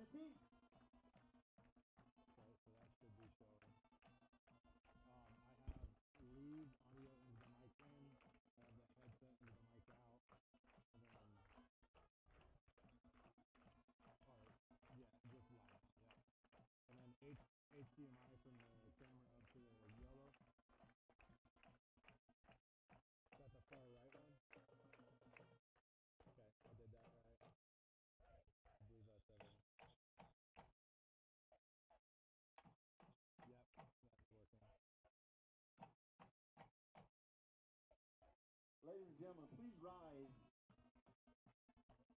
so that should be showing. I have lead audio into the mic in. I have the headset into the mic out. And then, yeah, just live. Yeah. And then HDMI from the camera up to the yellow. Is that the far right one? Okay, I did that right. I believe that's everything. Yep, that's working. Ladies and gentlemen, please rise. One second.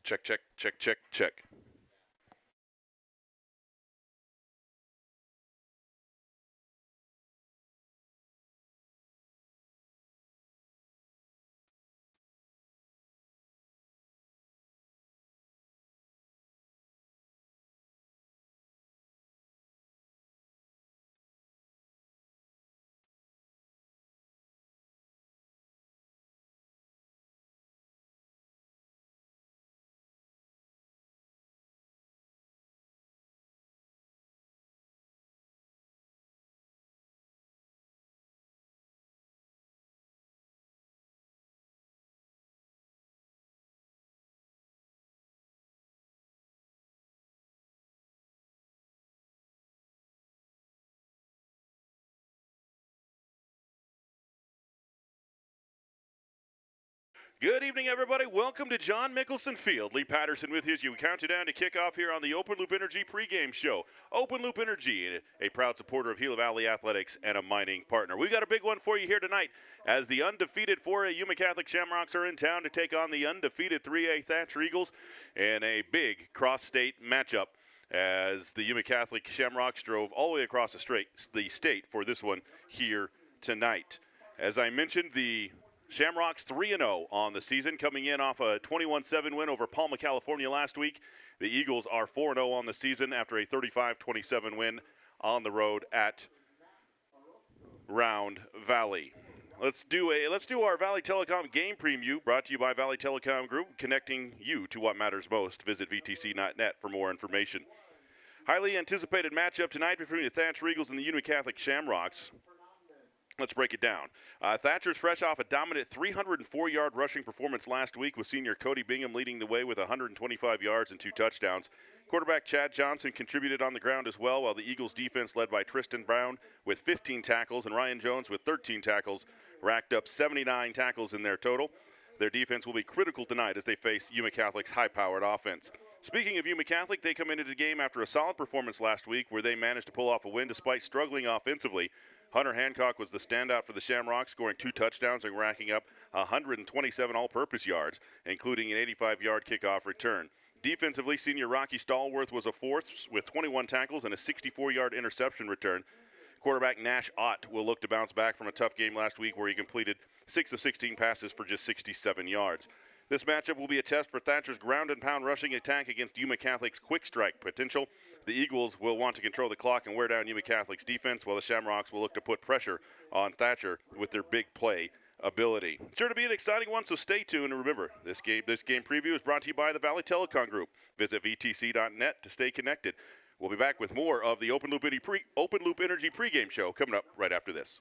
Check, check, check, check, check. Good evening, everybody. Welcome to John Mickelson Field. Lee Patterson with you as you count you down to kick off here on the Open Loop Energy pregame show. Open Loop Energy, a proud supporter of Gila Valley Athletics and a mining partner. We've got a big one for you here tonight as the undefeated 4A Yuma Catholic Shamrocks are in town to take on the undefeated 3A Thatcher Eagles in a big cross-state matchup as the Yuma Catholic Shamrocks drove all the way across the state for this one here tonight. As I mentioned, the Shamrocks 3-0 on the season, coming in off a 21-7 win over Palma, California last week. The Eagles are 4-0 on the season after a 35-27 win on the road at Round Valley. Let's do our Valley Telecom game preview, brought to you by Valley Telecom Group, connecting you to what matters most. Visit vtc.net for more information. Highly anticipated matchup tonight between the Thatcher Eagles and the Yuma Catholic Shamrocks. Let's break it down. Thatcher's fresh off a dominant 304-yard rushing performance last week with senior Cody Bingham leading the way with 125 yards and 2 touchdowns. Quarterback Chad Johnson contributed on the ground as well, while the Eagles' defense led by Tristan Brown with 15 tackles and Ryan Jones with 13 tackles racked up 79 tackles in their total. Their defense will be critical tonight as they face Yuma Catholic's high-powered offense. Speaking of Yuma Catholic, they come into the game after a solid performance last week where they managed to pull off a win despite struggling offensively. Hunter Hancock was the standout for the Shamrocks, scoring 2 touchdowns and racking up 127 all-purpose yards, including an 85-yard kickoff return. Defensively, senior Rocky Stallworth was a force with 21 tackles and a 64-yard interception return. Quarterback Nash Ott will look to bounce back from a tough game last week where he completed 6 of 16 passes for just 67 yards. This matchup will be a test for Thatcher's ground and pound rushing attack against Yuma Catholic's quick strike potential. The Eagles will want to control the clock and wear down Yuma Catholic's defense, while the Shamrocks will look to put pressure on Thatcher with their big play ability. Sure to be an exciting one, so stay tuned. And remember, this game preview is brought to you by the Valley Telecom Group. Visit vtc.net to stay connected. We'll be back with more of the Open Loop Energy pregame show coming up right after this.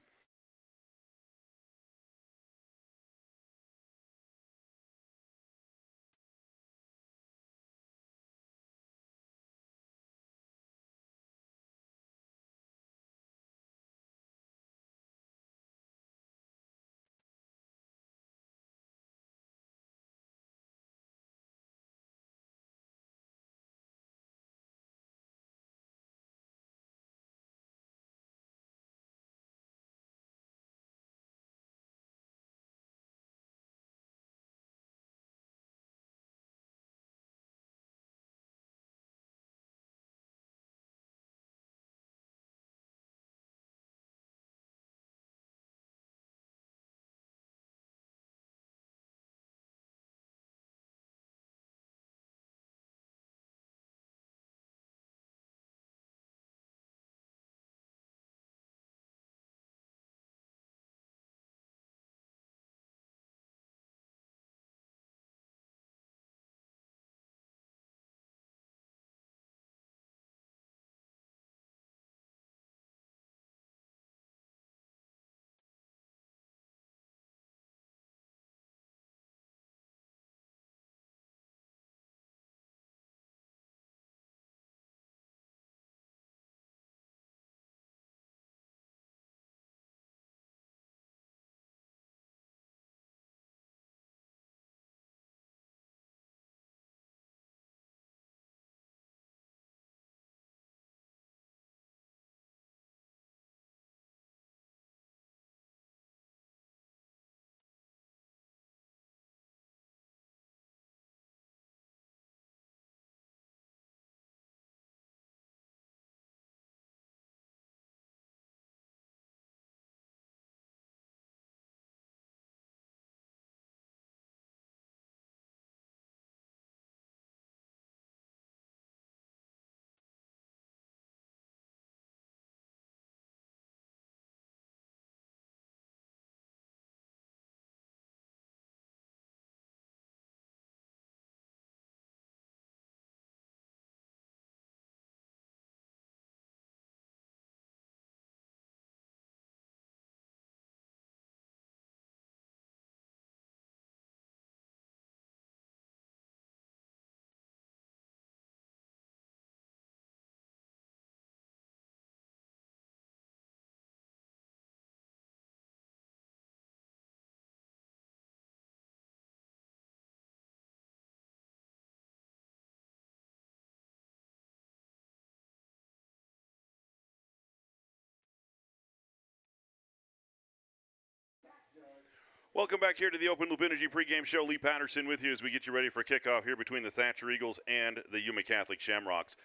Welcome back here to the Open Loop Energy pregame show. Lee Patterson with you as we get you ready for kickoff here between the Thatcher Eagles and the Yuma Catholic Shamrocks.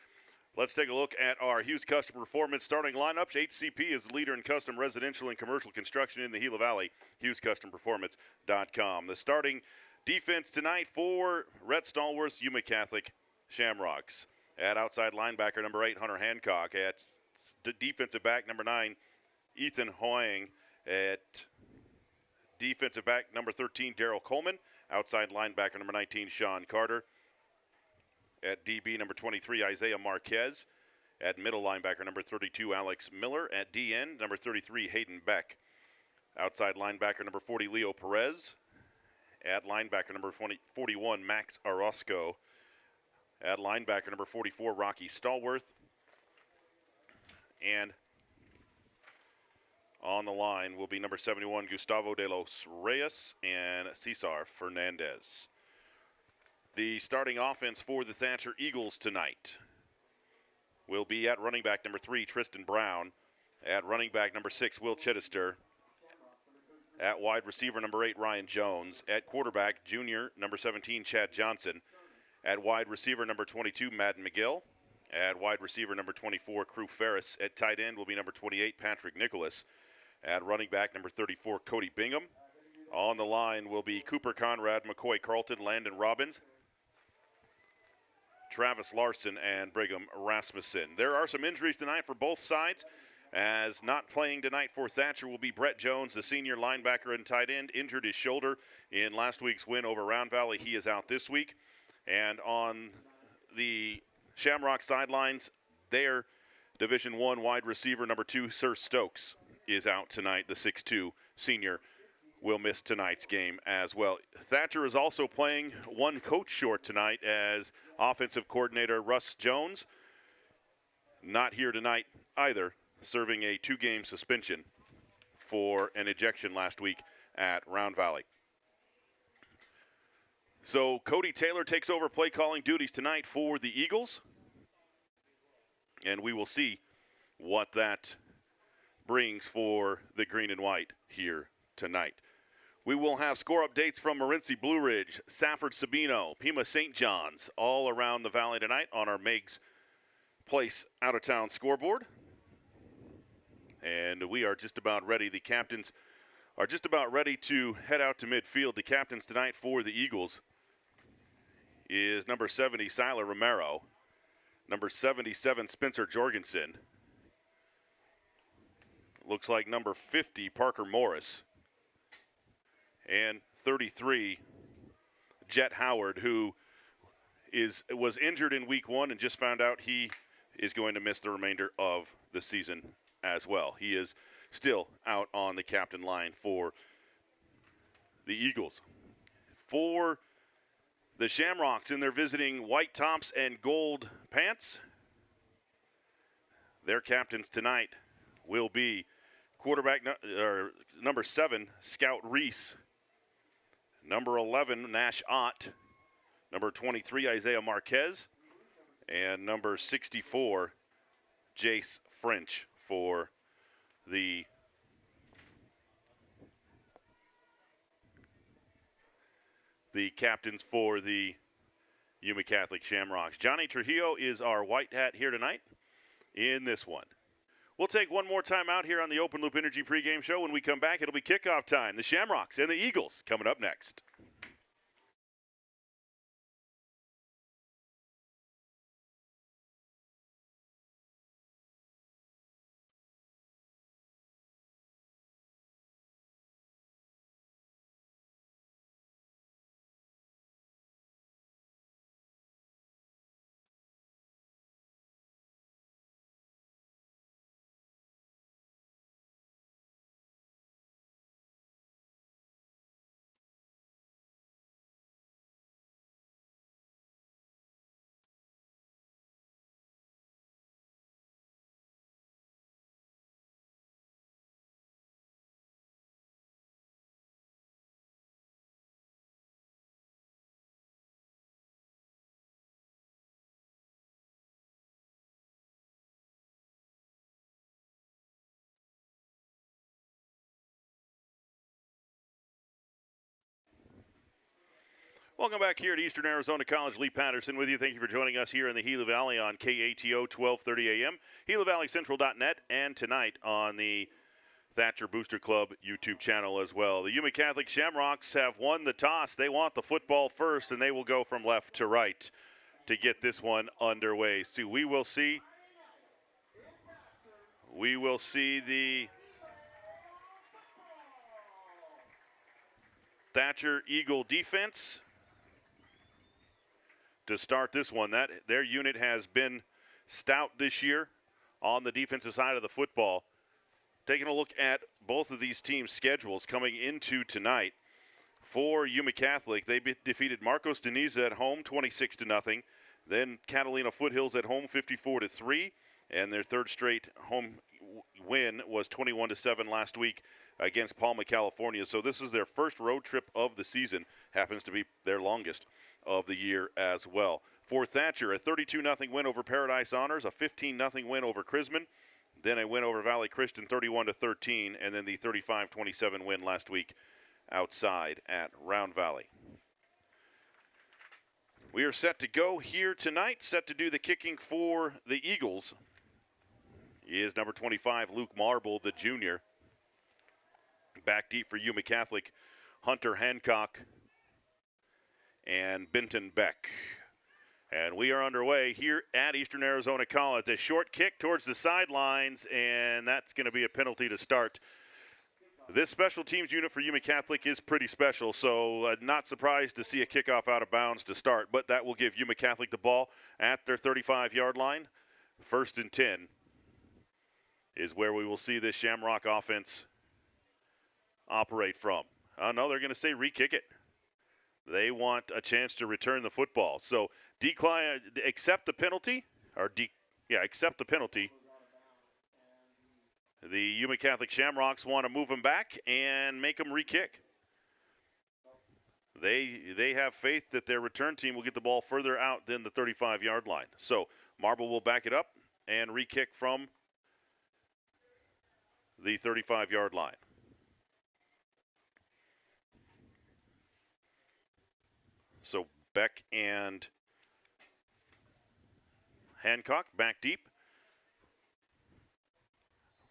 Let's take a look at our Hughes Custom Performance starting lineups. HCP is the leader in custom residential and commercial construction in the Gila Valley. HughesCustomPerformance.com. The starting defense tonight for Rhett Stallworth's Yuma Catholic Shamrocks. At outside linebacker number 8, Hunter Hancock. At defensive back number 9, Ethan Hoang. At defensive back number 13, Daryl Coleman. Outside linebacker number 19, Sean Carter. At DB number 23, Isaiah Marquez. At middle linebacker number 32, Alex Miller. At DN number 33, Hayden Beck. Outside linebacker number 40, Leo Perez. At linebacker number 41, Max Orozco. At linebacker number 44, Rocky Stallworth. And on the line will be number 71, Gustavo de los Reyes and Cesar Fernandez. The starting offense for the Thatcher Eagles tonight will be at running back number 3, Tristan Brown. At running back number 6, Will Chittister. At wide receiver number 8, Ryan Jones. At quarterback, junior number 17, Chad Johnson. At wide receiver number 22, Madden McGill. At wide receiver number 24, Crew Ferris. At tight end will be number 28, Patrick Nicholas. At running back number 34, Cody Bingham. On the line will be Cooper Conrad, McCoy Carlton, Landon Robbins, Travis Larson, and Brigham Rasmussen. There are some injuries tonight for both sides, as not playing tonight for Thatcher will be Brett Jones, the senior linebacker and tight end, injured his shoulder in last week's win over Round Valley. He is out this week. And on the Shamrock sidelines, their Division I wide receiver number 2, Sir Stokes, is out tonight. The 6'2 senior will miss tonight's game as well. Thatcher is also playing one coach short tonight, as offensive coordinator Russ Jones, not here tonight either, serving a 2-game suspension for an ejection last week at Round Valley. So Cody Taylor takes over play calling duties tonight for the Eagles, and we will see what that brings for the green and white here tonight. We will have score updates from Morenci Blue Ridge, Safford Sabino, Pima St. John's, all around the valley tonight on our Meigs Place out-of-town scoreboard. And we are just about ready. The captains are just about ready to head out to midfield. The captains tonight for the Eagles is number 70, Siler Romero, number 77, Spencer Jorgensen. Looks like number 50, Parker Morris, and 33, Jet Howard, who was injured in week 1 and just found out he is going to miss the remainder of the season as well. He is still out on the captain line for the Eagles. For the Shamrocks in their visiting white tops and gold pants, their captains tonight will be quarterback number 7, Scout Reese, number 11, Nash Ott, number 23, Isaiah Marquez, and number 64, Jace French for the captains for the Yuma Catholic Shamrocks. Johnny Trujillo is our white hat here tonight in this one. We'll take one more time out here on the Open Loop Energy pregame show. When we come back, it'll be kickoff time. The Shamrocks and the Eagles coming up next. Welcome back here at Eastern Arizona College. Lee Patterson with you. Thank you for joining us here in the Gila Valley on KATO 1230 AM, GilaValleyCentral.net, and tonight on the Thatcher Booster Club YouTube channel as well. The Yuma Catholic Shamrocks have won the toss. They want the football first, and they will go from left to right to get this one underway. So we will see the Thatcher Eagle defense to start this one. Their unit has been stout this year on the defensive side of the football. Taking a look at both of these teams' schedules coming into tonight. For Yuma Catholic, they defeated Marcos Deniza at home 26-0. Then Catalina Foothills at home 54-3. And their third straight home win was 21-7 last week against Palma, California. So this is their first road trip of the season. Happens to be their longest of the year as well. For Thatcher, a 32-0 win over Paradise Honors, a 15-0 win over Chrisman, then a win over Valley Christian 31-13, and then the 35-27 win last week outside at Round Valley. We are set to go here tonight, set to do the kicking for the Eagles. He is number 25, Luke Marble, the junior. Back deep for Yuma Catholic, Hunter Hancock and Benton Beck. And we are underway here at Eastern Arizona College. A short kick towards the sidelines, and that's going to be a penalty to start. This special teams unit for Yuma Catholic is pretty special, so not surprised to see a kickoff out of bounds to start, but that will give Yuma Catholic the ball at their 35-yard line. 1st and 10 is where we will see this Shamrock offense operate from. Oh, no, they're going to say re-kick it. They want a chance to return the football. So accept the penalty, accept the penalty. The Yuma Catholic Shamrocks want to move them back and make them re-kick. They have faith that their return team will get the ball further out than the 35-yard line. So Marble will back it up and re-kick from the 35-yard line. So Beck and Hancock back deep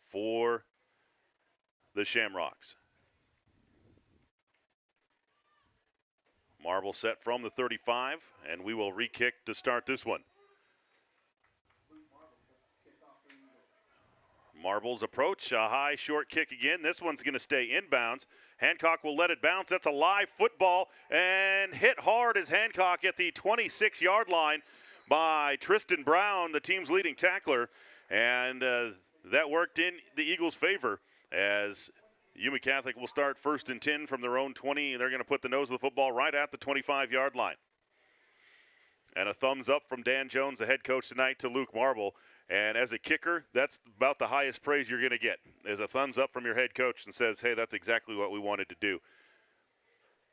for the Shamrocks. Marble set from the 35, and we will re-kick to start this one. Marble's approach, a high short kick again. This one's going to stay inbounds. Hancock will let it bounce. That's a live football and hit hard as Hancock at the 26-yard line by Tristan Brown, the team's leading tackler. And that worked in the Eagles' favor as Yuma Catholic will start 1st and 10 from their own 20. They're going to put the nose of the football right at the 25-yard line. And a thumbs up from Dan Jones, the head coach tonight, to Luke Marble. And as a kicker, that's about the highest praise you're going to get, is a thumbs up from your head coach and says, hey, that's exactly what we wanted to do.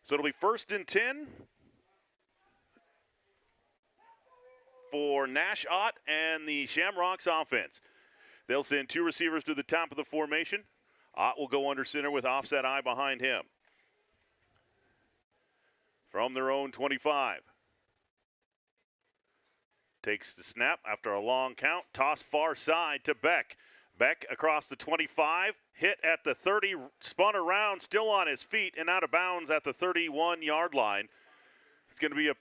So it'll be 1st and 10 for Nash Ott and the Shamrocks offense. They'll send 2 receivers to the top of the formation. Ott will go under center with offset eye behind him. From their own 25. Takes the snap after a long count. Toss far side to Beck. Beck across the 25. Hit at the 30. Spun around, still on his feet and out of bounds at the 31-yard line. It's going to be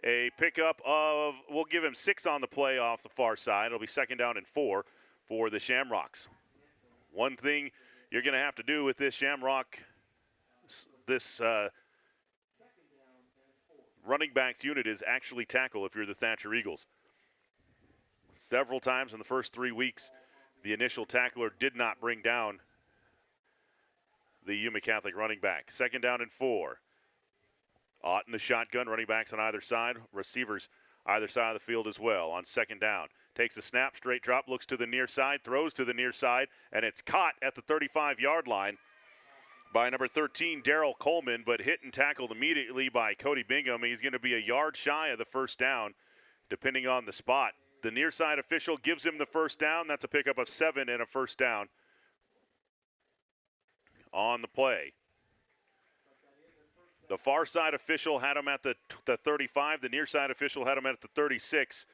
a pickup of, we'll give him 6 on the play off the far side. It'll be 2nd down and 4 for the Shamrocks. One thing you're going to have to do with this Shamrock, this running backs unit is actually tackle if you're the Thatcher Eagles. Several times in the first 3 weeks, the initial tackler did not bring down the Yuma Catholic running back. 2nd down and 4. Ott in the shotgun, running backs on either side, receivers either side of the field as well on 2nd down. Takes a snap, straight drop, looks to the near side, throws to the near side, and it's caught at the 35-yard line by number 13, Daryl Coleman, but hit and tackled immediately by Cody Bingham. He's going to be a yard shy of the 1st down, depending on the spot. The near side official gives him the 1st down. That's a pickup of 7 and a 1st down on the play. The far side official had him at the 35. The near side official had him at the 36.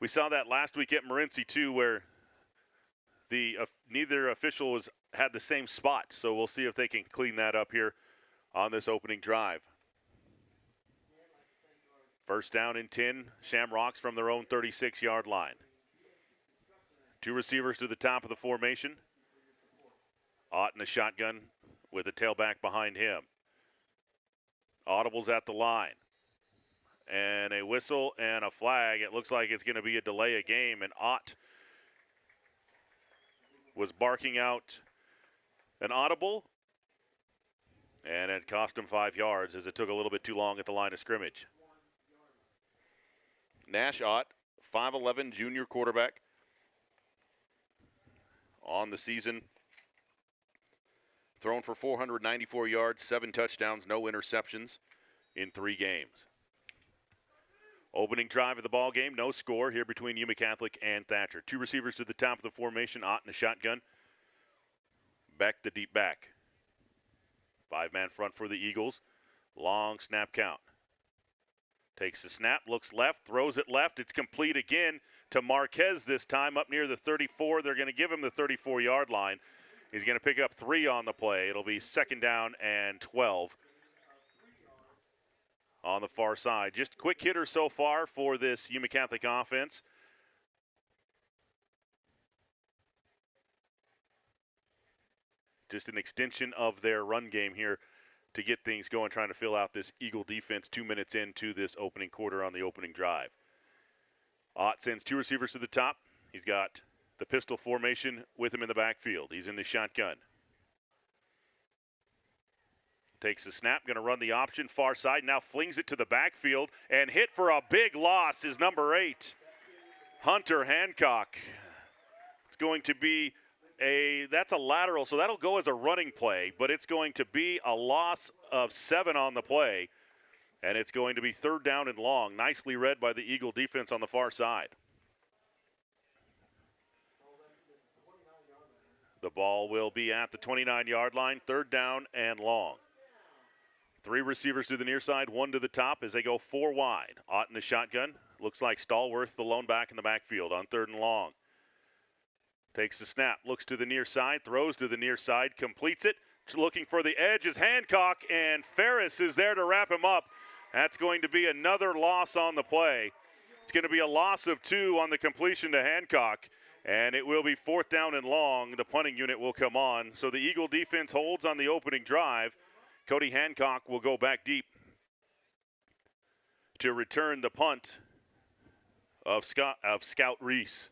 We saw that last week at Morenci too, where the neither official had the same spot. So we'll see if they can clean that up here on this opening drive. First down and 10, Shamrocks from their own 36-yard line. Two receivers to the top of the formation. Ott in a shotgun with a tailback behind him. Audibles at the line. And a whistle and a flag. It looks like it's going to be a delay of game, and Ott was barking out an audible, and it cost him 5 yards as it took a little bit too long at the line of scrimmage. Nash Ott, 5'11", junior quarterback on the season. Thrown for 494 yards, 7 touchdowns, no interceptions in 3 games. Opening drive of the ball game, no score here between Yuma Catholic and Thatcher. Two receivers to the top of the formation, Ott in a shotgun. Beck the deep back. 5-man front for the Eagles. Long snap count. Takes the snap, looks left, throws it left. It's complete again to Marquez this time up near the 34. They're going to give him the 34-yard line. He's going to pick up 3 on the play. It'll be second down and 12 on the far side. Just quick hitters so far for this Yuma Catholic offense. Just an extension of their run game here to get things going, trying to fill out this Eagle defense 2 minutes into this opening quarter on the opening drive. Ott sends 2 receivers to the top. He's got the pistol formation with him in the backfield. He's in the shotgun. Takes the snap, going to run the option, far side, now flings it to the backfield, and hit for a big loss is number 8, Hunter Hancock. It's going to be that's a lateral, so that'll go as a running play, but it's going to be a loss of 7 on the play, and it's going to be third down and long. Nicely read by the Eagle defense on the far side. The ball will be at the 29-yard line, third down and long. 3 receivers to the near side, 1 to the top as they go 4 wide. Ott in the shotgun. Looks like Stallworth, the lone back in the backfield on third and long. Takes the snap, looks to the near side, throws to the near side, completes it. Looking for the edge is Hancock, and Ferris is there to wrap him up. That's going to be another loss on the play. It's going to be a loss of 2 on the completion to Hancock, and it will be fourth down and long. The punting unit will come on. So the Eagle defense holds on the opening drive. Cody Hancock will go back deep to return the punt of Scout Reese.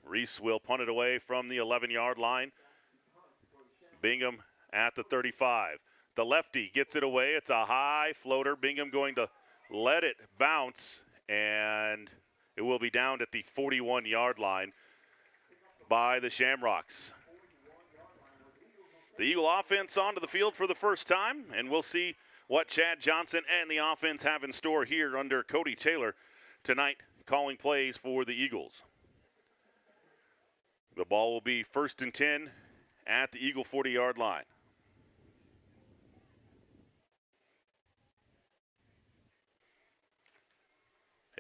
Reese will punt it away from the 11-yard line. Bingham at the 35. The lefty gets it away. It's a high floater. Bingham going to let it bounce, and it will be down at the 41-yard line by the Shamrocks. The Eagle offense onto the field for the first time, and we'll see what Chad Johnson and the offense have in store here under Cody Taylor tonight, calling plays for the Eagles. The ball will be first and 10 at the Eagle 40-yard line.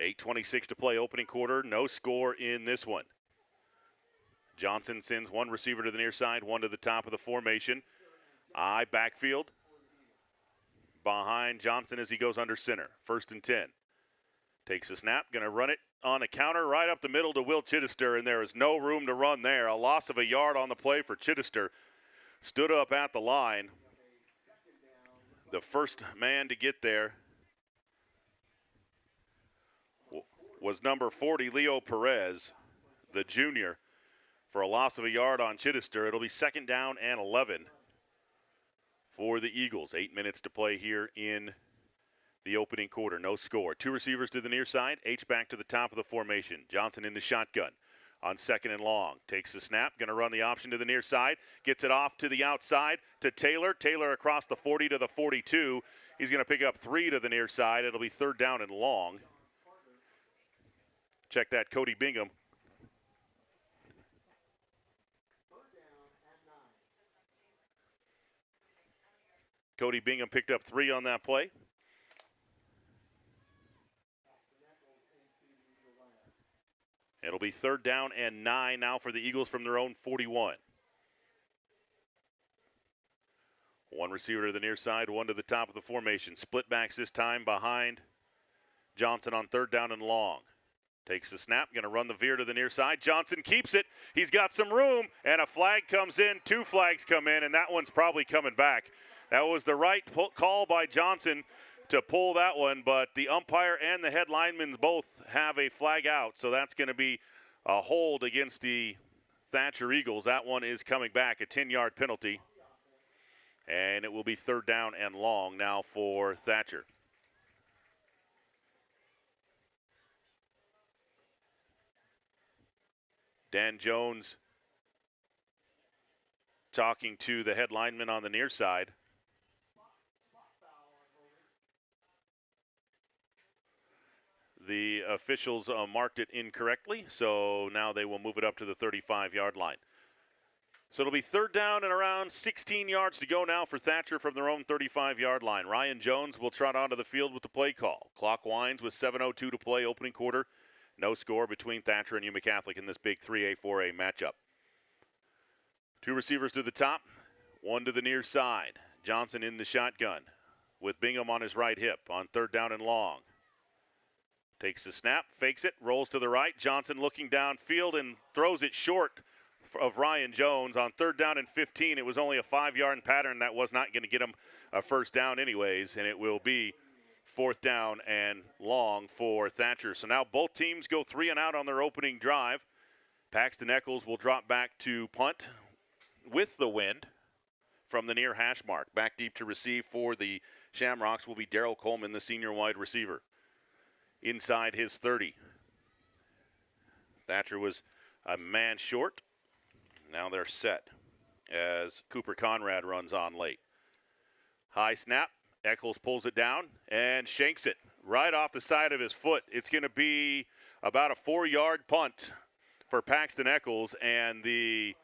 .8:26 to play, opening quarter. No score in this one. Johnson sends 1 receiver to the near side, 1 to the top of the formation. Backfield behind Johnson as he goes under center. First and 10. Takes a snap, going to run it on a counter right up the middle to Will Chittister, and there is no room to run there. A loss of a yard on the play for Chittister. Stood up at the line. The first man to get there was number 40, Leo Perez, the junior, for a loss of a yard on Chittister. It'll be second down and 11 for the Eagles. 8 minutes to play here in the opening quarter. No score. 2 receivers to the near side. H-back to the top of the formation. Johnson in the shotgun on second and long. Takes the snap. Going to run the option to the near side. Gets it off to the outside to Taylor. Taylor across the 40 to the 42. He's going to pick up 3 to the near side. It'll be third down and long. Check that, Cody Bingham. Cody Bingham picked up 3 on that play. It'll be 3rd down and 9 now for the Eagles from their own 41. One receiver to the near side, one to the top of the formation. Split backs this time behind Johnson on 3rd down and long. Takes the snap, going to run the veer to the near side. Johnson keeps it. He's got some room, and a flag comes in. 2 flags come in, and that one's probably coming back. That was the right call by Johnson to pull that one, but the umpire and the head linemen both have a flag out, so that's going to be a hold against the Thatcher Eagles. That one is coming back, a 10-yard penalty, and it will be 3rd down and long now for Thatcher. Dan Jones talking to the head lineman on the near side. The officials marked it incorrectly, so now they will move it up to the 35-yard line. So it'll be 3rd down and around 16 yards to go now for Thatcher from their own 35-yard line. Ryan Jones will trot onto the field with the play call. Clock winds with 7:02 to play, opening quarter. No score between Thatcher and Yuma Catholic in this big 3A, 4A matchup. 2 receivers to the top, 1 to the near side. Johnson in the shotgun with Bingham on his right hip on 3rd down and long. Takes the snap, fakes it, rolls to the right. Johnson looking downfield and throws it short of Ryan Jones on 3rd down and 15. It was only a 5-yard pattern. That was not going to get him a 1st down anyways, and it will be 4th down and long for Thatcher. So now both teams go 3 and out on their opening drive. Paxton Eccles will drop back to punt with the wind from the near hash mark. Back deep to receive for the Shamrocks will be Darrell Coleman, the senior wide receiver. Inside his 30. Thatcher was a man short. Now they're set as Cooper Conrad runs on late. High snap. Eccles pulls it down and shanks it right off the side of his foot. It's going to be about a 4-yard punt for Paxton Eccles, and the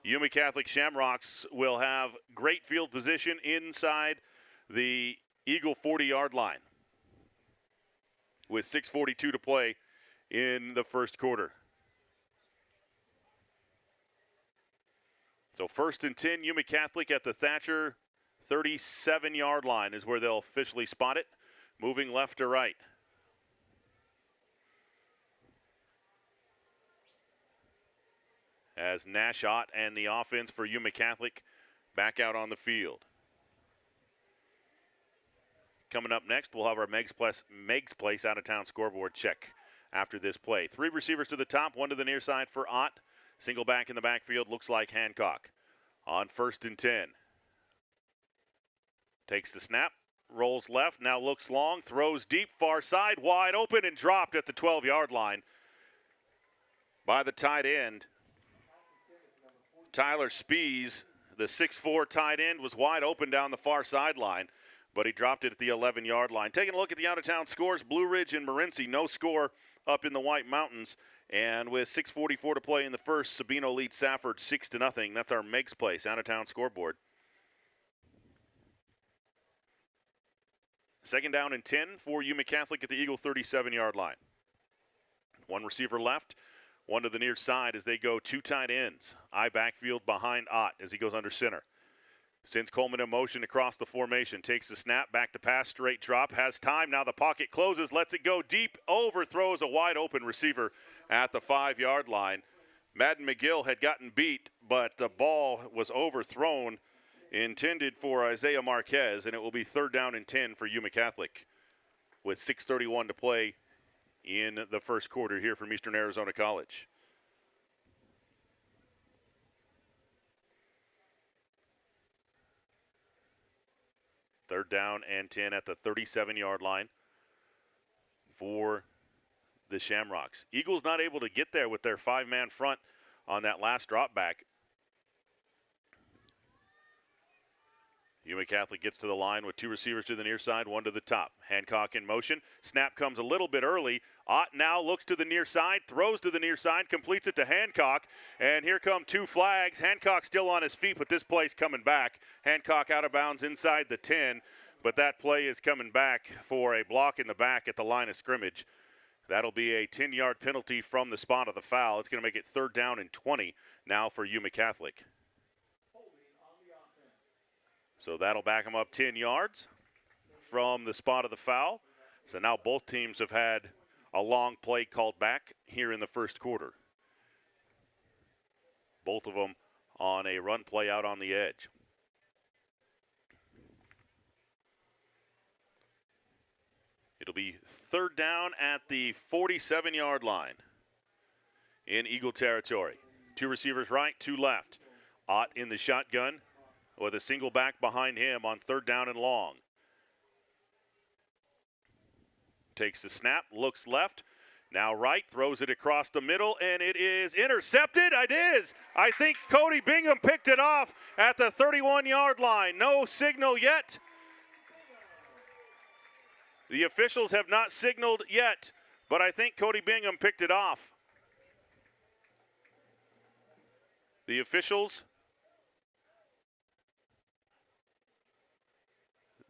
Yuma Catholic Shamrocks will have great field position inside the Eagle 40-yard line with 6:42 to play in the first quarter. So 1st and 10, Yuma Catholic at the Thatcher 37-yard line is where they'll officially spot it, moving left to right. As Nashot and the offense for Yuma Catholic back out on the field. Coming up next, we'll have our Meg's Place out-of-town scoreboard check after this play. 3 receivers to the top, 1 to the near side for Ott. Single back in the backfield looks like Hancock. On 1st and 10. Takes the snap, rolls left, now looks long, throws deep, far side, wide open, and dropped at the 12-yard line by the tight end. Tyler Spees, the 6'4" tight end, was wide open down the far sideline, but he dropped it at the 11-yard line. Taking a look at the out-of-town scores, Blue Ridge and Morenci, no score up in the White Mountains. And with 6:44 to play in the first, Sabino leads Safford 6-0. That's our Meg's Place out-of-town scoreboard. 2nd down and 10 for Yuma Catholic at the Eagle 37-yard line. 1 receiver left, 1 to the near side as they go 2 tight ends. I backfield behind Ott as he goes under center. Sends Coleman in motion across the formation. Takes the snap, back to pass, straight drop. Has time, now the pocket closes, lets it go deep, overthrows a wide open receiver at the 5-yard line. Madden McGill had gotten beat, but the ball was overthrown, intended for Isaiah Marquez, and it will be 3rd down and 10 for Yuma Catholic with 6:31 to play in the first quarter here from Eastern Arizona College. Third down and 10 at the 37-yard line for the Shamrocks. Eagles not able to get there with their 5-man front on that last drop back. Yuma Catholic gets to the line with two receivers to the near side, one to the top. Hancock in motion. Snap comes a little bit early. Ott now looks to the near side, throws to the near side, completes it to Hancock. And here come two flags. Hancock still on his feet, but this play's coming back. Hancock out of bounds inside the 10, but that play is coming back for a block in the back at the line of scrimmage. That'll be a 10-yard penalty from the spot of the foul. It's going to make it 3rd down and 20 now for Yuma Catholic. So that'll back them up 10 yards from the spot of the foul. So now both teams have had a long play called back here in the first quarter. Both of them on a run play out on the edge. It'll be 3rd down at the 47-yard line in Eagle territory. Two receivers right, two left. Ott in the shotgun with a single back behind him on 3rd down and long. Takes the snap, looks left, now right, throws it across the middle, and it is intercepted. It is. I think Cody Bingham picked it off at the 31-yard line. No signal yet. The officials have not signaled yet, but I think Cody Bingham picked it off. The officials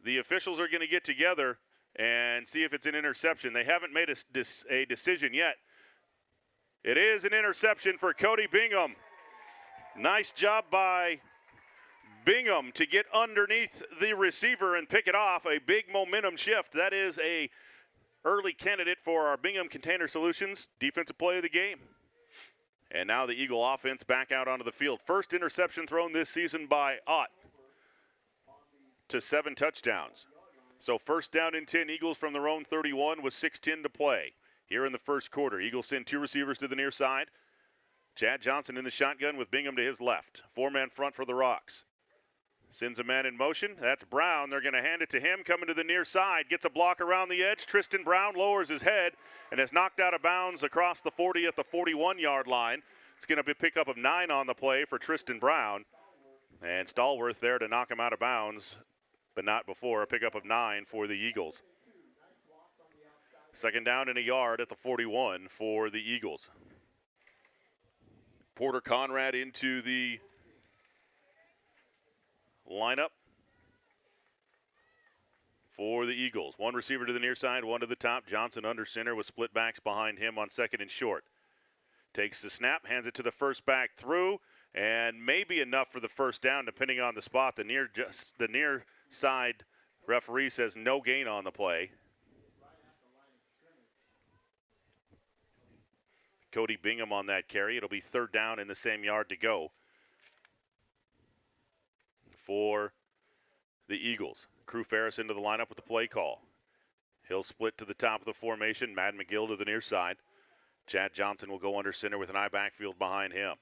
are going to get together and see if it's an interception. They haven't made a decision yet. It is an interception for Cody Bingham. Nice job by Bingham to get underneath the receiver and pick it off. A big momentum shift. That is a early candidate for our Bingham Container Solutions defensive play of the game. And now the Eagle offense back out onto the field. First interception thrown this season by Ott to 7 touchdowns. So 1st down and 10, Eagles from their own 31 with 6:10 to play. Here in the first quarter, Eagles send two receivers to the near side. Chad Johnson in the shotgun with Bingham to his left. 4-man front for the Rocks. Sends a man in motion. That's Brown. They're going to hand it to him. Coming to the near side. Gets a block around the edge. Tristan Brown lowers his head and is knocked out of bounds across the 40 at the 41-yard line. It's going to be a pickup of 9 on the play for Tristan Brown. And Stallworth there to knock him out of bounds, but not before. A pickup of 9 for the Eagles. 2nd down and a yard at the 41 for the Eagles. Porter Conrad into the lineup for the Eagles. One receiver to the near side, one to the top. Johnson under center with split backs behind him on 2nd and short. Takes the snap, hands it to the first back through, and maybe enough for the 1st down depending on the spot. The near side referee says no gain on the play. Cody Bingham on that carry. It'll be 3rd down in the same yard to go for the Eagles. Crew Ferris into the lineup with the play call. He'll split to the top of the formation. Matt McGill to the near side. Chad Johnson will go under center with an eye backfield behind him.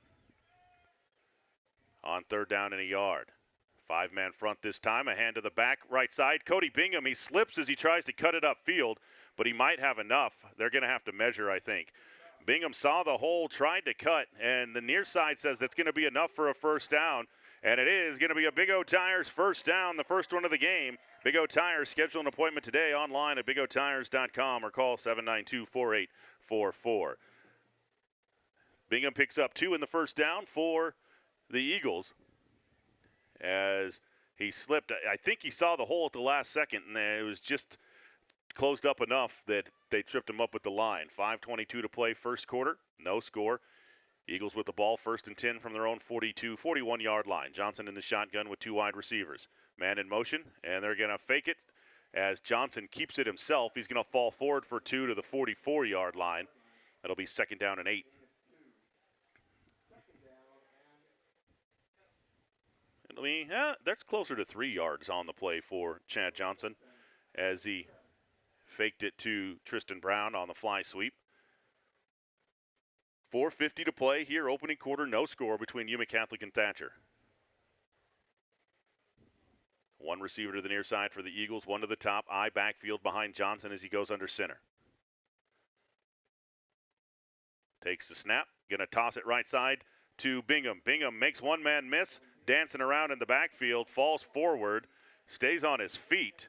On 3rd down and a yard. 5-man front this time. A hand to the back right side. Cody Bingham, he slips as he tries to cut it upfield, but he might have enough. They're going to have to measure, I think. Bingham saw the hole, tried to cut, and the near side says that's going to be enough for a 1st down. And it is going to be a Big O Tires 1st down, the first one of the game. Big O Tires, schedule an appointment today online at bigotires.com or call 792-4844. Bingham picks up 2 in the 1st down for the Eagles as he slipped. I think he saw the hole at the last second, and it was just closed up enough that they tripped him up at the line. 5:22 to play first quarter, no score. Eagles with the ball, 1st and 10 from their own 41-yard line. Johnson in the shotgun with 2 wide receivers. Man in motion, and they're going to fake it as Johnson keeps it himself. He's going to fall forward for 2 to the 44-yard line. That'll be 2nd down and 8. That's closer to 3 yards on the play for Chad Johnson as he faked it to Tristan Brown on the fly sweep. 4:50 to play here, opening quarter, no score between Yuma Catholic and Thatcher. One receiver to the near side for the Eagles, one to the top, eye backfield behind Johnson as he goes under center. Takes the snap, gonna toss it right side to Bingham. Bingham makes one man miss, dancing around in the backfield, falls forward, stays on his feet.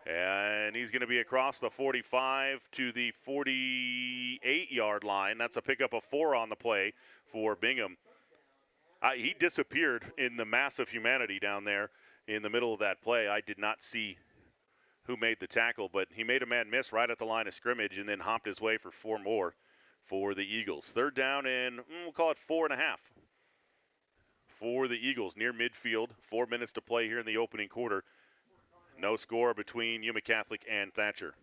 And he's going to be across the 45 to the 48-yard line. That's a pickup of 4 on the play for Bingham. He disappeared in the mass of humanity down there in the middle of that play. I did not see who made the tackle, but he made a man miss right at the line of scrimmage and then hopped his way for 4 more for the Eagles. Third down and we'll call it 4.5 for the Eagles near midfield. 4 minutes to play here in the opening quarter. No score between Yuma Catholic and Thatcher.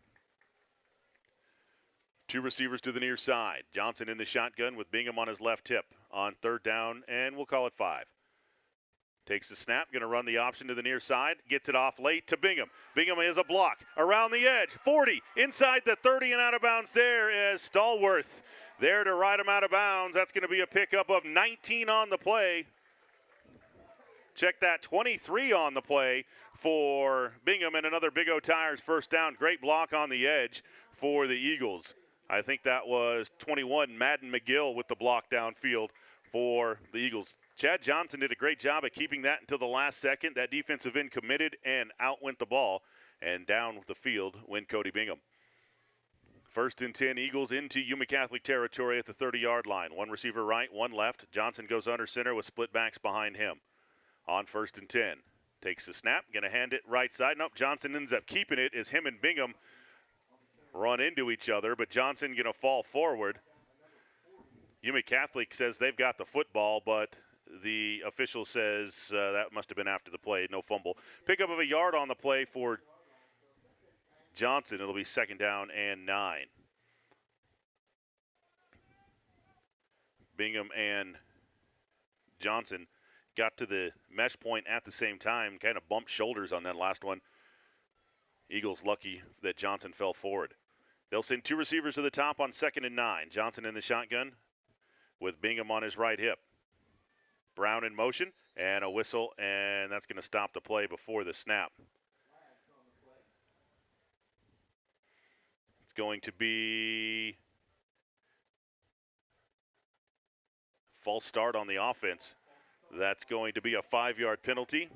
2 receivers to the near side. Johnson in the shotgun with Bingham on his left hip on third down, and we'll call it 5. Takes the snap, going to run the option to the near side. Gets it off late to Bingham. Bingham has a block around the edge. 40, inside the 30 and out of bounds there is Stallworth. There to ride him out of bounds. That's going to be a pickup of 19 on the play. Check that, 23 on the play for Bingham, and another Big O Tires first down. Great block on the edge for the Eagles. I think that was 21, Madden McGill with the block downfield for the Eagles. Chad Johnson did a great job of keeping that until the last second. That defensive end committed and out went the ball, and down the field went Cody Bingham. 1st and 10, Eagles into Yuma Catholic territory at the 30-yard line. 1 receiver right, 1 left. Johnson goes under center with split backs behind him. On 1st and 10, takes the snap, going to hand it right side. Nope, Johnson ends up keeping it as him and Bingham run into each other, but Johnson going to fall forward. Yuma Catholic says they've got the football, but the official says that must have been after the play, no fumble. Pickup of a yard on the play for Johnson. It'll be 2nd down and 9. Bingham and Johnson got to the mesh point at the same time, kind of bumped shoulders on that last one. Eagles lucky that Johnson fell forward. They'll send 2 receivers to the top on 2nd and 9. Johnson in the shotgun with Bingham on his right hip. Brown in motion and a whistle, and that's going to stop the play before the snap. It's going to be false start on the offense. That's going to be a 5-yard penalty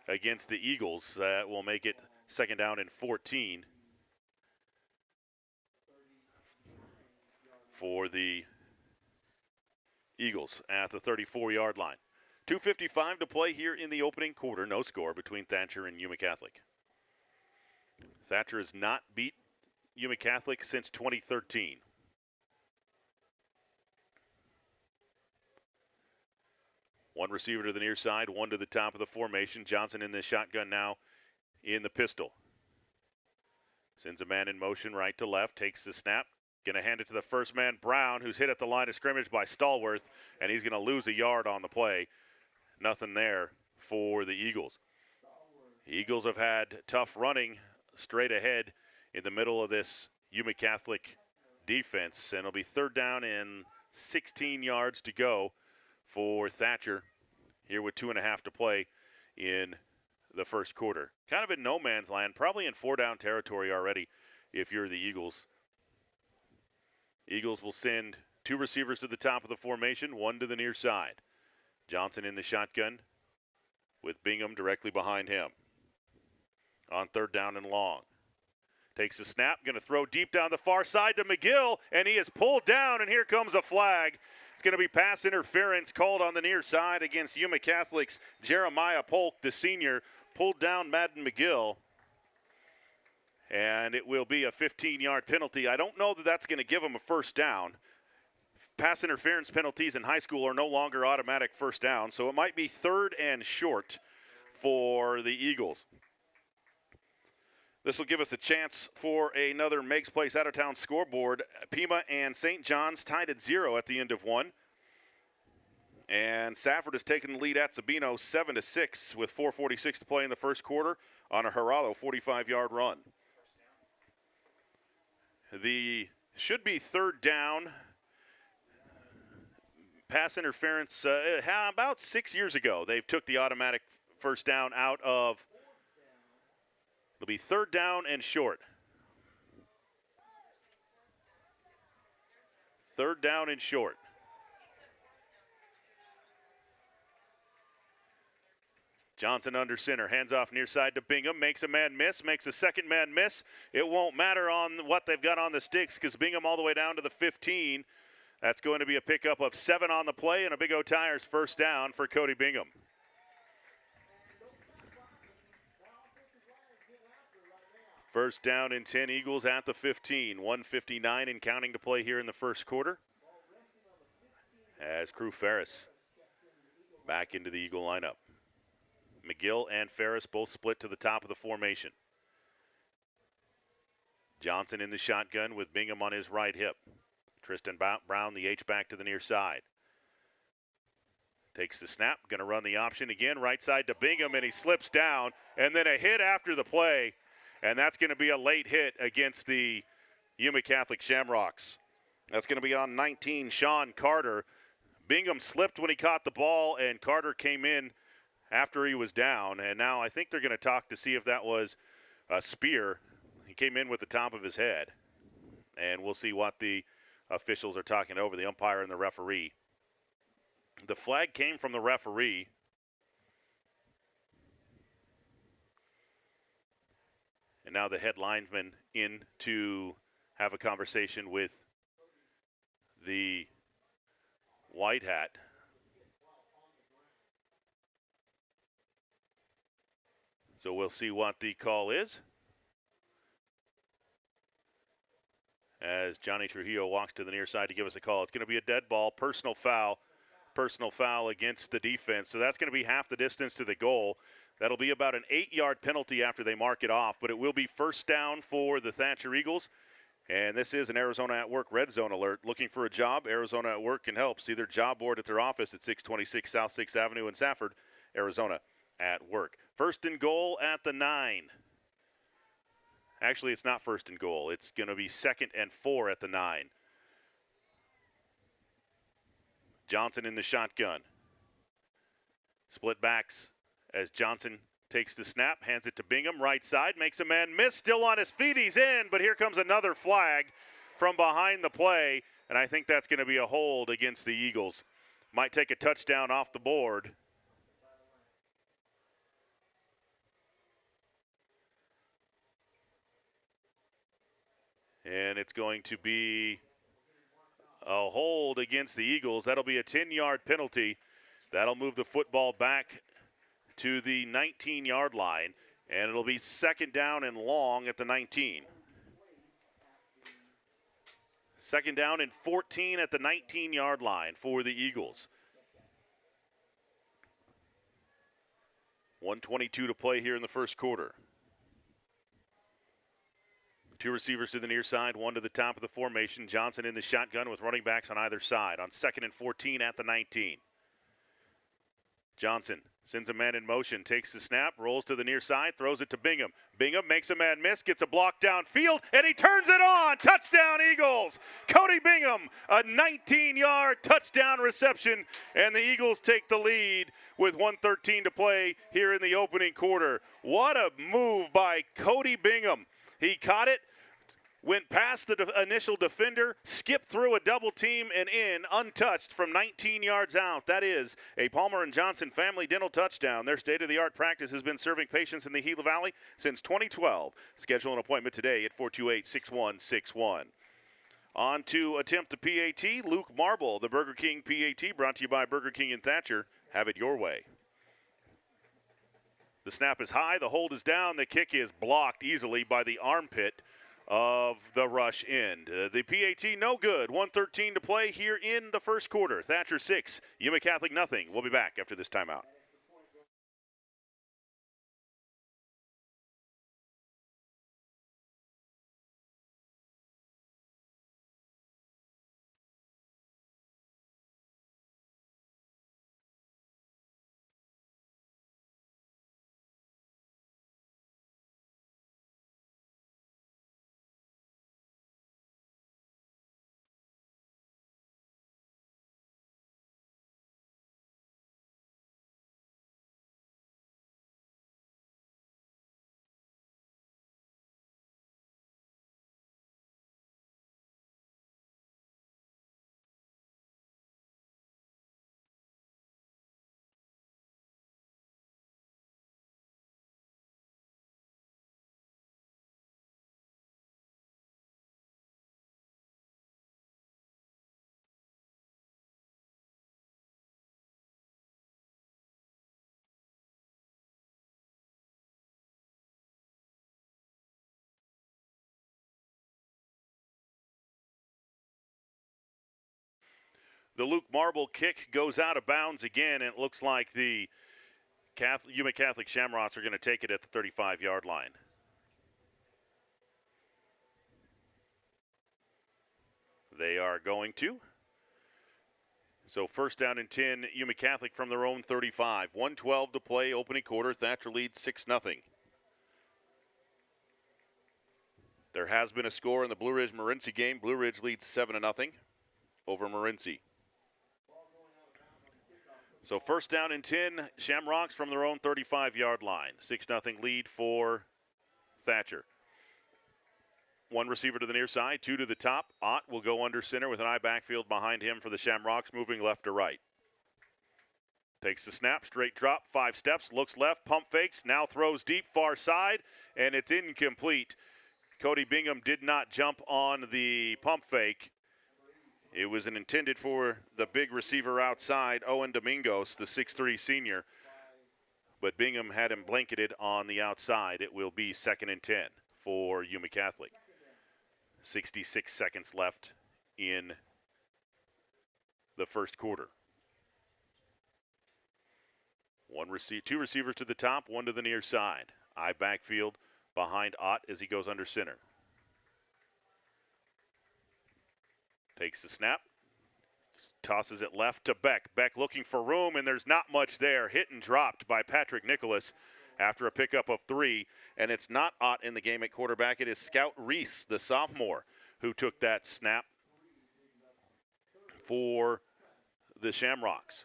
against the Eagles. That will make it 2nd down and 14 for the Eagles at the 34-yard line. 2:55 to play here in the opening quarter. No score between Thatcher and Yuma Catholic. Thatcher has not beat Yuma Catholic since 2013. One receiver to the near side, 1 to the top of the formation. Johnson in the shotgun now in the pistol. Sends a man in motion right to left, takes the snap. Going to hand it to the first man, Brown, who's hit at the line of scrimmage by Stallworth, and he's going to lose a yard on the play. Nothing there for the Eagles. The Eagles have had tough running straight ahead in the middle of this Yuma Catholic defense, and it'll be 3rd down and 16 yards to go for Thatcher here with 2.5 to play in the first quarter. Kind of in no man's land, probably in 4-down territory already if you're the Eagles. Eagles will send 2 receivers to the top of the formation, 1 to the near side. Johnson in the shotgun with Bingham directly behind him. On 3rd down and long. Takes the snap, going to throw deep down the far side to McGill, and he is pulled down, and here comes a flag. It's going to be pass interference called on the near side against Yuma Catholic's Jeremiah Polk, the senior, pulled down Madden McGill. And it will be a 15-yard penalty. I don't know that that's going to give him a first down. Pass interference penalties in high school are no longer automatic first down, so it might be 3rd and short for the Eagles. This will give us a chance for another Meigs Place out-of-town scoreboard. Pima and St. John's tied at 0 at the end of 1. And Safford has taken the lead at Sabino 7-6 with 4:46 to play in the first quarter on a Geraldo 45-yard run. The should be 3rd down. Pass interference about 6 years ago. They've took the automatic first down out of. It'll be 3rd down and short. 3rd down and short. Johnson under center, hands off near side to Bingham, makes a man miss, makes a second man miss. It won't matter on what they've got on the sticks because Bingham all the way down to the 15. That's going to be a pickup of 7 on the play and a Big O Tires first down for Cody Bingham. First down and 10 Eagles at the 15. 1:59 and counting to play here in the first quarter. As Crew Ferris back into the Eagle lineup. McGill and Ferris both split to the top of the formation. Johnson in the shotgun with Bingham on his right hip. Tristan Brown, the H-back to the near side. Takes the snap, going to run the option again, right side to Bingham, and he slips down. And then a hit after the play, and that's going to be a late hit against the Yuma Catholic Shamrocks. That's going to be on 19, Sean Carter. Bingham slipped when he caught the ball, and Carter came in after he was down, and now I think they're going to talk to see if that was a spear. He came in with the top of his head, and we'll see what the officials are talking over, the umpire and the referee. The flag came from the referee. And now the head linesman in to have a conversation with the white hat. So we'll see what the call is as Johnny Trujillo walks to the near side to give us a call. It's going to be a dead ball, personal foul against the defense. So that's going to be half the distance to the goal. That'll be about an 8-yard penalty after they mark it off, but it will be first down for the Thatcher Eagles. And this is an Arizona at Work red zone alert. Looking for a job? Arizona at Work can help. See their job board at their office at 626 South 6th Avenue in Safford, Arizona at Work. First and goal at the 9. Actually, it's not first and goal. It's going to be 2nd and 4 at the 9. Johnson in the shotgun. Split backs as Johnson takes the snap, hands it to Bingham, right side, makes a man miss, still on his feet, he's in, but here comes another flag from behind the play, and I think that's going to be a hold against the Eagles. Might take a touchdown off the board. And it's going to be a hold against the Eagles. That'll be a 10-yard penalty. That'll move the football back to the 19-yard line, and it'll be 2nd down and long at the 19. 2nd down and 14 at the 19-yard line for the Eagles. 1:22 to play here in the first quarter. 2 receivers to the near side, 1 to the top of the formation. Johnson in the shotgun with running backs on either side on 2nd and 14 at the 19. Johnson sends a man in motion, takes the snap, rolls to the near side, throws it to Bingham. Bingham makes a man miss, gets a block downfield, and he turns it on. Touchdown, Eagles. Cody Bingham, a 19-yard touchdown reception, and the Eagles take the lead with 1:13 to play here in the opening quarter. What a move by Cody Bingham. He caught it, went past the initial defender, skipped through a double team and in, untouched from 19 yards out. That is a Palmer and Johnson family dental touchdown. Their state-of-the-art practice has been serving patients in the Gila Valley since 2012. Schedule an appointment today at 428-6161. On to attempt the PAT, Luke Marble, the Burger King PAT, brought to you by Burger King and Thatcher. Have it your way. The snap is high, the hold is down, the kick is blocked easily by the armpit of the rush end. The PAT no good. 1:13 to play here in the first quarter. Thatcher 6, Yuma Catholic nothing. We'll be back after this timeout. The Luke Marble kick goes out of bounds again, and it looks like the Yuma Catholic Shamrocks are going to take it at the 35-yard line. They are going to. So first down and 10, Yuma Catholic from their own 35. 1:12 to play, opening quarter. Thatcher leads 6-0. There has been a score in the Blue Ridge-Morenci game. Blue Ridge leads 7-0 over Morenci. So first down and 10, Shamrocks from their own 35-yard line. 6-0 lead for Thatcher. One receiver to the near side, two to the top. Ott will go under center with an eye backfield behind him for the Shamrocks, moving left to right. Takes the snap, straight drop, 5 steps, looks left, pump fakes, now throws deep, far side, and it's incomplete. Cody Bingham did not jump on the pump fake. It was intended for the big receiver outside, Owen Domingos, the 6'3 senior. But Bingham had him blanketed on the outside. It will be 2nd and 10 for Yuma Catholic. 66 seconds left in the first quarter. Two receivers to the top, one to the near side. Eye backfield behind Ott as he goes under center. Takes the snap, tosses it left to Beck. Beck looking for room, and there's not much there. Hit and dropped by Patrick Nicholas after a pickup of 3. And it's not Ott in the game at quarterback. It is Scout Reese, the sophomore, who took that snap for the Shamrocks.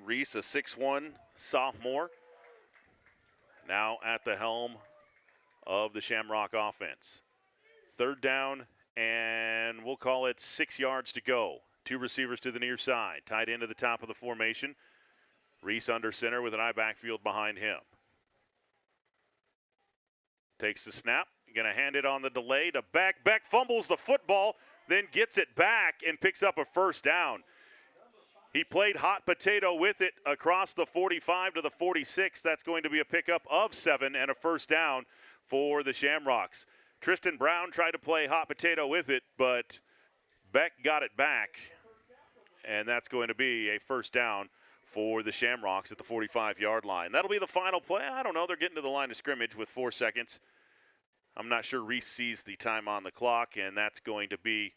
Reese, a 6'1 sophomore, now at the helm of the Shamrock offense. Third down, and we'll call it 6 yards to go. 2 receivers to the near side, tied into the top of the formation. Reese under center with an eye backfield behind him. Takes the snap, going to hand it on the delay to Beck. Beck fumbles the football, then gets it back and picks up a first down. He played hot potato with it across the 45 to the 46. That's going to be a pickup of 7 and a first down for the Shamrocks. Tristan Brown tried to play hot potato with it, but Beck got it back, and that's going to be a first down for the Shamrocks at the 45-yard line. That'll be the final play. I don't know. They're getting to the line of scrimmage with 4 seconds. I'm not sure Reese sees the time on the clock, and that's going to be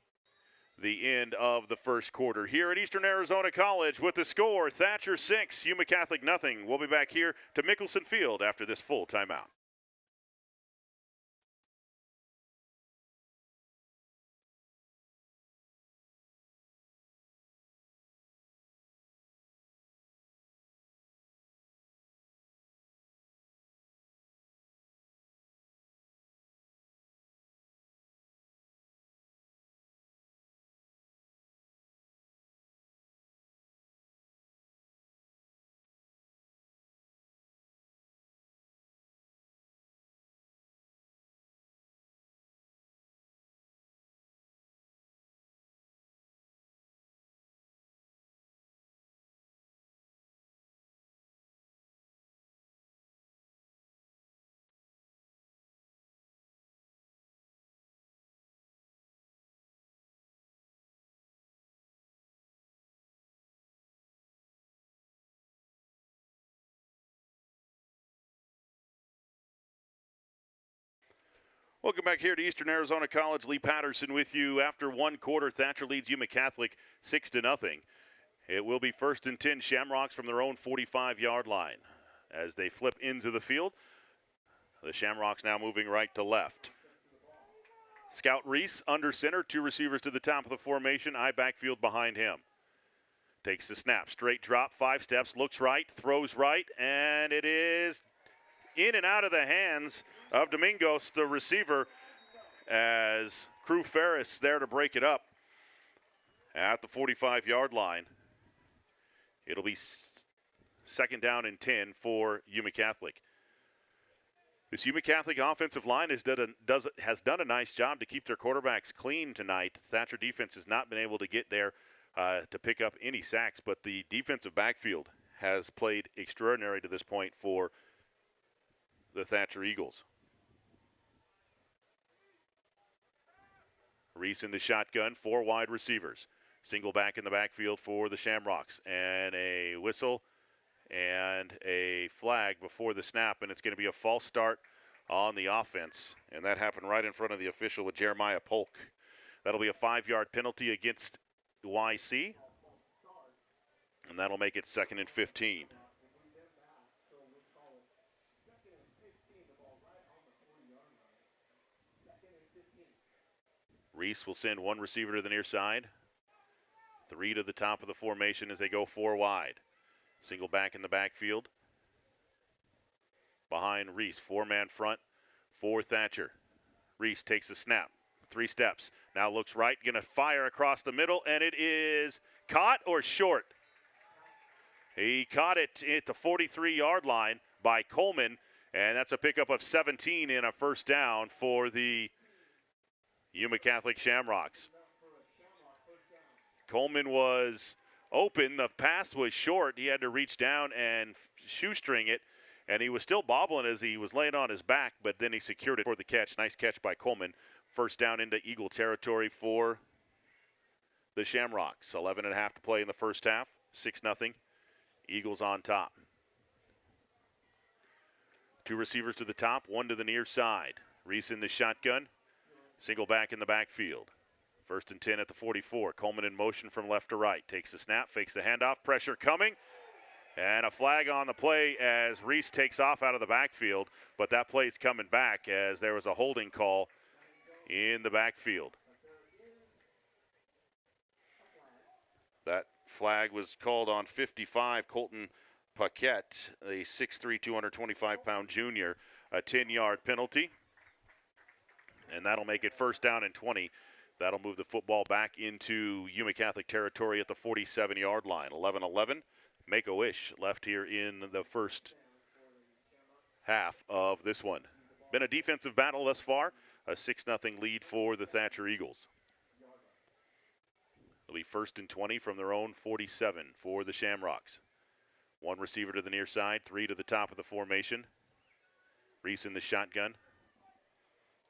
the end of the first quarter here at Eastern Arizona College with the score, Thatcher 6, Yuma Catholic nothing. We'll be back here to Mickelson Field after this full timeout. Welcome back here to Eastern Arizona College. Lee Patterson with you. After one quarter, Thatcher leads Yuma Catholic 6-0. It will be 1st and 10 Shamrocks from their own 45-yard line. As they flip into the field, the Shamrocks now moving right to left. Scout Reese under center, 2 receivers to the top of the formation, eye backfield behind him. Takes the snap, straight drop, 5 steps, looks right, throws right, and it is in and out of the hands of Domingos, the receiver, as Crew Ferris there to break it up at the 45-yard line. It'll be 2nd down and 10 for Yuma Catholic. This Yuma Catholic offensive line has done a nice job to keep their quarterbacks clean tonight. The Thatcher defense has not been able to get there to pick up any sacks, but the defensive backfield has played extraordinary to this point for the Thatcher Eagles. Reese in the shotgun, 4 wide receivers. Single back in the backfield for the Shamrocks. And a whistle and a flag before the snap, and it's going to be a false start on the offense. And that happened right in front of the official with Jeremiah Polk. That'll be a 5-yard penalty against YC. And that'll make it 2nd and 15. Reese will send 1 receiver to the near side. 3 to the top of the formation as they go 4 wide. Single back in the backfield. Behind Reese, 4-man front for Thatcher. Reese takes a snap, 3 steps. Now looks right, gonna fire across the middle, and it is caught or short. He caught it at the 43-yard line by Coleman, and that's a pickup of 17 in a first down for the Yuma Catholic Shamrocks. Coleman was open. The pass was short. He had to reach down and shoestring it, and he was still bobbling as he was laying on his back, but then he secured it for the catch. Nice catch by Coleman. First down into Eagle territory for the Shamrocks. 11.5 to play in the first half. 6-0. Eagles on top. 2 receivers to the top, 1 to the near side. Reese in the shotgun. Single back in the backfield. 1st and 10 at the 44. Coleman in motion from left to right. Takes the snap, fakes the handoff. Pressure coming. And a flag on the play as Reese takes off out of the backfield. But that play's coming back as there was a holding call in the backfield. That flag was called on 55, Colton Paquette, a 6'3", 225-pound junior. A 10-yard penalty. And that'll make it 1st down and 20. That'll move the football back into Yuma Catholic territory at the 47-yard line. 11-11. Make-A-Wish left here in the first half of this one. Been a defensive battle thus far. A 6-0 lead for the Thatcher Eagles. It'll be 1st and 20 from their own 47 for the Shamrocks. 1 receiver to the near side, 3 to the top of the formation. Reese in the shotgun.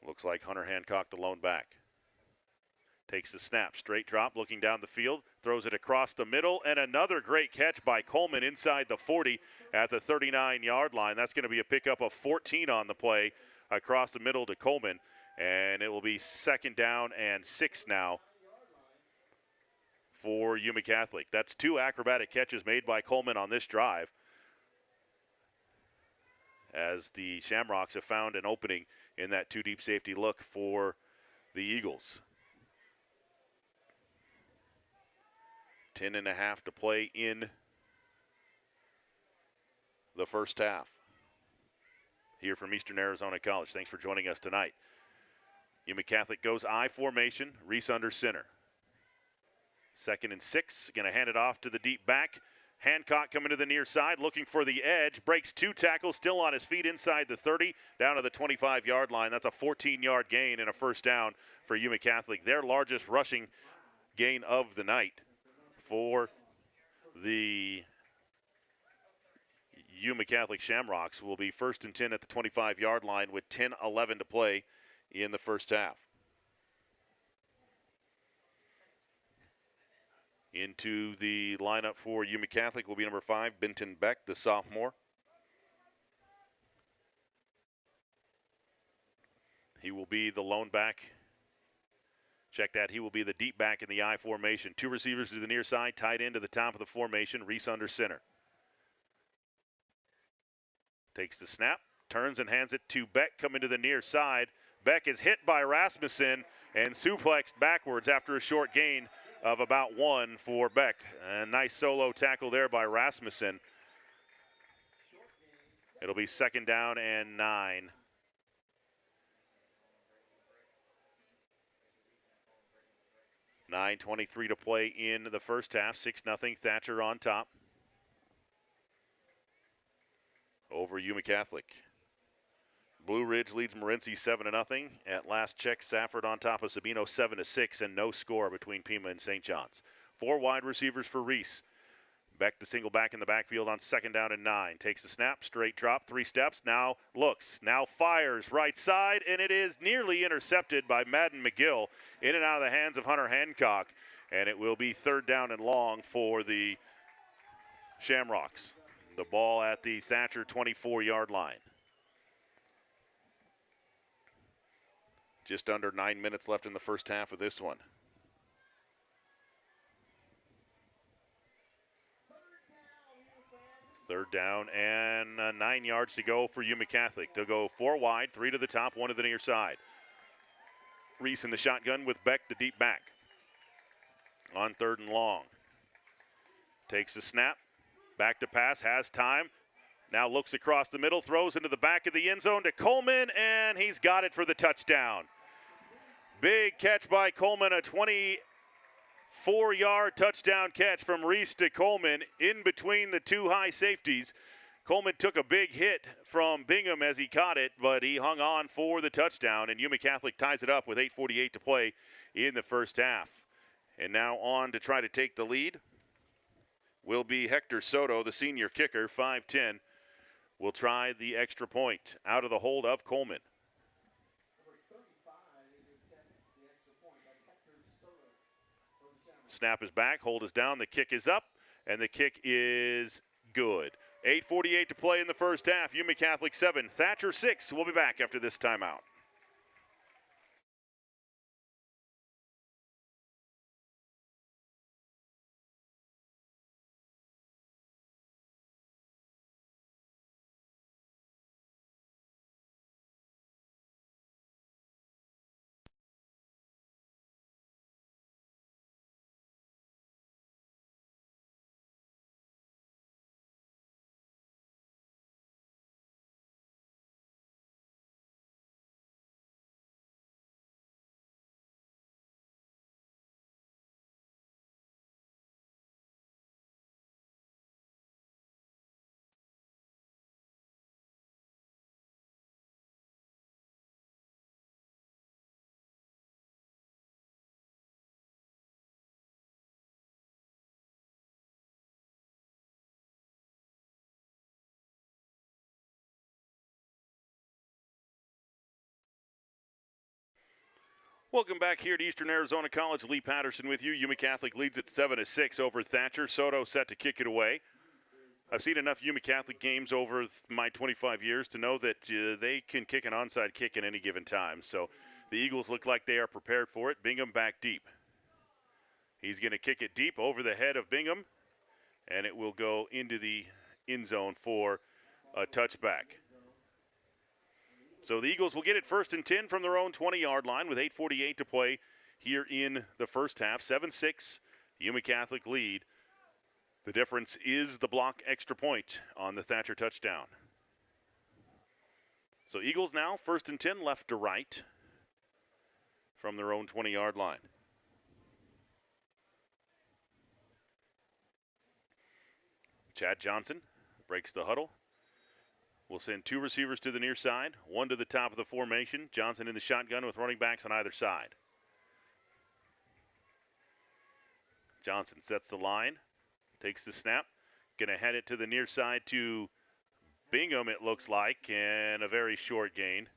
Looks like Hunter Hancock, the lone back. Takes the snap, straight drop, looking down the field, throws it across the middle, and another great catch by Coleman inside the 40 at the 39-yard line. That's going to be a pickup of 14 on the play across the middle to Coleman, and it will be 2nd down and 6 now for Yuma Catholic. That's 2 acrobatic catches made by Coleman on this drive as the Shamrocks have found an opening in that 2 deep safety look for the Eagles. 10.5 to play in the first half. Here from Eastern Arizona College. Thanks for joining us tonight. Yuma Catholic goes I formation, Reese under center. 2nd and 6, going to hand it off to the deep back. Hancock coming to the near side, looking for the edge, breaks 2 tackles, still on his feet inside the 30, down to the 25-yard line. That's a 14-yard gain and a 1st down for Yuma Catholic. Their largest rushing gain of the night for the Yuma Catholic Shamrocks will be 1st and 10 at the 25-yard line with 10-11 to play in the first half. Into the lineup for Yuma Catholic will be number 5, Benton Beck, the sophomore. He will be the lone back. Check that. He will be the deep back in the I formation. 2 receivers to the near side, tight end to the top of the formation. Reese under center. Takes the snap, turns and hands it to Beck coming to the near side. Beck is hit by Rasmussen and suplexed backwards after a short gain of about 1 for Beck. A nice solo tackle there by Rasmussen. It'll be 2nd down and 9. $9:23 to play in the first half. 6-0 Thatcher on top over Yuma Catholic. Blue Ridge leads Morenci 7-0. At last check, Safford on top of Sabino 7-6, and no score between Pima and St. John's. 4 wide receivers for Reese. Beck the single back in the backfield on 2nd down and 9. Takes the snap, straight drop, 3 steps. Now looks, now fires right side, and it is nearly intercepted by Madden McGill in and out of the hands of Hunter Hancock. And it will be 3rd down and long for the Shamrocks. The ball at the Thatcher 24-yard line. Just under 9 minutes left in the first half of this one. 3rd down and 9 yards to go for Yuma Catholic. They'll go 4 wide, 3 to the top, 1 to the near side. Reese in the shotgun with Beck, the deep back. On 3rd and long. Takes the snap, back to pass, has time. Now looks across the middle, throws into the back of the end zone to Coleman, and he's got it for the touchdown. Big catch by Coleman, a 24-yard touchdown catch from Reese to Coleman in between the 2 high safeties. Coleman took a big hit from Bingham as he caught it, but he hung on for the touchdown, and Yuma Catholic ties it up with 8:48 to play in the first half. And now on to try to take the lead will be Hector Soto, the senior kicker, 5'10", will try the extra point out of the hold of Coleman. Snap is back, hold is down, the kick is up, and the kick is good. 8:48 to play in the first half. Yuma Catholic 7, Thatcher 6. We'll be back after this timeout. Welcome back here to Eastern Arizona College. Lee Patterson with you. Yuma Catholic leads at 7-6 over Thatcher. Soto set to kick it away. I've seen enough Yuma Catholic games over my 25 years to know that they can kick an onside kick at any given time. So the Eagles look like they are prepared for it. Bingham back deep. He's going to kick it deep over the head of Bingham, and it will go into the end zone for a touchback. So the Eagles will get it 1st and 10 from their own 20-yard line with 8:48 to play here in the first half. 7-6, Yuma Catholic lead. The difference is the block extra point on the Thatcher touchdown. So Eagles now 1st and 10, left to right from their own 20-yard line. Chad Johnson breaks the huddle. We'll send 2 receivers to the near side, 1 to the top of the formation. Johnson in the shotgun with running backs on either side. Johnson sets the line, takes the snap, going to head it to the near side to Bingham, it looks like, and a very short gain.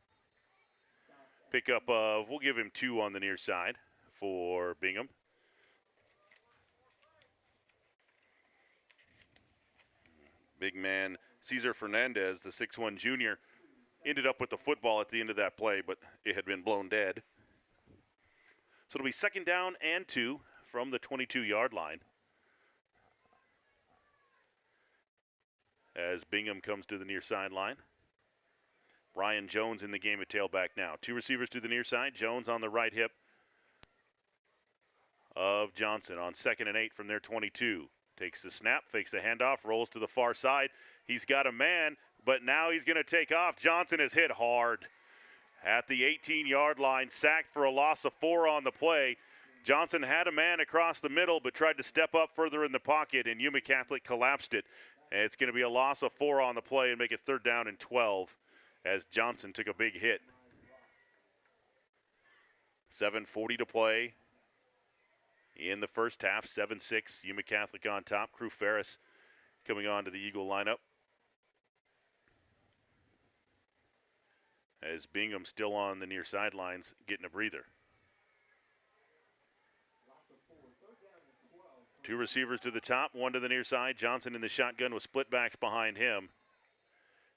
Pickup of, we'll give him 2 on the near side for Bingham. Big man Cesar Fernandez, the 6'1 junior, ended up with the football at the end of that play, but it had been blown dead. So it'll be 2nd down and 2 from the 22-yard line as Bingham comes to the near sideline. Ryan Jones in the game at tailback now. 2 receivers to the near side. Jones on the right hip of Johnson on 2nd and 8 from their 22. Takes the snap, fakes the handoff, rolls to the far side. He's got a man, but now he's going to take off. Johnson is hit hard at the 18-yard line, sacked for a loss of 4 on the play. Johnson had a man across the middle, but tried to step up further in the pocket, and Yuma Catholic collapsed it. And it's going to be a loss of 4 on the play and make it 3rd down and 12 as Johnson took a big hit. 7:40 to play in the first half. 7-6, Yuma Catholic on top. Crew Ferris coming on to the Eagle lineup. As Bingham still on the near sidelines getting a breather. 2 receivers to the top, 1 to the near side. Johnson in the shotgun with split backs behind him.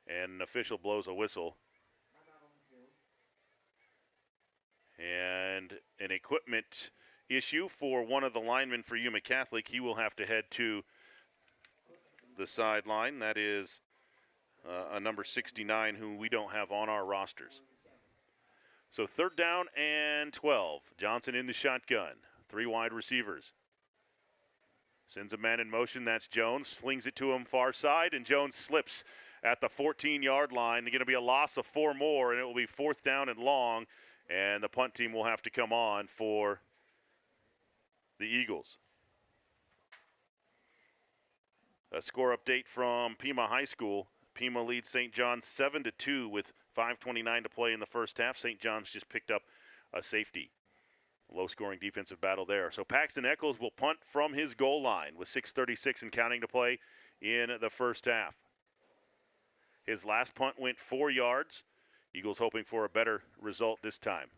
And an official blows a whistle. And an equipment issue for one of the linemen for Yuma Catholic. He will have to head to the sideline. That is a number 69 who we don't have on our rosters. So 3rd down and 12. Johnson in the shotgun. 3 wide receivers. Sends a man in motion. That's Jones. Flings it to him far side, and Jones slips at the 14-yard line. There's going to be a loss of 4 more, and it will be 4th down and long. And the punt team will have to come on for the Eagles. A score update from Pima High School. Pima leads St. John's 7-2 with 5:29 to play in the first half. St. John's just picked up a safety. Low-scoring defensive battle there. So Paxton Eccles will punt from his goal line with 6:36 and counting to play in the first half. His last punt went 4 yards. Eagles hoping for a better result this time.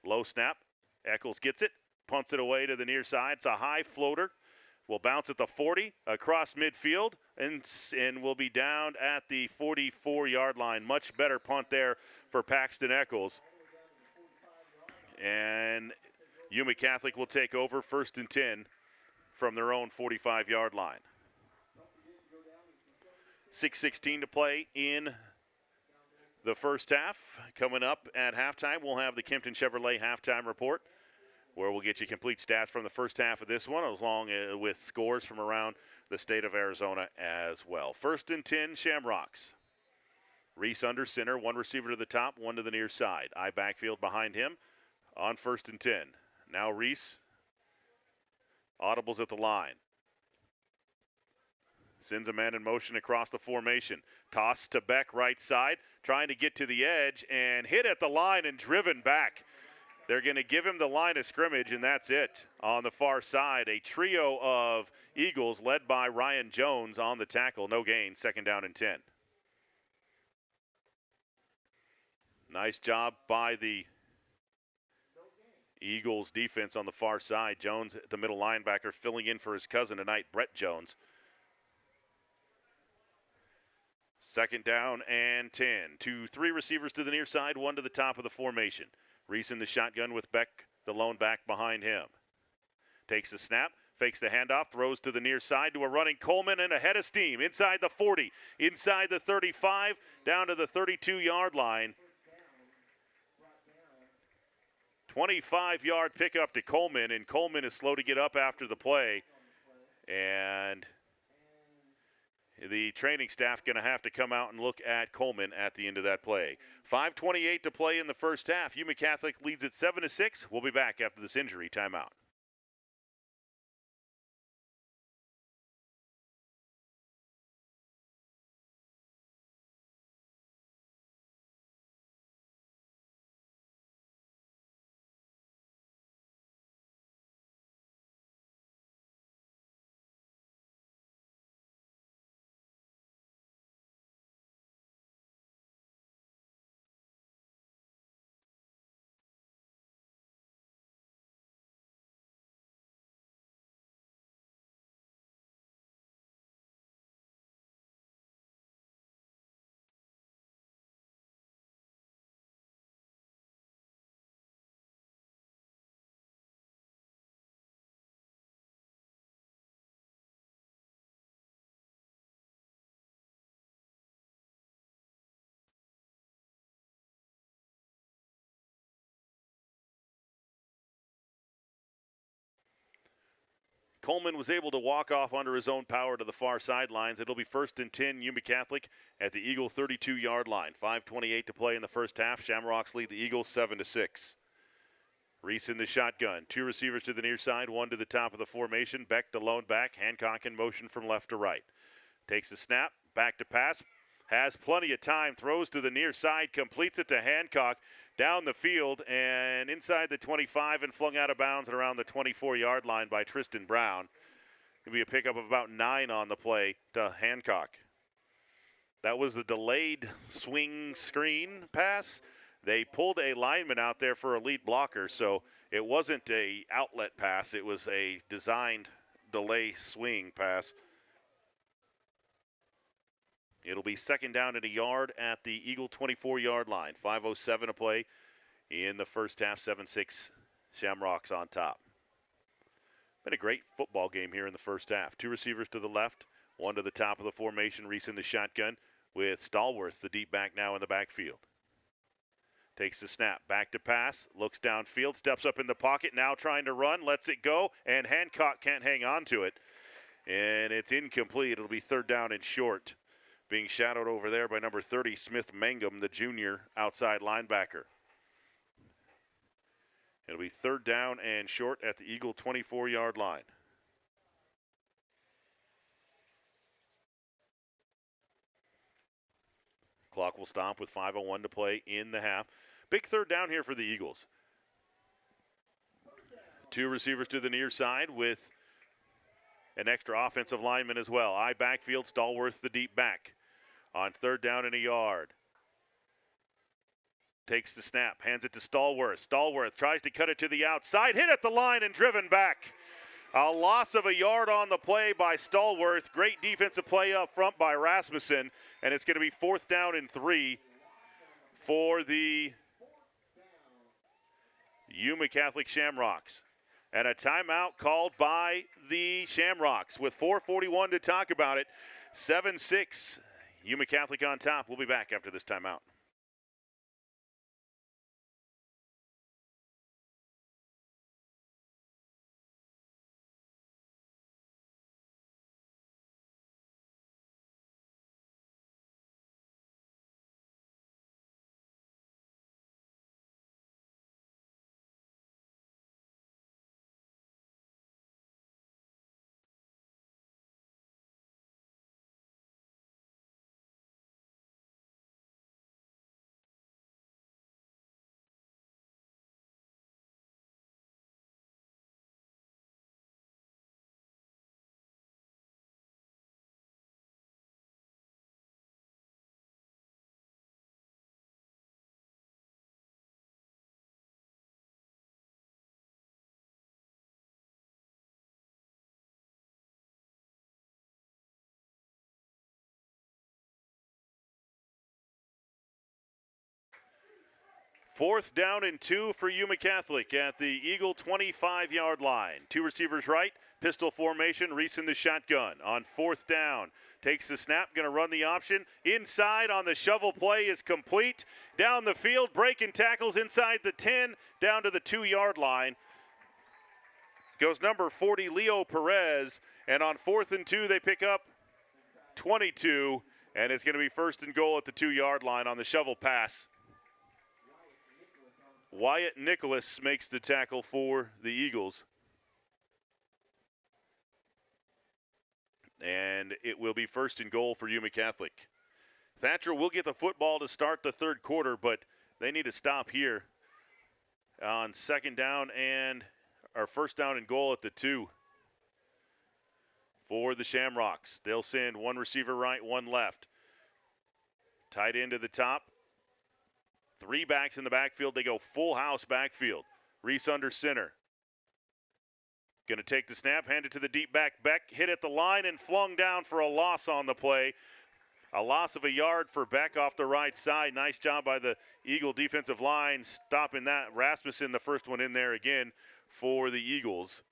Low snap. Eccles gets it, punts it away to the near side. It's a high floater. Will bounce at the 40 across midfield and will be down at the 44-yard line. Much better punt there for Paxton Eccles. And Yuma Catholic will take over 1st and 10 from their own 45-yard line. 6:16 to play in the first half. Coming up at halftime, we'll have the Kempton Chevrolet halftime report, where we'll get you complete stats from the first half of this one, along with scores from around the state of Arizona as well. 1st and 10, Shamrocks. Reese under center, 1 receiver to the top, 1 to the near side. I backfield behind him on 1st and 10. Now Reese audibles at the line. Sends a man in motion across the formation. Toss to Beck right side, trying to get to the edge and hit at the line and driven back. They're going to give him the line of scrimmage, and that's it. On the far side, a trio of Eagles led by Ryan Jones on the tackle. No gain, 2nd down and 10. Nice job by the Eagles defense on the far side. Jones, the middle linebacker, filling in for his cousin tonight, Brett Jones. 2nd down and 10. 3 receivers to the near side, 1 to the top of the formation. Reese in the shotgun with Beck, the lone back behind him. Takes the snap, fakes the handoff, throws to the near side to a running Coleman and ahead of steam. Inside the 40, inside the 35, down to the 32-yard line. 25-yard pickup to Coleman, and Coleman is slow to get up after the play. And the training staff going to have to come out and look at Coleman at the end of that play. 5:28 to play in the first half. Yuma Catholic leads at 7-6. We'll be back after this injury timeout. Coleman was able to walk off under his own power to the far sidelines. It'll be 1st and 10, Yuma Catholic at the Eagle 32-yard line. 5:28 to play in the first half. Shamrocks lead the Eagles 7-6. Reese in the shotgun. 2 receivers to the near side, 1 to the top of the formation. Beck, the lone back. Hancock in motion from left to right. Takes the snap, back to pass. Has plenty of time, throws to the near side, completes it to Hancock down the field and inside the 25 and flung out of bounds and around the 24-yard line by Tristan Brown. It'll be a pickup of about 9 on the play to Hancock. That was the delayed swing screen pass. They pulled a lineman out there for a lead blocker, so it wasn't a outlet pass. It was a designed delay swing pass. It'll be second down and a yard at the Eagle 24-yard line. 5:07 to play in the first half. 7-6 Shamrocks on top. Been a great football game here in the first half. 2 receivers to the left, 1 to the top of the formation. Reese in the shotgun with Stallworth, the deep back, now in the backfield. Takes the snap, back to pass, looks downfield, steps up in the pocket, now trying to run, lets it go, and Hancock can't hang on to it. And it's incomplete. It'll be third down and short. Being shadowed over there by number 30, Smith Mangum, the junior outside linebacker. It'll be third down and short at the Eagle 24-yard line. Clock will stop with 5:01 to play in the half. Big third down here for the Eagles. 2 receivers to the near side with an extra offensive lineman as well. I backfield, Stallworth the deep back. On third down and a yard. Takes the snap, hands it to Stallworth. Stallworth tries to cut it to the outside, hit at the line and driven back. A loss of a yard on the play by Stallworth. Great defensive play up front by Rasmussen. And it's going to be fourth down and 3 for the Yuma Catholic Shamrocks. And a timeout called by the Shamrocks with 4:41 to talk about it. 7-6, Yuma Catholic on top. We'll be back after this timeout. Fourth down and 2 for Yuma Catholic at the Eagle 25-yard line. 2 receivers right, pistol formation, Reese in the shotgun. On fourth down, takes the snap, going to run the option. Inside on the shovel play is complete. Down the field, breaking tackles inside the 10, down to the 2-yard line. Goes number 40, Leo Perez. And on 4th and 2, they pick up 22. And it's going to be first and goal at the 2-yard line on the shovel pass. Wyatt Nicholas makes the tackle for the Eagles. And it will be first and goal for Yuma Catholic. Thatcher will get the football to start the third quarter, but they need to stop here on second down and our first down and goal at the 2 for the Shamrocks. They'll send 1 receiver right, 1 left. Tight end to the top. 3 backs in the backfield. They go full house backfield. Reese under center. Going to take the snap, hand it to the deep back. Beck hit at the line and flung down for a loss on the play. A loss of a yard for Beck off the right side. Nice job by the Eagle defensive line stopping that. Rasmussen, the first one in there again for the Eagles.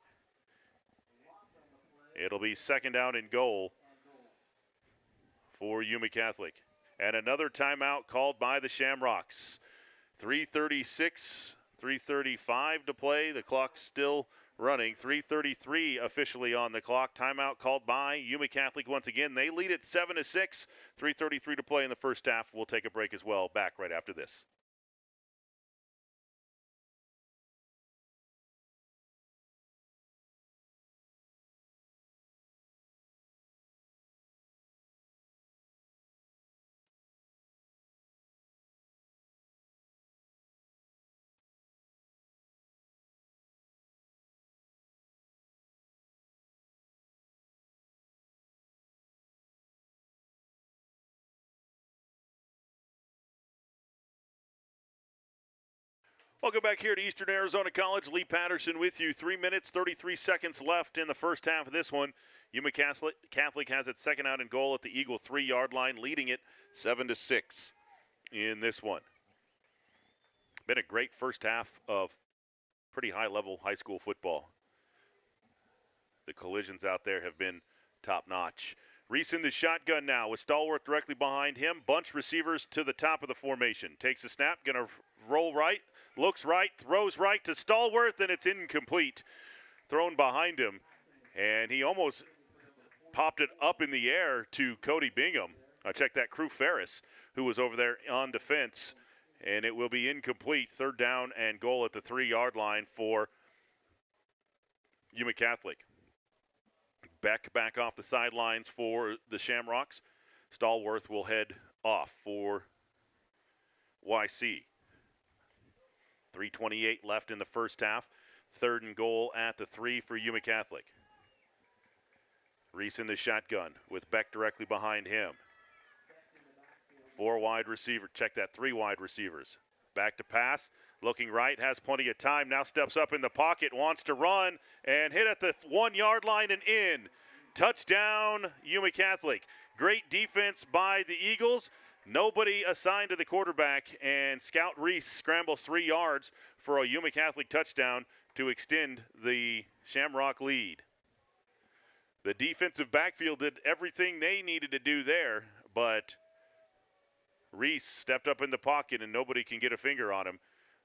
It'll be second down and goal for Yuma Catholic. And another timeout called by the Shamrocks. 3:36, 3:35 to play. The clock's still running. 3:33 officially on the clock. Timeout called by Yuma Catholic once again. They lead it 7-6. 3:33 to play in the first half. We'll take a break as well. Back right after this. Welcome back here to Eastern Arizona College. Lee Patterson with you. 3 minutes, 33 seconds left in the first half of this one. Yuma Catholic has its second out and goal at the Eagle 3-yard line, leading it 7-6 in this one. Been a great first half of pretty high-level high school football. The collisions out there have been top-notch. Reese in the shotgun now with Stallworth directly behind him. Bunch receivers to the top of the formation. Takes a snap, going to roll right, looks right, throws right to Stallworth, and it's incomplete. Thrown behind him, and he almost popped it up in the air to Cody Bingham. Check that, Crew Ferris, who was over there on defense, and it will be incomplete. Third down and goal at the 3-yard line for Yuma Catholic. Beck back off the sidelines for the Shamrocks. Stallworth will head off for YC. 3:28 left in the first half. Third and goal at the 3 for Yuma Catholic. Reese in the shotgun with Beck directly behind him. 4 wide receiver. Check that, 3 wide receivers. Back to pass. Looking right, has plenty of time. Now steps up in the pocket, wants to run, and hit at the 1-yard line and in. Touchdown, Yuma Catholic. Great defense by the Eagles. Nobody assigned to the quarterback, and Scout Reese scrambles 3 yards for a Yuma Catholic touchdown to extend the Shamrock lead. The defensive backfield did everything they needed to do there, but Reese stepped up in the pocket, and nobody can get a finger on him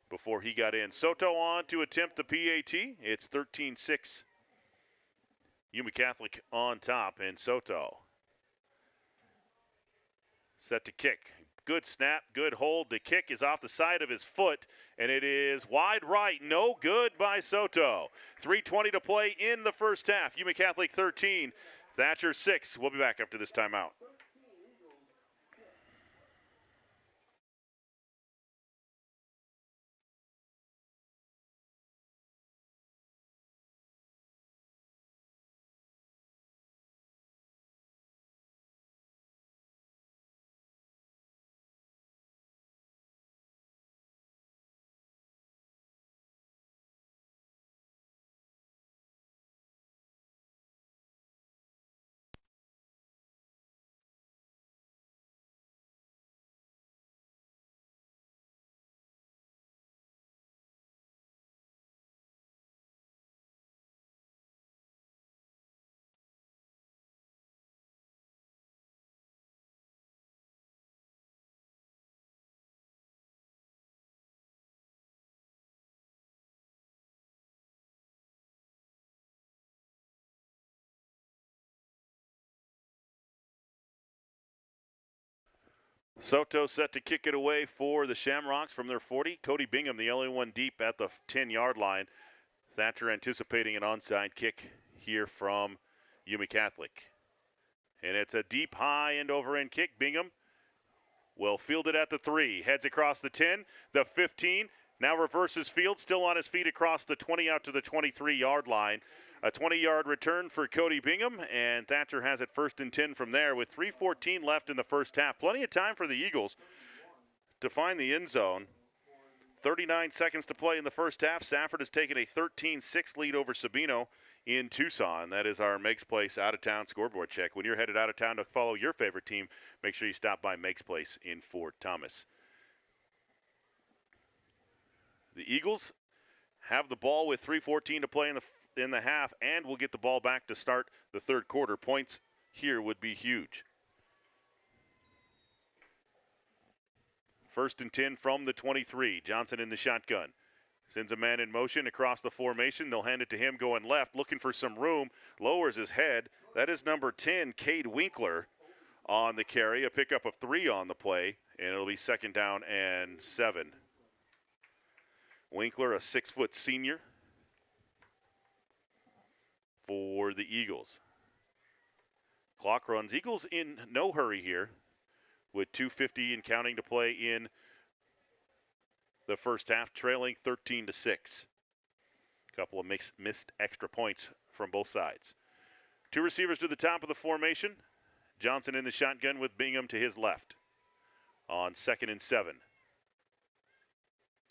before he got in. Soto on to attempt the PAT. It's 13-6. Yuma Catholic on top, and Soto set to kick. Good snap, good hold. The kick is off the side of his foot, and it is wide right. No good by Soto. 3:20 to play in the first half. Yuma Catholic 13, Thatcher 6. We'll be back after this timeout. Soto set to kick it away for the Shamrocks from their 40. Cody Bingham, the only one deep at the 10-yard line. Thatcher anticipating an onside kick here from Yuma Catholic. And it's a deep, high, and over-end kick. Bingham will field it at the 3. Heads across the 10, the 15. Now reverses field, still on his feet across the 20 out to the 23-yard line. A 20-yard return for Cody Bingham, and Thatcher has it 1st and 10 from there with 3:14 left in the first half. Plenty of time for the Eagles to find the end zone. 39 seconds to play in the first half. Safford has taken a 13-6 lead over Sabino in Tucson. That is our Meigs Place out-of-town scoreboard check. When you're headed out of town to follow your favorite team, make sure you stop by Meigs Place in Fort Thomas. The Eagles have the ball with 3:14 to play in the half, and will get the ball back to start the third quarter. Points here would be huge. 1st and 10 from the 23. Johnson in the shotgun. Sends a man in motion across the formation. They'll hand it to him going left, looking for some room. Lowers his head. That is number 10, Cade Winkler, on the carry. A pickup of 3 on the play, and it'll be 2nd down and 7. Winkler, a 6-foot senior for the Eagles. Clock runs. Eagles in no hurry here with 2:50 and counting to play in the first half, trailing 13-6. A couple of missed extra points from both sides. 2 receivers to the top of the formation. Johnson in the shotgun with Bingham to his left on 2nd and 7.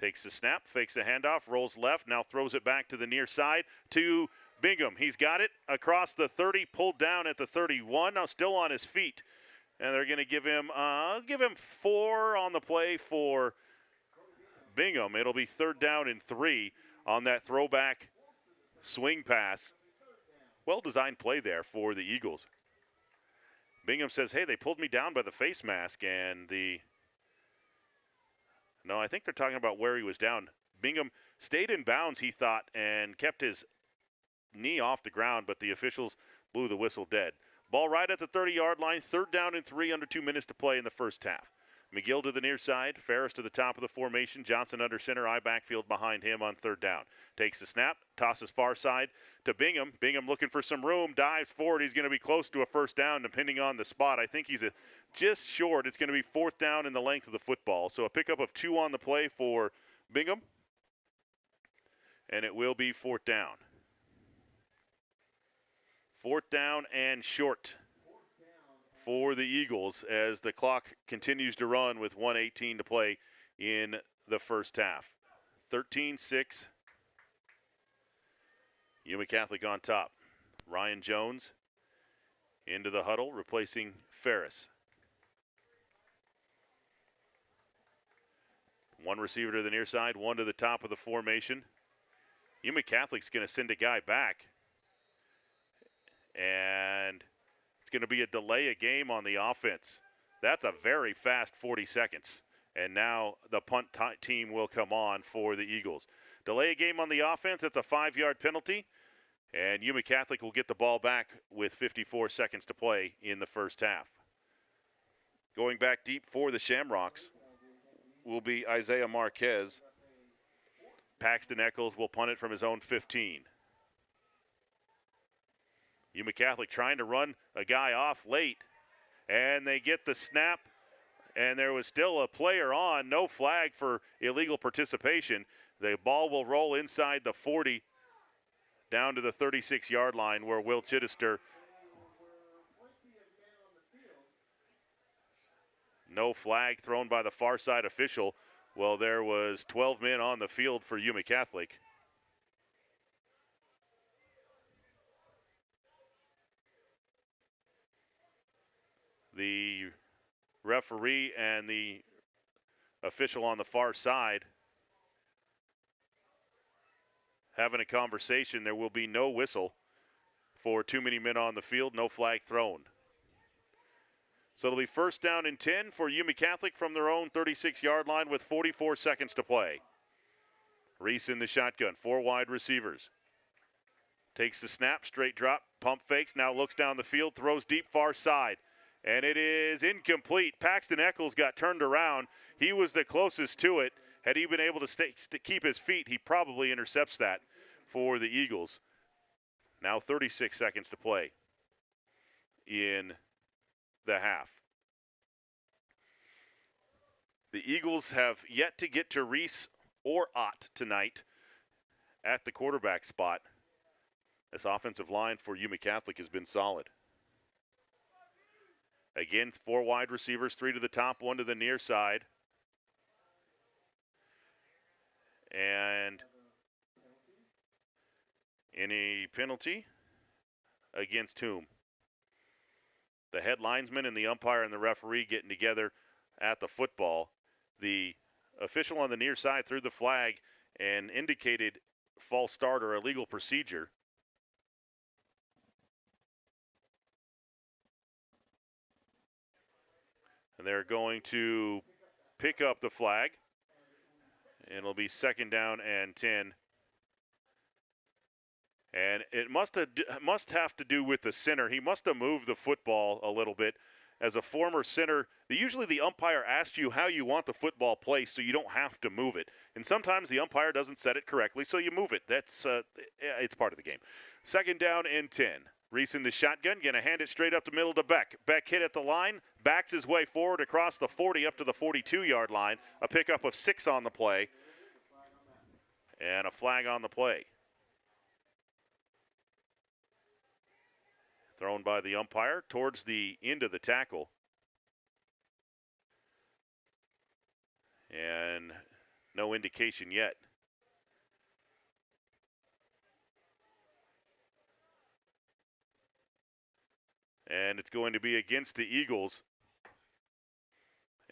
Takes the snap, fakes the handoff, rolls left, now throws it back to the near side to Bingham. He's got it across the 30, pulled down at the 31, now still on his feet. And they're going to give him 4 on the play for Bingham. It'll be 3rd down and 3 on that throwback swing pass. Well-designed play there for the Eagles. Bingham says, hey, they pulled me down by the face mask, and no, I think they're talking about where he was down. Bingham stayed in bounds, he thought, and kept his knee off the ground, but the officials blew the whistle dead. Ball right at the 30-yard line, 3rd down and 3, under 2 minutes to play in the first half. McGill to the near side, Ferris to the top of the formation, Johnson under center, I backfield behind him on 3rd down. Takes the snap, tosses far side to Bingham. Bingham looking for some room, dives forward. He's going to be close to a 1st down depending on the spot. I think he's just short. It's going to be 4th down in the length of the football. So a pickup of 2 on the play for Bingham, and it will be 4th down. 4th down and short for the Eagles as the clock continues to run with 1:18 to play in the first half. 13-6. Yuma Catholic on top. Ryan Jones into the huddle, replacing Ferris. 1 receiver to the near side, 1 to the top of the formation. Yuma Catholic's going to send a guy back. And it's going to be a delay a game on the offense. That's a very fast 40 seconds. And now the punt team will come on for the Eagles. Delay a game on the offense, that's a 5-yard penalty. And Yuma Catholic will get the ball back with 54 seconds to play in the first half. Going back deep for the Shamrocks will be Isaiah Marquez. Paxton Eccles will punt it from his own 15. Yuma Catholic trying to run a guy off late, and they get the snap, and there was still a player on, no flag for illegal participation. The ball will roll inside the 40 down to the 36-yard line where Will Chittister. No flag thrown by the far side official. Well, there was 12 men on the field for Yuma Catholic. The referee and the official on the far side having a conversation. There will be no whistle for too many men on the field, no flag thrown. So it'll be 1st down and 10 for Yuma Catholic from their own 36-yard line with 44 seconds to play. Reese in the shotgun, 4 wide receivers. Takes the snap, straight drop, pump fakes, now looks down the field, throws deep far side. And it is incomplete. Paxton Eccles got turned around. He was the closest to it. Had he been able to keep his feet, he probably intercepts that for the Eagles. Now 36 seconds to play in the half. The Eagles have yet to get to Reese or Ott tonight at the quarterback spot. This offensive line for Yuma Catholic has been solid. Again, 4 wide receivers, 3 to the top, 1 to the near side. And any penalty against whom? The head linesman and the umpire and the referee getting together at the football. The official on the near side threw the flag and indicated false start or illegal procedure. And they're going to pick up the flag. And it'll be 2nd down and 10. And it must have to do with the center. He must have moved the football a little bit. As a former center, usually the umpire asks you how you want the football placed so you don't have to move it. And sometimes the umpire doesn't set it correctly, so you move it. That's it's part of the game. 2nd down and 10. Reese in the shotgun, going to hand it straight up the middle to Beck. Beck hit at the line, backs his way forward across the 40 up to the 42-yard line. A pickup of 6 on the play. And a flag on the play. Thrown by the umpire towards the end of the tackle. And no indication yet. And it's going to be against the Eagles.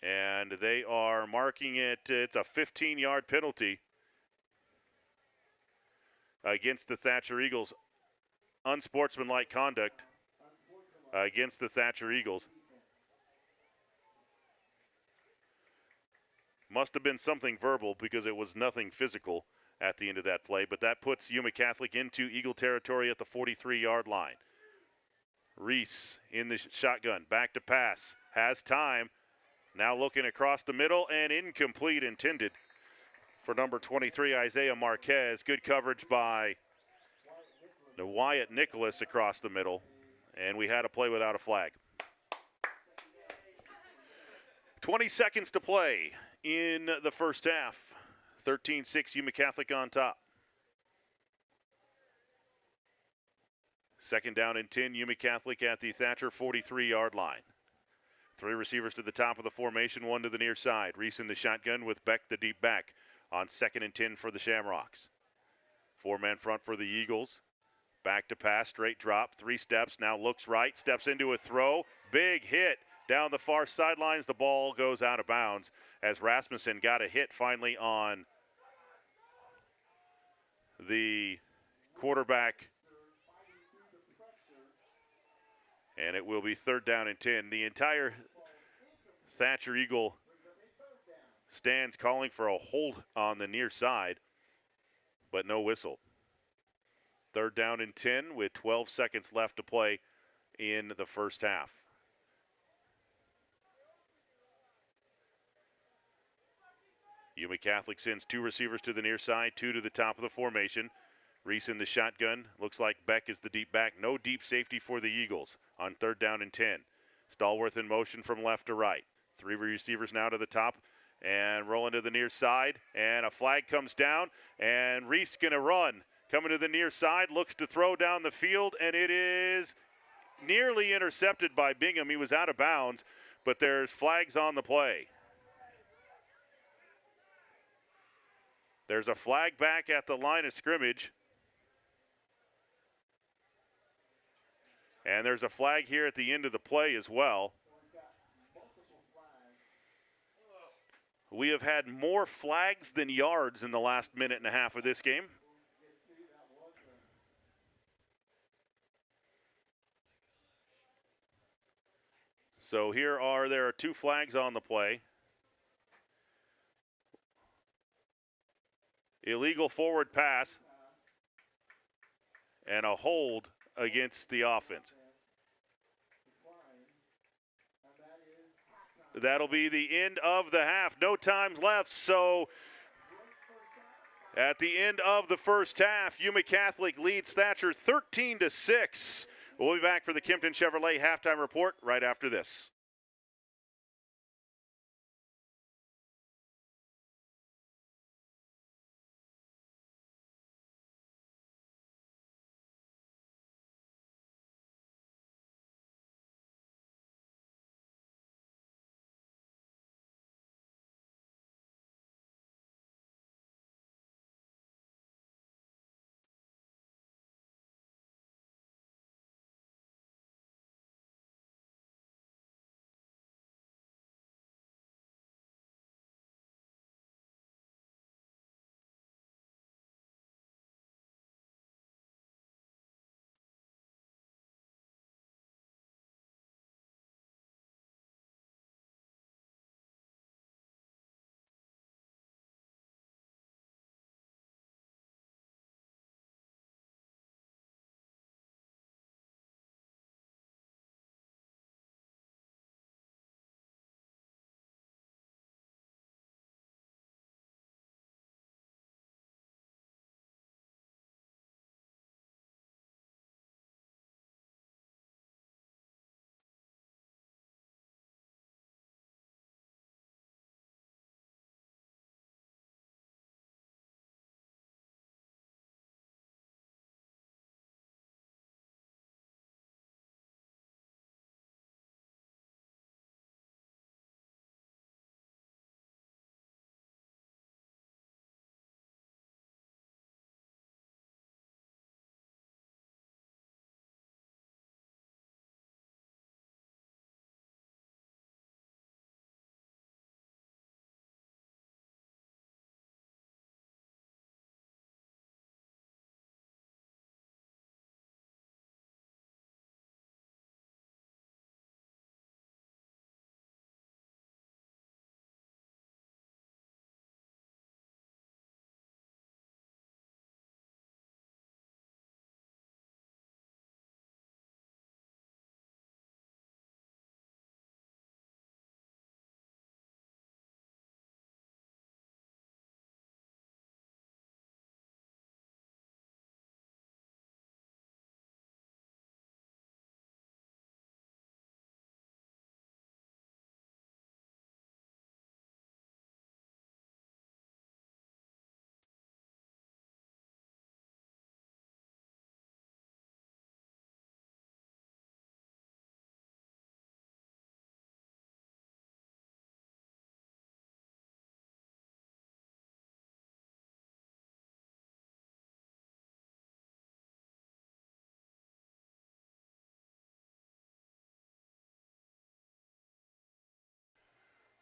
And they are marking it, it's a 15-yard penalty against the Thatcher Eagles. Unsportsmanlike conduct against the Thatcher Eagles. Must have been something verbal because it was nothing physical at the end of that play, but that puts Yuma Catholic into Eagle territory at the 43-yard line. Reese in the shotgun, back to pass, has time. Now looking across the middle and incomplete, intended for number 23, Isaiah Marquez. Good coverage by the Wyatt Nicholas across the middle, and we had a play without a flag. 20 seconds to play in the first half. 13-6 Yuma Catholic on top. Second down and 10, Yuma Catholic at the Thatcher 43-yard line. Three receivers to the top of the formation, one to the near side. Reese in the shotgun with Beck the deep back on 2nd and 10 for the Shamrocks. Four-man front for the Eagles. Back to pass, straight drop, 3 steps, now looks right, steps into a throw. Big hit down the far sidelines. The ball goes out of bounds as Rasmussen got a hit finally on the quarterback. And it will be 3rd down and 10. The entire Thatcher Eagle stands calling for a hold on the near side, but no whistle. 3rd down and 10 with 12 seconds left to play in the first half. Yuma Catholic sends 2 receivers to the near side, 2 to the top of the formation. Reese in the shotgun. Looks like Beck is the deep back. No deep safety for the Eagles on 3rd down and 10. Stallworth in motion from left to right. 3 receivers now to the top and rolling to the near side. And a flag comes down, and Reese going to run. Coming to the near side, looks to throw down the field, and it is nearly intercepted by Bingham. He was out of bounds, but there's flags on the play. There's a flag back at the line of scrimmage. And there's a flag here at the end of the play as well. We have had more flags than yards in the last minute and a half of this game. So there are 2 flags on the play. Illegal forward pass and a hold against the offense. That'll be the end of the half. No time left, so at the end of the first half, Yuma Catholic leads Thatcher 13-6. We'll be back for the Kempton Chevrolet halftime report right after this.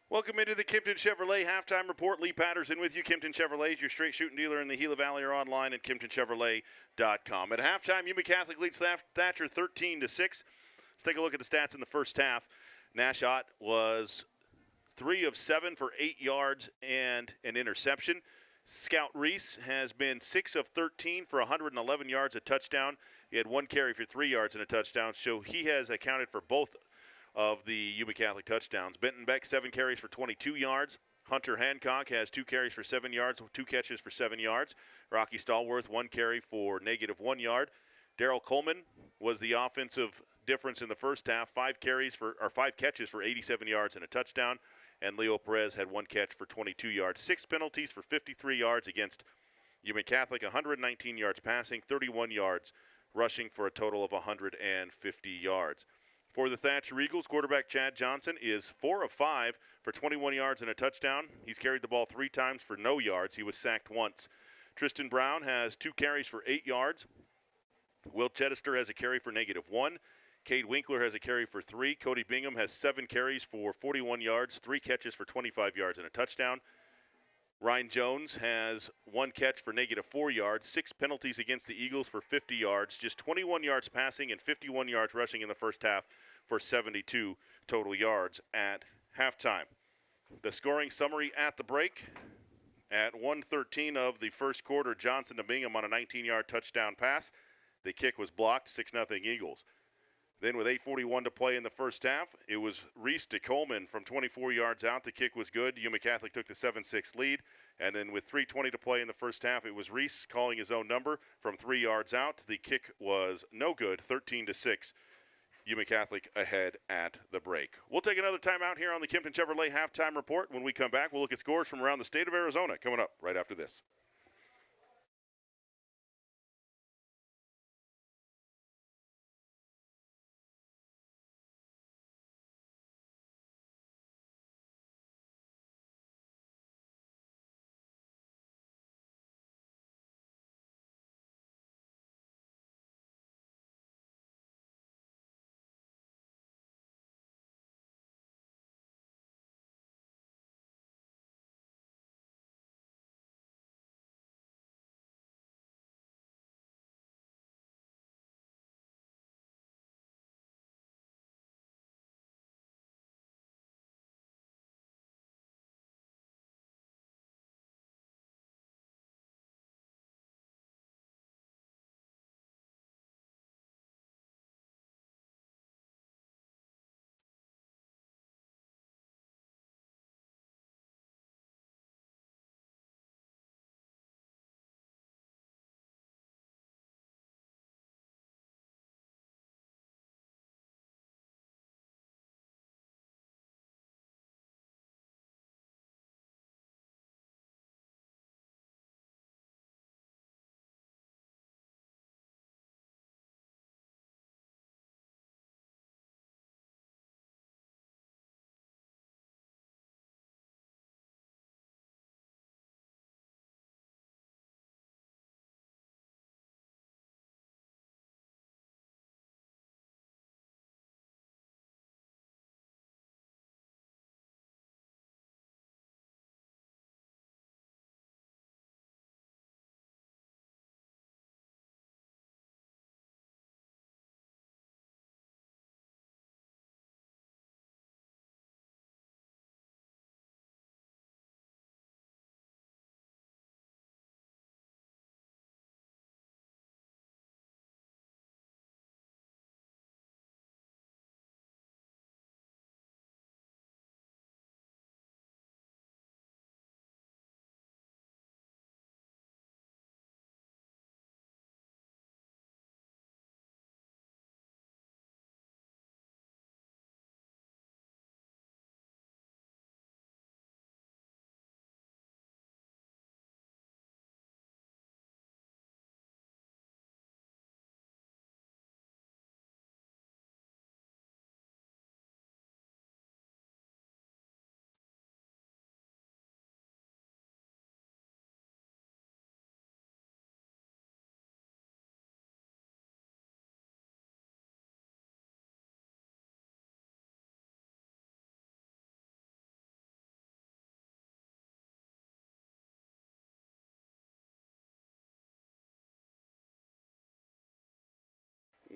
Welcome into the Kimpton Chevrolet Halftime Report. Lee Patterson with you. Kimpton Chevrolet is your straight shooting dealer in the Gila Valley or online at KimptonChevrolet.com. At halftime, Yuma Catholic leads Thatcher 13-6. Let's take a look at the stats in the first half. Nashot was 3 of 7 for 8 yards and an interception. Scout Reese has been 6 of 13 for 111 yards, a touchdown. He had 1 carry for 3 yards and a touchdown, so he has accounted for both of the Yuma Catholic touchdowns. Benton Beck, 7 carries for 22 yards. Hunter Hancock has 2 carries for 7 yards, 2 catches for 7 yards. Rocky Stallworth, 1 carry for -1 yard. Daryl Coleman was the offensive difference in the first half, 5 catches for 87 yards and a touchdown. And Leo Perez had 1 catch for 22 yards. 6 penalties for 53 yards against Yuma Catholic, 119 yards passing, 31 yards rushing for a total of 150 yards. For the Thatcher Eagles, quarterback Chad Johnson is 4 of 5 for 21 yards and a touchdown. He's carried the ball 3 times for no yards. He was sacked once. Tristan Brown has 2 carries for 8 yards. Will Chedester has a carry for -1. Cade Winkler has a carry for 3. Cody Bingham has 7 carries for 41 yards, 3 catches for 25 yards and a touchdown. Ryan Jones has 1 catch for -4 yards, 6 penalties against the Eagles for 50 yards, just 21 yards passing and 51 yards rushing in the first half for 72 total yards at halftime. The scoring summary at the break. At 1:13 of the first quarter, Johnson to Bingham on a 19-yard touchdown pass. The kick was blocked, 6-0 Eagles. Then with 8:41 to play in the first half, it was Reese to Coleman from 24 yards out. The kick was good. Yuma Catholic took the 7-6 lead. And then with 3:20 to play in the first half, it was Reese calling his own number from 3 yards out. The kick was no good, 13-6. Yuma Catholic ahead at the break. We'll take another timeout here on the Kimpton Chevrolet Halftime Report. When we come back, we'll look at scores from around the state of Arizona coming up right after this.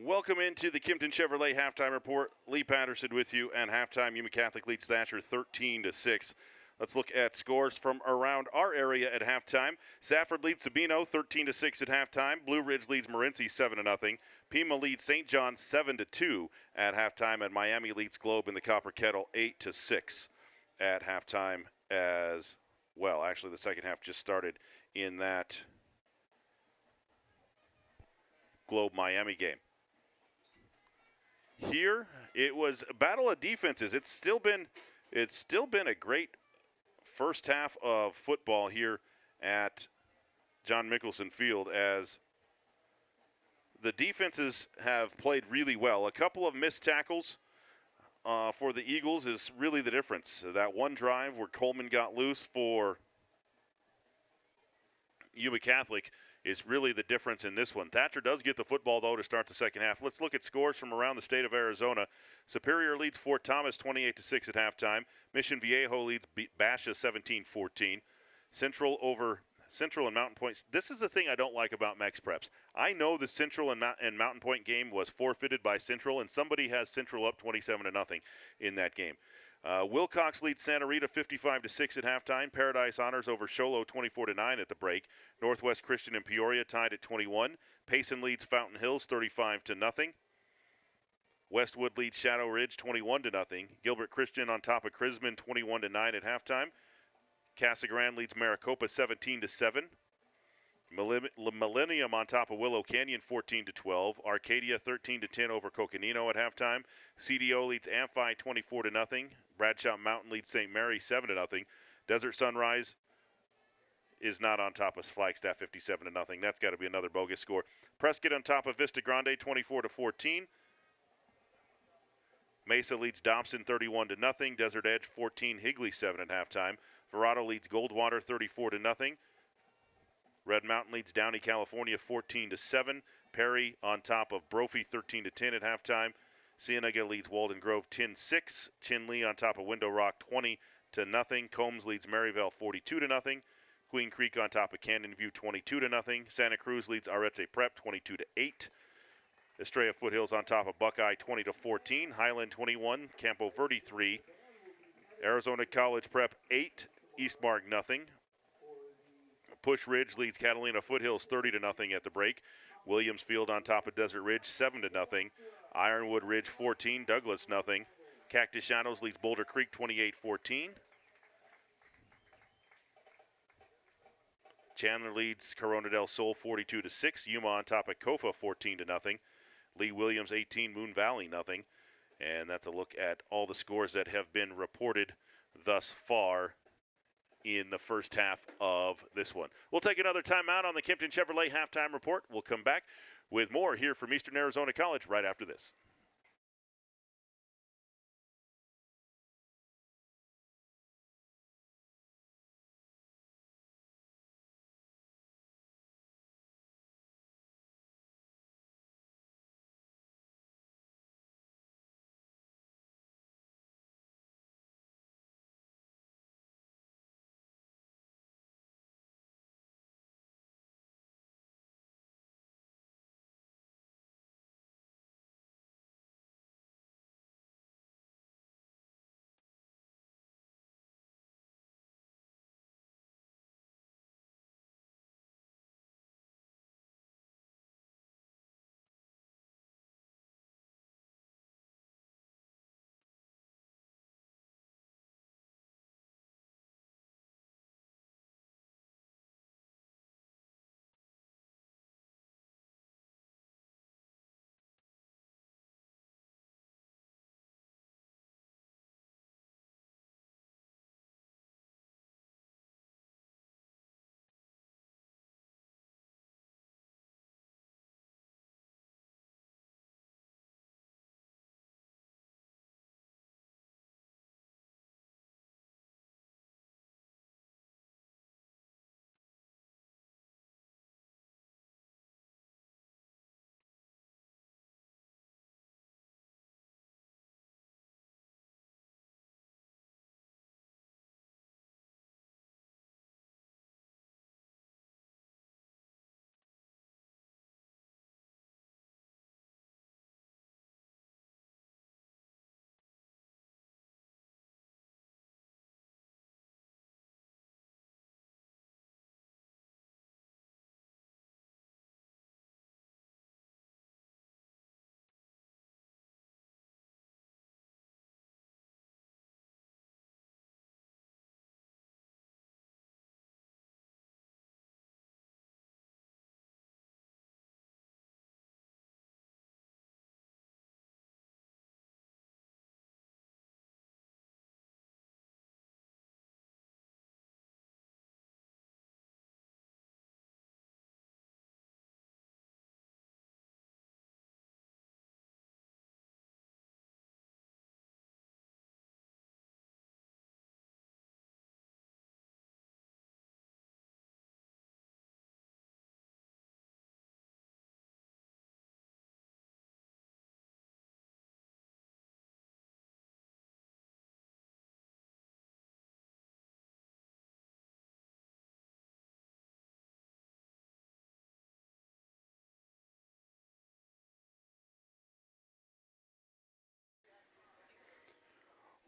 Welcome into the Kimpton Chevrolet halftime report. Lee Patterson with you, and halftime Yuma Catholic leads Thatcher 13-6. Let's look at scores from around our area at halftime. Safford leads Sabino 13-6 at halftime. Blue Ridge leads Morenci 7-0. Pima leads St. John 7-2 at halftime, and Miami leads Globe in the Copper Kettle 8-6 at halftime as well. Actually, the second half just started in that Globe-Miami game. Here, it was a battle of defenses. It's still been a great first half of football here at John Mickelson Field, as the defenses have played really well. A couple of missed tackles for the Eagles is really the difference. That one drive where Coleman got loose for Yuma Catholic is really the difference in this one. Thatcher does get the football, though, to start the second half. Let's look at scores from around the state of Arizona. Superior leads Fort Thomas 28-6 at halftime. Mission Viejo leads Basha 17-14. Central over Central and Mountain Point. This is the thing I don't like about Max Preps. I know the Central and Mountain Point game was forfeited by Central, and somebody has Central up 27-0 in that game. Wilcox leads Santa Rita 55-6 at halftime. Paradise Honors over Sholo 24-9 at the break. Northwest Christian and Peoria tied at 21. Payson leads Fountain Hills 35-0. Westwood leads Shadow Ridge 21-0. Gilbert Christian on top of Crisman 21-9 at halftime. Casa Grande leads Maricopa 17-7. Millennium on top of Willow Canyon 14-12. Arcadia 13-10 over Coconino at halftime. CDO leads Amphi 24-0. Bradshaw Mountain leads St. Mary 7-0. Desert Sunrise is not on top of Flagstaff 57-0. That's got to be another bogus score. Prescott on top of Vista Grande 24-14. Mesa leads Dobson 31-0. Desert Edge 14. Higley 7 at halftime. Verrado leads Goldwater 34-0. Red Mountain leads Downey, California 14-7. Perry on top of Brophy 13-10 at halftime. Cienega leads Walden Grove 10-6. Chinle on top of Window Rock 20-0. Combs leads Maryville 42-0. Queen Creek on top of Canyon View 22-0. Santa Cruz leads Arete Prep 22-8. Estrella Foothills on top of Buckeye 20-14. Highland 21. Campo Verde 3. Arizona College Prep 8. Eastmark 0. Push Ridge leads Catalina Foothills 30-0 at the break. Williamsfield on top of Desert Ridge 7-0. Ironwood Ridge 14. Douglas 0. Cactus Shadows leads Boulder Creek 28-14. Chandler leads Corona del Sol 42-6. Yuma on top of Kofa 14-0. Lee Williams 18. Moon Valley 0. And that's a look at all the scores that have been reported thus far in the first half of this one. We'll take another timeout on the Kimpton Chevrolet halftime report. We'll come back with more here from Eastern Arizona College right after this.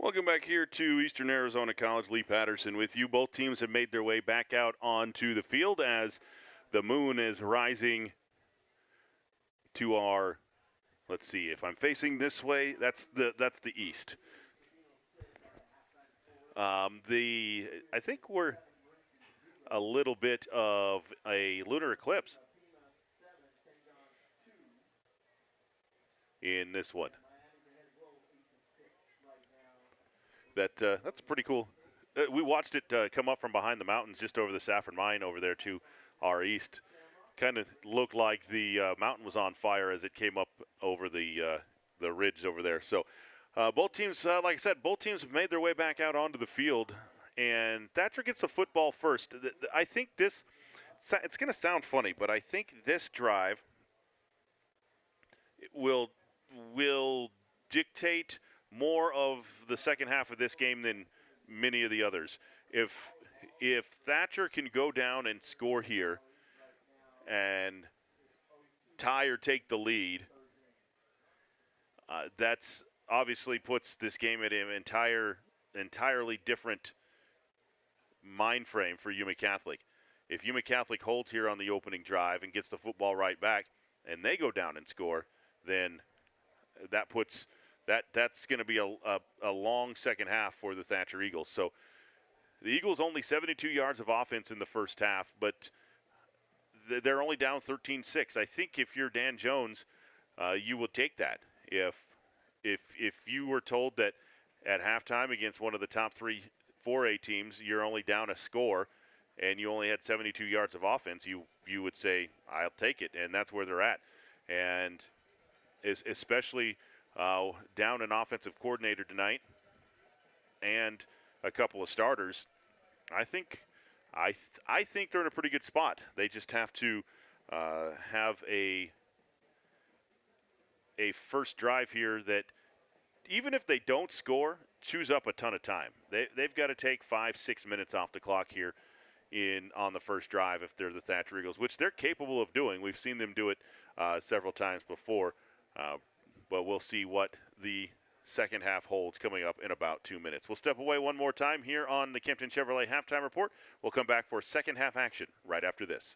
Welcome back here to Eastern Arizona College. Lee Patterson with you. Both teams have made their way back out onto the field as the moon is rising to our, let's see, if I'm facing this way, that's the east. I think we're a little bit of a lunar eclipse in this one. That's pretty cool. We watched it come up from behind the mountains just over the Saffron Mine over there to our east. Kind of looked like the mountain was on fire as it came up over the ridge over there. So both teams, like I said, both teams have made their way back out onto the field. And Thatcher gets the football first. I think this, it's going to sound funny, but I think this drive will dictate more of the second half of this game than many of the others. If Thatcher can go down and score here and tie or take the lead, that's obviously puts this game at an entirely different mind frame for Yuma Catholic. If Yuma Catholic holds here on the opening drive and gets the football right back and they go down and score, then that's going to be a long second half for the Thatcher Eagles. So the Eagles only 72 yards of offense in the first half, but they're only down 13-6. I think if you're Dan Jones, you will take that. If you were told that at halftime against one of the top 3 4A teams, you're only down a score and you only had 72 yards of offense, you would say, I'll take it. And that's where they're at. And especially down an offensive coordinator tonight and a couple of starters, I think they're in a pretty good spot. They just have to have a first drive here that, even if they don't score, chews up a ton of time. They've got to take 5-6 minutes off the clock here on the first drive if they're the Thatcher Eagles, which they're capable of doing. We've seen them do it several times before, but we'll see what the second half holds coming up in about 2 minutes. We'll step away one more time here on the Kempton Chevrolet Halftime Report. We'll come back for second half action right after this.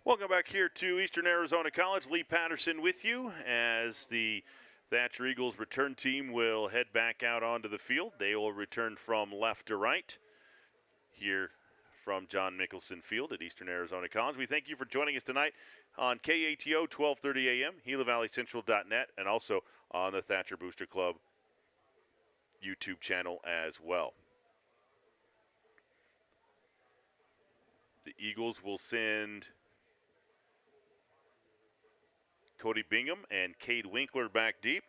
Welcome back here to Eastern Arizona College. Lee Patterson with you as the Thatcher Eagles return team will head back out onto the field. They will return from left to right here from John Mickelson Field at Eastern Arizona College. We thank you for joining us tonight on KATO 1230 AM, GilaValleyCentral.net, and also on the Thatcher Booster Club YouTube channel as well. The Eagles will send Cody Bingham and Cade Winkler back deep,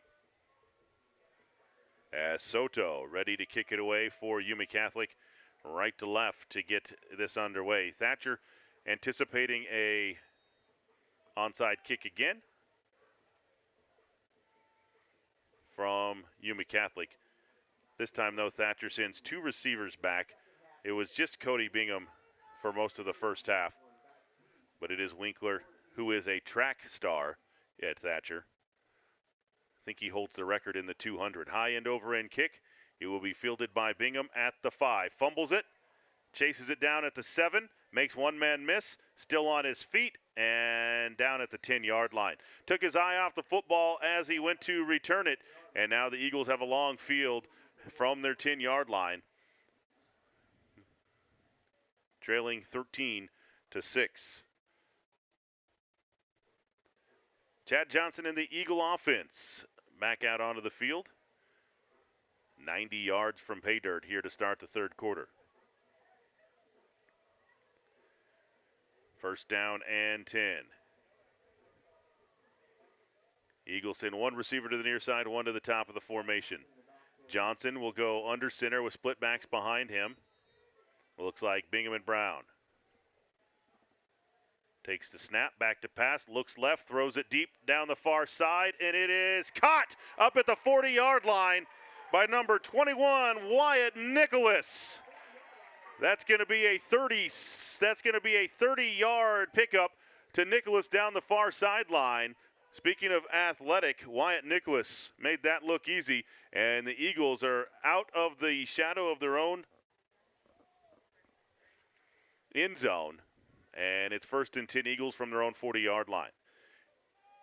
as Soto ready to kick it away for Yuma Catholic, right to left to get this underway. Thatcher anticipating a onside kick again. from Yuma Catholic. This time, though, Thatcher sends 2 receivers back. It was just Cody Bingham for most of the first half. But it is Winkler, who is a track star at Thatcher. I think he holds the record in the 200. High-end over-end kick. It will be fielded by Bingham at the 5. Fumbles it, chases it down at the 7, makes one man miss, still on his feet, and down at the 10-yard line. Took his eye off the football as he went to return it, and now the Eagles have a long field from their 10-yard line, trailing 13-6. Chad Johnson in the Eagle offense back out onto the field. 90 yards from pay dirt here to start the third quarter. First down and 10. Eagles send 1 receiver to the near side, 1 to the top of the formation. Johnson will go under center with split backs behind him. Looks like Bingham and Brown. Takes the snap, back to pass, looks left, throws it deep down the far side, and it is caught up at the 40-yard line by number 21, Wyatt Nicholas. That's going to be a 30-yard pickup to Nicholas down the far sideline. Speaking of athletic, Wyatt Nicholas made that look easy, and the Eagles are out of the shadow of their own end zone, and it's 1st and 10 Eagles from their own 40-yard line.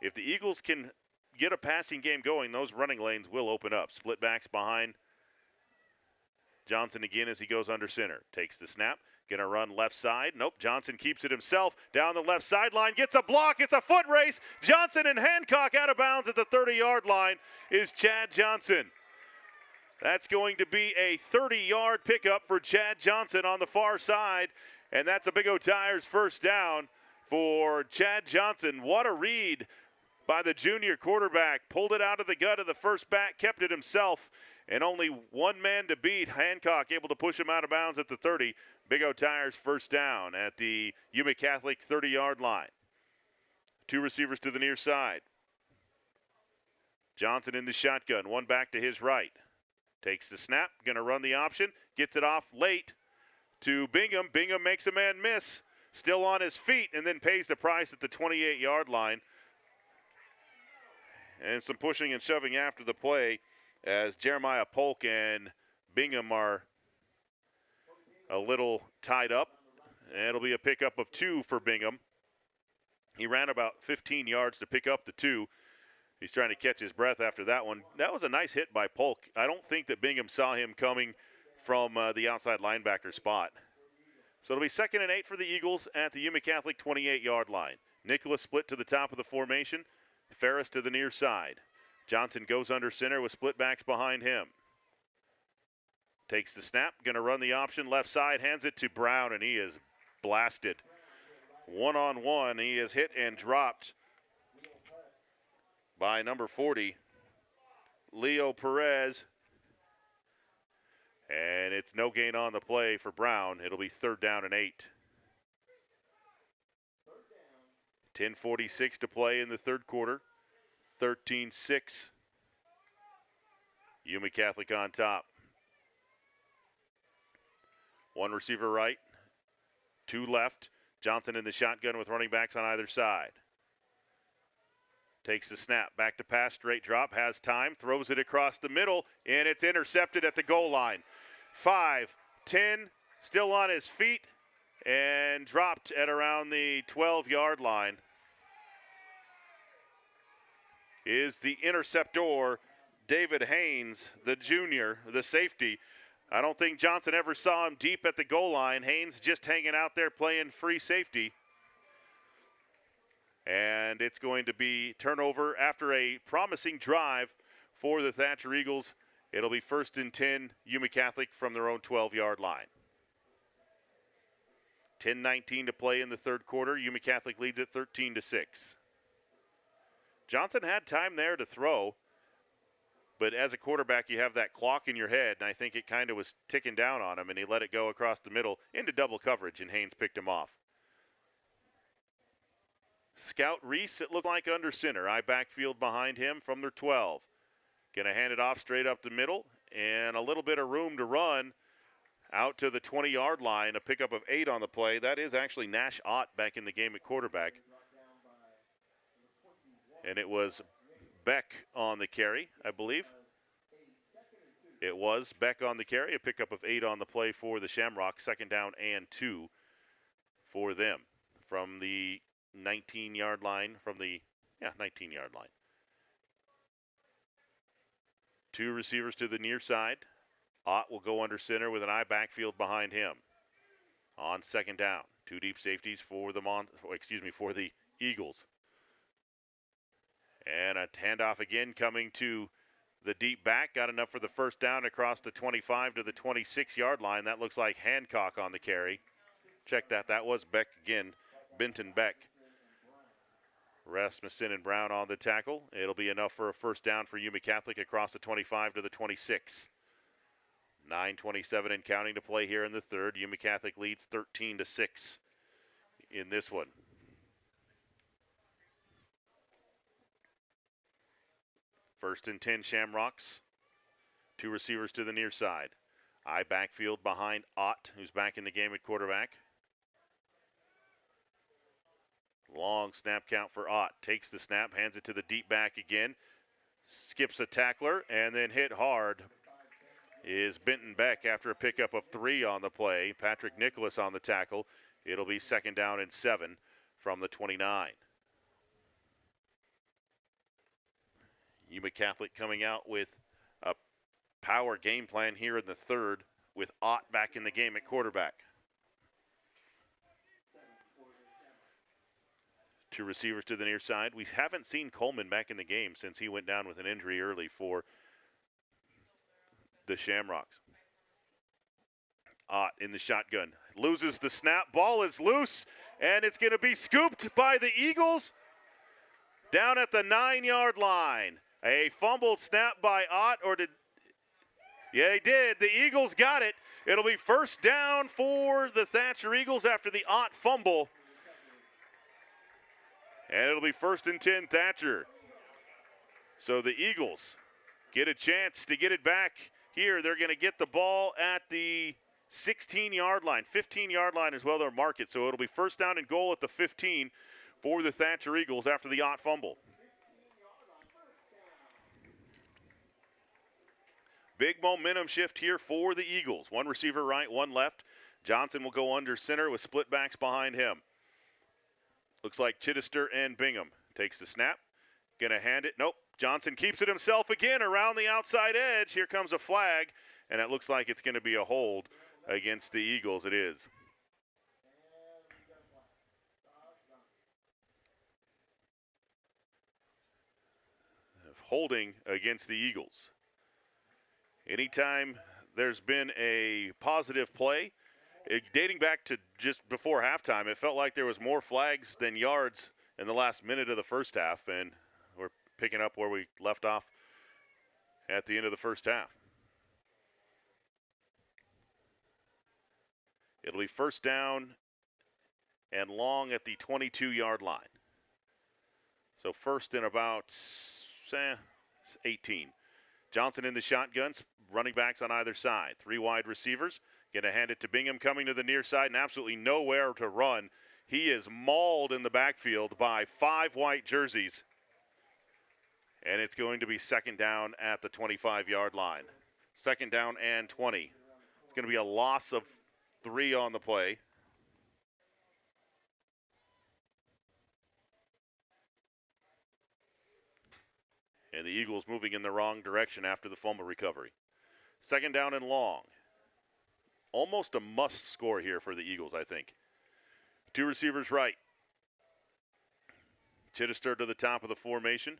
If the Eagles can get a passing game going, those running lanes will open up. Split backs behind Johnson again as he goes under center. Takes the snap. Going to run left side. Nope, Johnson keeps it himself. Down the left sideline. Gets a block. It's a foot race. Johnson and Hancock out of bounds at the 30-yard line is Chad Johnson. That's going to be a 30-yard pickup for Chad Johnson on the far side. And that's a Big O Tires first down for Chad Johnson. What a read by the junior quarterback. Pulled it out of the gut of the first back, kept it himself, and only one man to beat. Hancock able to push him out of bounds at the 30. Big O Tires first down at the Yuma Catholic 30-yard line. 2 receivers to the near side. Johnson in the shotgun, 1 back to his right. Takes the snap, going to run the option, gets it off late to Bingham. Bingham makes a man miss, still on his feet, and then pays the price at the 28-yard line. And some pushing and shoving after the play as Jeremiah Polk and Bingham are a little tied up. And it'll be a pickup of 2 for Bingham. He ran about 15 yards to pick up the 2. He's trying to catch his breath after that one. That was a nice hit by Polk. I don't think that Bingham saw him coming from the outside linebacker spot. So it'll be 2nd and 8 for the Eagles at the Yuma Catholic 28-yard line. Nicholas split to the top of the formation. Ferris to the near side. Johnson goes under center with split backs behind him. Takes the snap, going to run the option left side, hands it to Brown, and he is blasted. 1-on-1, he is hit and dropped by number 40, Leo Perez. And it's no gain on the play for Brown. It'll be 3rd down and 8. 10:46 to play in the third quarter. 13-6. Yuma Catholic on top. 1 receiver right, 2 left. Johnson in the shotgun with running backs on either side. Takes the snap, back to pass, straight drop, has time, throws it across the middle, and it's intercepted at the goal line. 5, 10, still on his feet, and dropped at around the 12-yard line is the interceptor, David Haynes, the junior, the safety. I don't think Johnson ever saw him deep at the goal line. Haynes just hanging out there playing free safety. And it's going to be turnover after a promising drive for the Thatcher Eagles. It'll be 1st and 10, Yuma Catholic from their own 12-yard line. 10:19 to play in the third quarter. Yuma Catholic leads at 13-6. Johnson had time there to throw, but as a quarterback, you have that clock in your head, and I think it kind of was ticking down on him, and he let it go across the middle into double coverage, and Haynes picked him off. Scout Reese, it looked like under center. I backfield behind him from their 12. Going to hand it off straight up the middle, and a little bit of room to run out to the 20-yard line. A pickup of 8 on the play. That is actually Nash Ott back in the game at quarterback. And it was Beck on the carry, I believe. It was Beck on the carry, a pickup of 8 on the play for the Shamrocks. 2nd down and 2 for them from the 19-yard line, 19-yard line. 2 receivers to the near side. Ott will go under center with an eye backfield behind him. On 2nd down, 2 deep safeties for the Eagles. And a handoff again coming to the deep back. Got enough for the 1st down across the 25 to the 26-yard line. That looks like Hancock on the carry. Check that. That was Beck again. Benton Beck. Rasmussen and Brown on the tackle. It'll be enough for a 1st down for Yuma Catholic across the 25 to the 26. 9:27 and counting to play here in the 3rd. Yuma Catholic leads 13-6 in this one. First and 10 Shamrocks. 2 receivers to the near side. Eye backfield behind Ott, who's back in the game at quarterback. Long snap count for Ott. Takes the snap, hands it to the deep back again. Skips a tackler, and then hit hard is Benton Beck after a pickup of 3 on the play. Patrick Nicholas on the tackle. It'll be 2nd down and 7 from the 29. Yuma Catholic coming out with a power game plan here in the 3rd with Ott back in the game at quarterback. 2 receivers to the near side. We haven't seen Coleman back in the game since he went down with an injury early for the Shamrocks. Ott in the shotgun. Loses the snap. Ball is loose, and it's going to be scooped by the Eagles down at the 9-yard line. A fumbled snap by Ott, yeah, they did. The Eagles got it. It'll be 1st down for the Thatcher Eagles after the Ott fumble. And it'll be 1st and 10 Thatcher. So the Eagles get a chance to get it back here. They're going to get the ball at the 16-yard line. 15-yard line as well, they'll mark it. So it'll be 1st down and goal at the 15 for the Thatcher Eagles after the Ott fumble. Big momentum shift here for the Eagles. 1 receiver right, 1 left. Johnson will go under center with split backs behind him. Looks like Chittister and Bingham. Takes the snap. Gonna hand it. Nope. Johnson keeps it himself again around the outside edge. Here comes a flag, and it looks like it's going to be a hold against the Eagles. It is. Holding against the Eagles. Anytime there's been a positive play, dating back to just before halftime, it felt like there was more flags than yards in the last minute of the 1st half, and we're picking up where we left off at the end of the 1st half. It'll be 1st down and long at the 22-yard line. So 1st and about 18. Johnson in the shotguns, running backs on either side. 3 wide receivers. Going to hand it to Bingham coming to the near side and absolutely nowhere to run. He is mauled in the backfield by 5 white jerseys. And it's going to be 2nd down at the 25-yard line. 2nd down and 20. It's going to be a loss of 3 on the play. And the Eagles moving in the wrong direction after the fumble recovery. 2nd down and long. Almost a must score here for the Eagles, I think. 2 receivers right. Chittister to the top of the formation.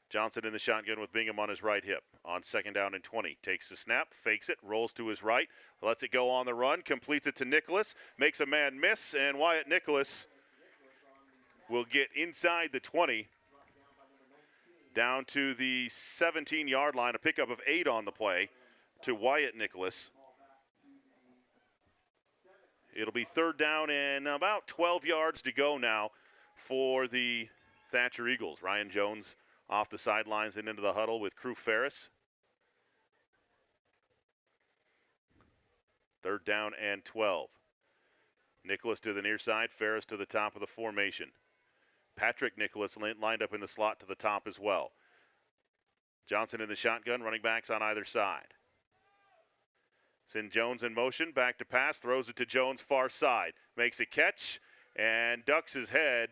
Johnson in the shotgun with Bingham on his right hip. On 2nd down and 20. Takes the snap, fakes it, rolls to his right. Lets it go on the run, completes it to Nicholas. Makes a man miss, and Wyatt Nicholas will get inside the 20. Down to the 17-yard line. A pickup of 8 on the play to Wyatt Nicholas. It'll be 3rd down and about 12 yards to go now for the Thatcher Eagles. Ryan Jones off the sidelines and into the huddle with Crew Ferris. 3rd down and 12. Nicholas to the near side, Ferris to the top of the formation. Patrick Nicholas lined up in the slot to the top as well. Johnson in the shotgun, running backs on either side. Send Jones in motion, back to pass, throws it to Jones far side. Makes a catch and ducks his head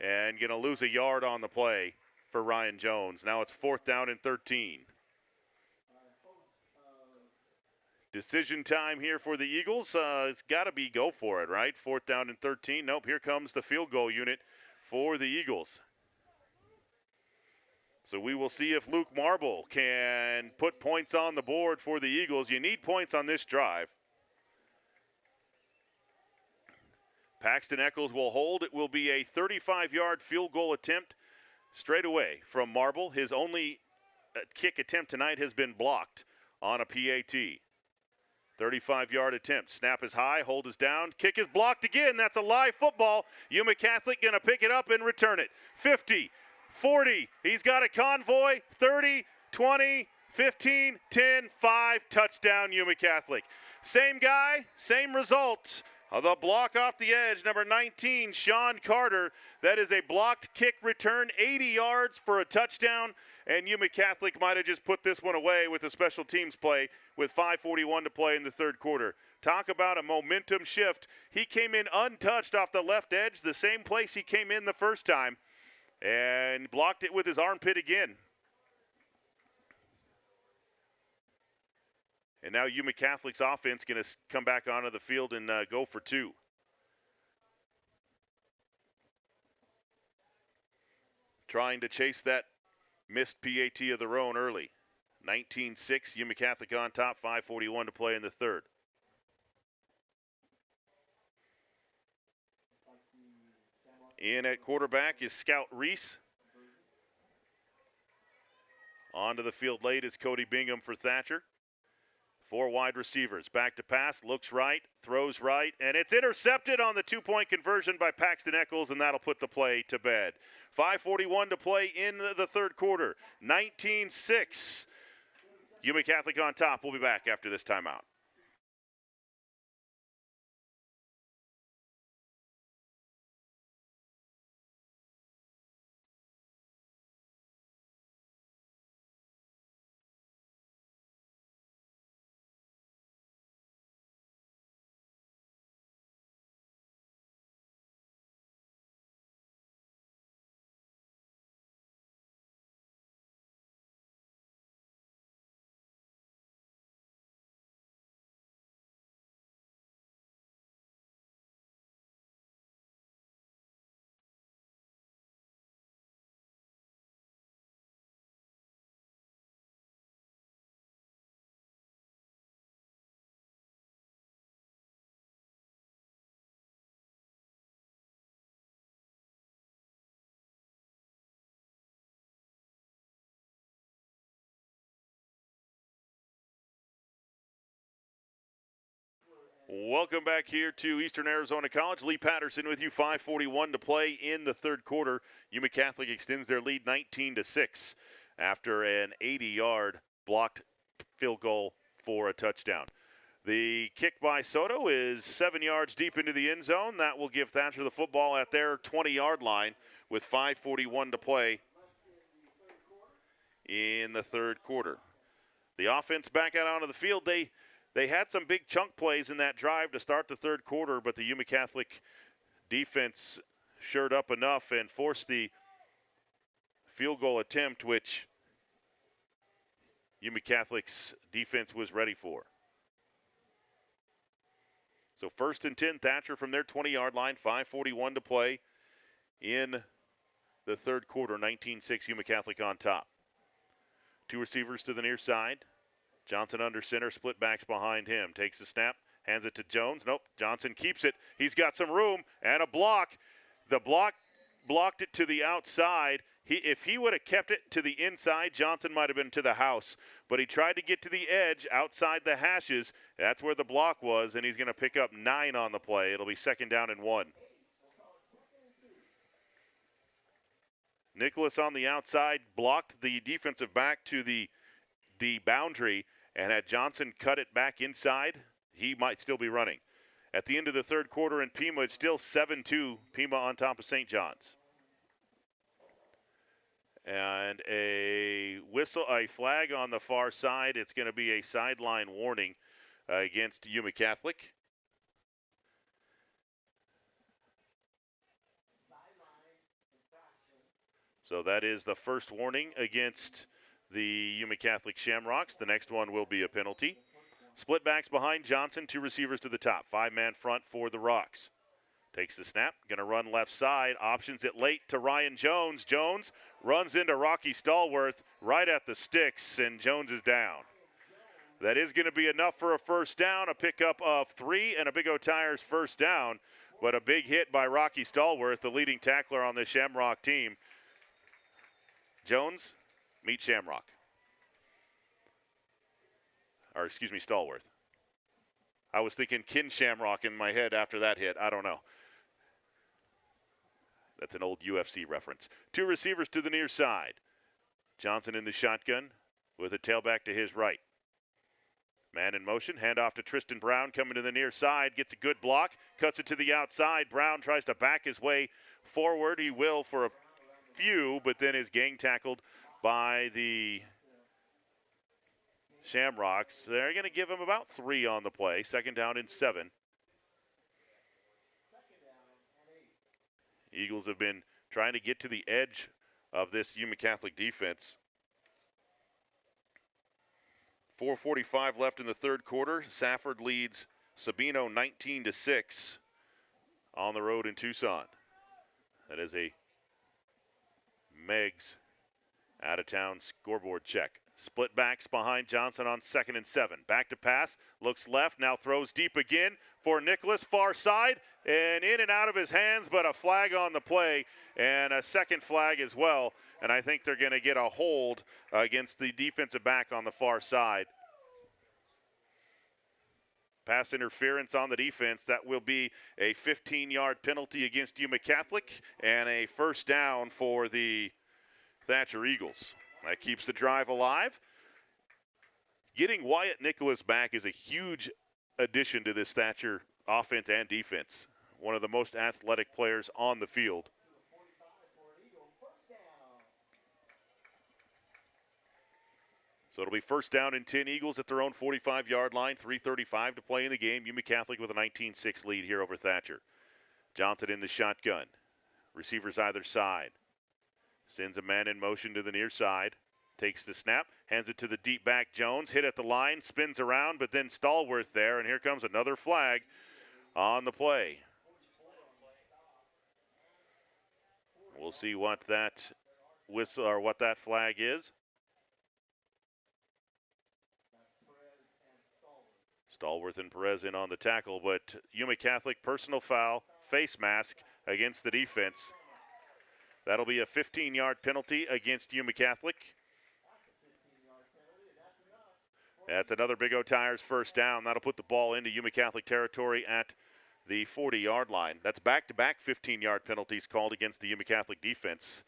and going to lose a yard on the play for Ryan Jones. Now it's 4th down and 13. Decision time here for the Eagles. It's got to be go for it, right? 4th down and 13. Nope, here comes the field goal unit for the Eagles. So we will see if Luke Marble can put points on the board for the Eagles. You need points on this drive. Paxton Eccles will hold. It will be a 35-yard field goal attempt straight away from Marble. His only kick attempt tonight has been blocked on a PAT. 35-yard attempt. Snap is high, hold is down. Kick is blocked again. That's a live football. Yuma Catholic going to pick it up and return it. 50, 40. He's got a convoy. 30, 20, 15, 10, 5. Touchdown, Yuma Catholic. Same guy, same result. The block off the edge, number 19, Sean Carter. That is a blocked kick return, 80 yards for a touchdown. And Yuma Catholic might have just put this one away with a special teams play with 5:41 to play in the 3rd quarter. Talk about a momentum shift. He came in untouched off the left edge, the same place he came in the first time, and blocked it with his armpit again. And now Yuma Catholic's offense going to come back onto the field and go for 2. Trying to chase that missed PAT of their own early. 19-6, Yuma Catholic on top, 5:41 to play in the 3rd. In at quarterback is Scout Reese. Onto the field late is Cody Bingham for Thatcher. 4 wide receivers. Back to pass, looks right, throws right, and it's intercepted on the 2-point conversion by Paxton Eccles, and that'll put the play to bed. 5:41 to play in the 3rd quarter. 19-6. Yuma Catholic on top. We'll be back after this timeout. Welcome back here to Eastern Arizona College. Lee Patterson with you. 5:41 to play in the 3rd quarter. Yuma Catholic extends their lead 19-6 after an 80-yard blocked field goal for a touchdown. The kick by Soto is 7 yards deep into the end zone. That will give Thatcher the football at their 20-yard line with 5:41 to play in the 3rd quarter. The offense back out onto the field. They had some big chunk plays in that drive to start the 3rd quarter, but the Yuma Catholic defense shored up enough and forced the field goal attempt, which Yuma Catholic's defense was ready for. So 1st and 10, Thatcher from their 20-yard line, 5:41 to play in the 3rd quarter, 19-6, Yuma Catholic on top. 2 receivers to the near side. Johnson under center, split backs behind him. Takes the snap, hands it to Jones. Nope, Johnson keeps it. He's got some room and a block. The block blocked it to the outside. If he would have kept it to the inside, Johnson might have been to the house. But he tried to get to the edge outside the hashes. That's where the block was, and he's going to pick up 9 on the play. It'll be 2nd down and 1. Nicholas on the outside blocked the defensive back to the boundary, and had Johnson cut it back inside, he might still be running. At the end of the third quarter in Pima, it's still 7-2, Pima on top of St. John's. And a flag on the far side. It's going to be a sideline warning against Yuma Catholic. So that is the first warning against the Yuma Catholic Shamrocks. The next one will be a penalty. Split backs behind Johnson, 2 receivers to the top. 5-man front for the Rocks. Takes the snap, going to run left side. Options it late to Ryan Jones. Jones runs into Rocky Stallworth right at the sticks, and Jones is down. That is going to be enough for a first down, a pickup of 3, and a Big O Tires first down. But a big hit by Rocky Stallworth, the leading tackler on the Shamrock team. Jones, meet Shamrock. Or excuse me, Stallworth. I was thinking Kin Shamrock in my head after that hit. I don't know. That's an old UFC reference. 2 receivers to the near side. Johnson in the shotgun with a tailback to his right. Man in motion, handoff to Tristan Brown coming to the near side, gets a good block, cuts it to the outside. Brown tries to back his way forward. He will for a few, but then is gang tackled by the Shamrocks. They're going to give him about 3 on the play. 2nd down and 7. Eagles have been trying to get to the edge of this Yuma Catholic defense. 4:45 left in the third quarter. Safford leads Sabino 19-6 on the road in Tucson. That is a Meggs out-of-town scoreboard check. Split backs behind Johnson on 2nd and 7. Back to pass, looks left, now throws deep again for Nicholas, far side, and in and out of his hands, but a flag on the play, and a second flag as well. And I think they're going to get a hold against the defensive back on the far side. Pass interference on the defense. That will be a 15-yard penalty against Yuma Catholic and a first down for the Thatcher Eagles. That keeps the drive alive. Getting Wyatt Nicholas back is a huge addition to this Thatcher offense and defense. One of the most athletic players on the field. So it'll be first down and 10, Eagles at their own 45-yard line. 3:35 to play in the game. Yuma Catholic with a 19-6 lead here over Thatcher. Johnson in the shotgun. Receivers either side. Sends a man in motion to the near side. Takes the snap. Hands it to the deep back Jones. Hit at the line. Spins around, but then Stallworth there. And here comes another flag on the play. We'll see what that whistle or what that flag is. Stallworth and Perez in on the tackle, but Yuma Catholic personal foul, face mask against the defense. That'll be a 15-yard penalty against Yuma Catholic. That's another Big O Tires first down. That'll put the ball into Yuma Catholic territory at the 40-yard line. That's back-to-back 15-yard penalties called against the Yuma Catholic defense.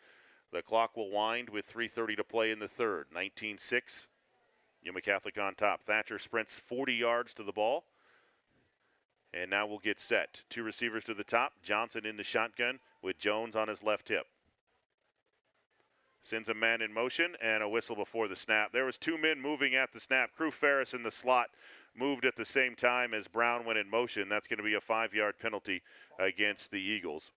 The clock will wind with 3:30 to play in the third. 19-6. Yuma Catholic on top. Thatcher sprints 40 yards to the ball. And now we'll get set. 2 receivers to the top. Johnson in the shotgun with Jones on his left hip. Sends a man in motion and a whistle before the snap. There was 2 men moving at the snap. Crew Ferris in the slot moved at the same time as Brown went in motion. That's going to be a 5-yard penalty against the Eagles.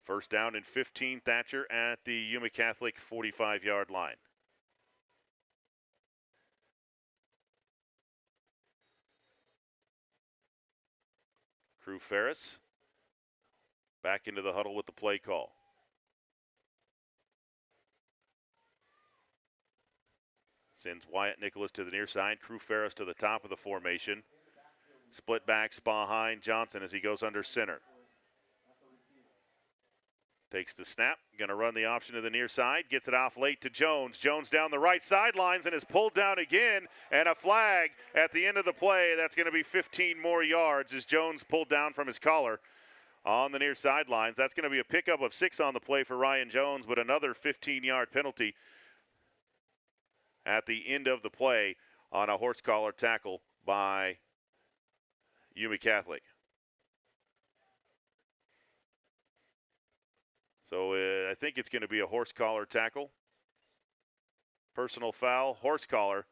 First down and 15, Thatcher at the Yuma Catholic 45-yard line. Crew Ferris back into the huddle with the play call. Sends Wyatt Nicholas to the near side. Crew Ferris to the top of the formation. Split backs behind Johnson as he goes under center. Takes the snap, going to run the option to the near side, gets it off late to Jones. Jones down the right sidelines and is pulled down again, and a flag at the end of the play. That's going to be 15 more yards as Jones pulled down from his collar on the near sidelines. That's going to be a pickup of 6 on the play for Ryan Jones, but another 15-yard penalty at the end of the play on a horse collar tackle by Yuma Catholic. So I think it's going to be a horse collar tackle. Personal foul, horse collar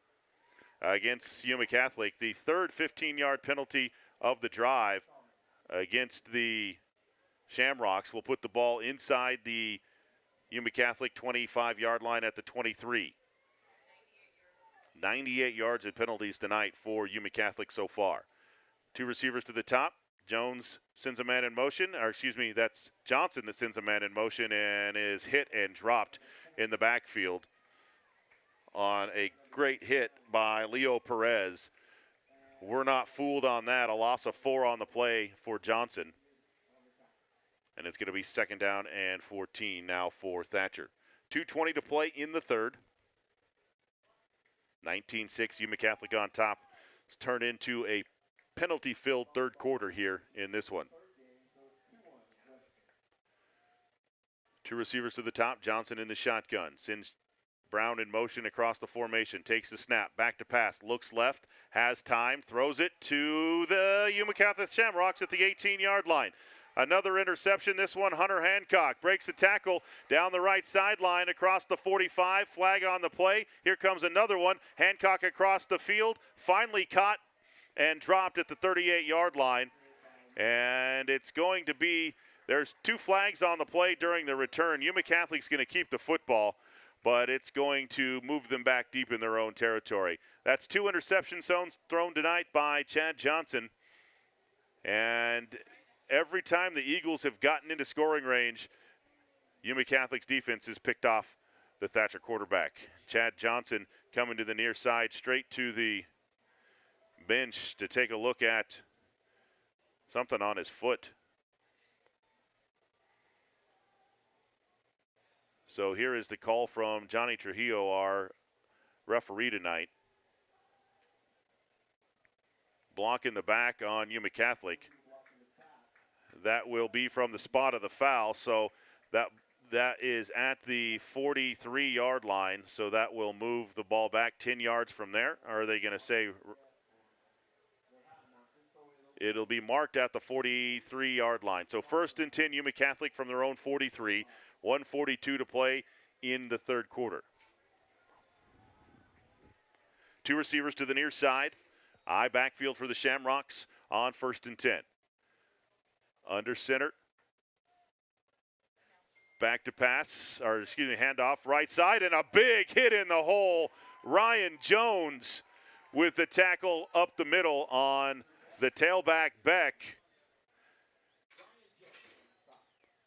against Yuma Catholic. The third 15-yard penalty of the drive against the Shamrocks will put the ball inside the Yuma Catholic 25-yard line at the 23. 98 yards in penalties tonight for Yuma Catholic so far. 2 receivers to the top. Jones sends a man in motion, or excuse me, that's Johnson that sends a man in motion and is hit and dropped in the backfield on a great hit by Leo Perez. We're not fooled on that. A loss of 4 on the play for Johnson. And it's going to be 2nd down and 14 now for Thatcher. 2:20 to play in the third. 19-6, Yuma Catholic on top. It's turned into a penalty-filled third quarter here in this one. 2 receivers to the top. Johnson in the shotgun. Sends Brown in motion across the formation. Takes the snap. Back to pass. Looks left. Has time. Throws it to the Yuma Catholic Shamrocks at the 18-yard line. Another interception. This one, Hunter Hancock breaks the tackle down the right sideline across the 45. Flag on the play. Here comes another one. Hancock across the field. Finally caught and dropped at the 38-yard line. And it's going to be, there's 2 flags on the play during the return. Yuma Catholic's going to keep the football, but it's going to move them back deep in their own territory. That's 2 interception zones thrown tonight by Chad Johnson. And every time the Eagles have gotten into scoring range, Yuma Catholic's defense has picked off the Thatcher quarterback. Chad Johnson coming to the near side, straight to the bench to take a look at something on his foot. So here is the call from Johnny Trujillo, our referee tonight. Block in the back on Yuma Catholic. That will be from the spot of the foul, so that is at the 43-yard line, so that will move the ball back 10 yards from there. Or are they going to say it'll be marked at the 43-yard line? So 1st and 10, Yuma Catholic from their own 43, 1:42 to play in the third quarter. 2 receivers to the near side. I backfield for the Shamrocks on 1st and 10. Under center. Back to pass, or excuse me, handoff right side, and a big hit in the hole. Ryan Jones with the tackle up the middle on the tailback Beck.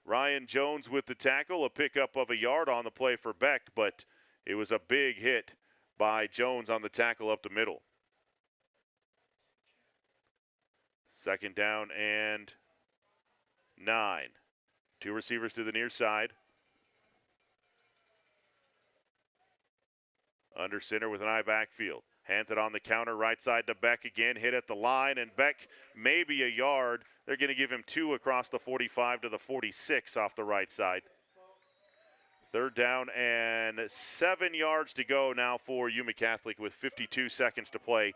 Ryan Jones with the tackle, a pickup of a yard on the play for Beck, but it was a big hit by Jones on the tackle up the middle. 2nd down and 9. 2 receivers to the near side. Under center with an eye backfield. Hands it on the counter, right side to Beck again. Hit at the line, and Beck maybe a yard. They're going to give him 2 across the 45 to the 46 off the right side. 3rd down and 7 yards to go now for Yuma Catholic with 52 seconds to play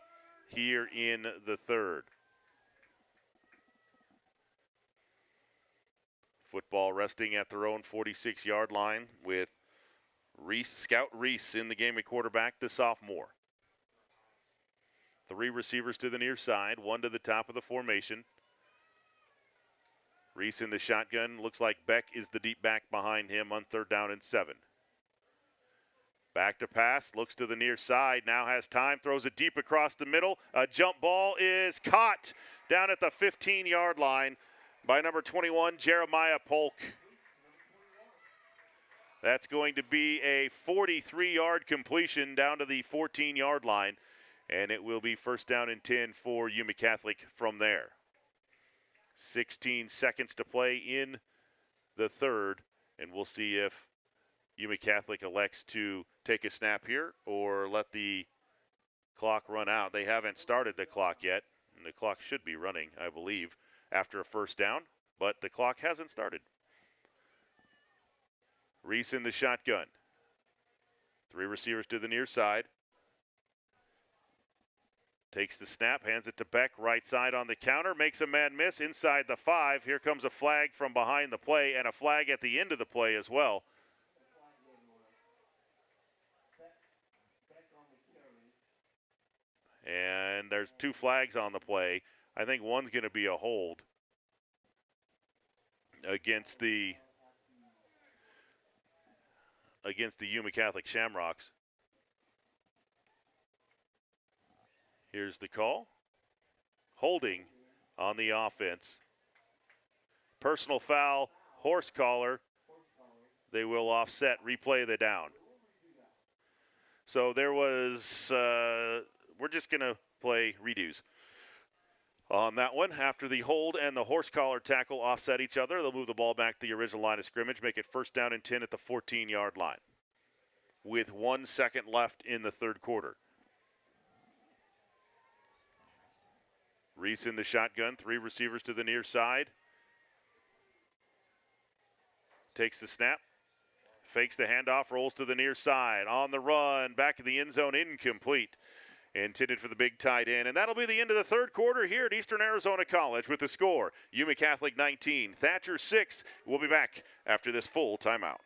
here in the third. Football resting at their own 46-yard line with Scout Reese in the game at quarterback, the sophomore. 3 receivers to the near side, 1 to the top of the formation. Reese in the shotgun. Looks like Beck is the deep back behind him on 3rd down and 7. Back to pass, looks to the near side, now has time, throws it deep across the middle. A jump ball is caught down at the 15-yard line by number 21, Jeremiah Polk. That's going to be a 43-yard completion down to the 14-yard line, and it will be 1st down and 10 for Yuma Catholic from there. 16 seconds to play in the third, and we'll see if Yuma Catholic elects to take a snap here or let the clock run out. They haven't started the clock yet, and the clock should be running, I believe, after a 1st down. but the clock hasn't started. Reese in the shotgun. 3 receivers to the near side. Takes the snap, hands it to Beck, right side on the counter, makes a man miss inside the 5. Here comes a flag from behind the play and a flag at the end of the play as well. And there's 2 flags on the play. I think one's going to be a hold against the Yuma Catholic Shamrocks. Here's the call. Holding on the offense. Personal foul, horse collar. They will offset, replay the down. So there was, we're just going to play redos on that one. After the hold and the horse collar tackle offset each other, they'll move the ball back to the original line of scrimmage, make it 1st down and 10 at the 14-yard line with 1 second left in the third quarter. Reese in the shotgun, 3 receivers to the near side. Takes the snap, fakes the handoff, rolls to the near side. On the run, back in the end zone, incomplete. Intended for the big tight end. And that'll be the end of the third quarter here at Eastern Arizona College with the score. Yuma Catholic 19, Thatcher 6. We'll be back after this full timeout.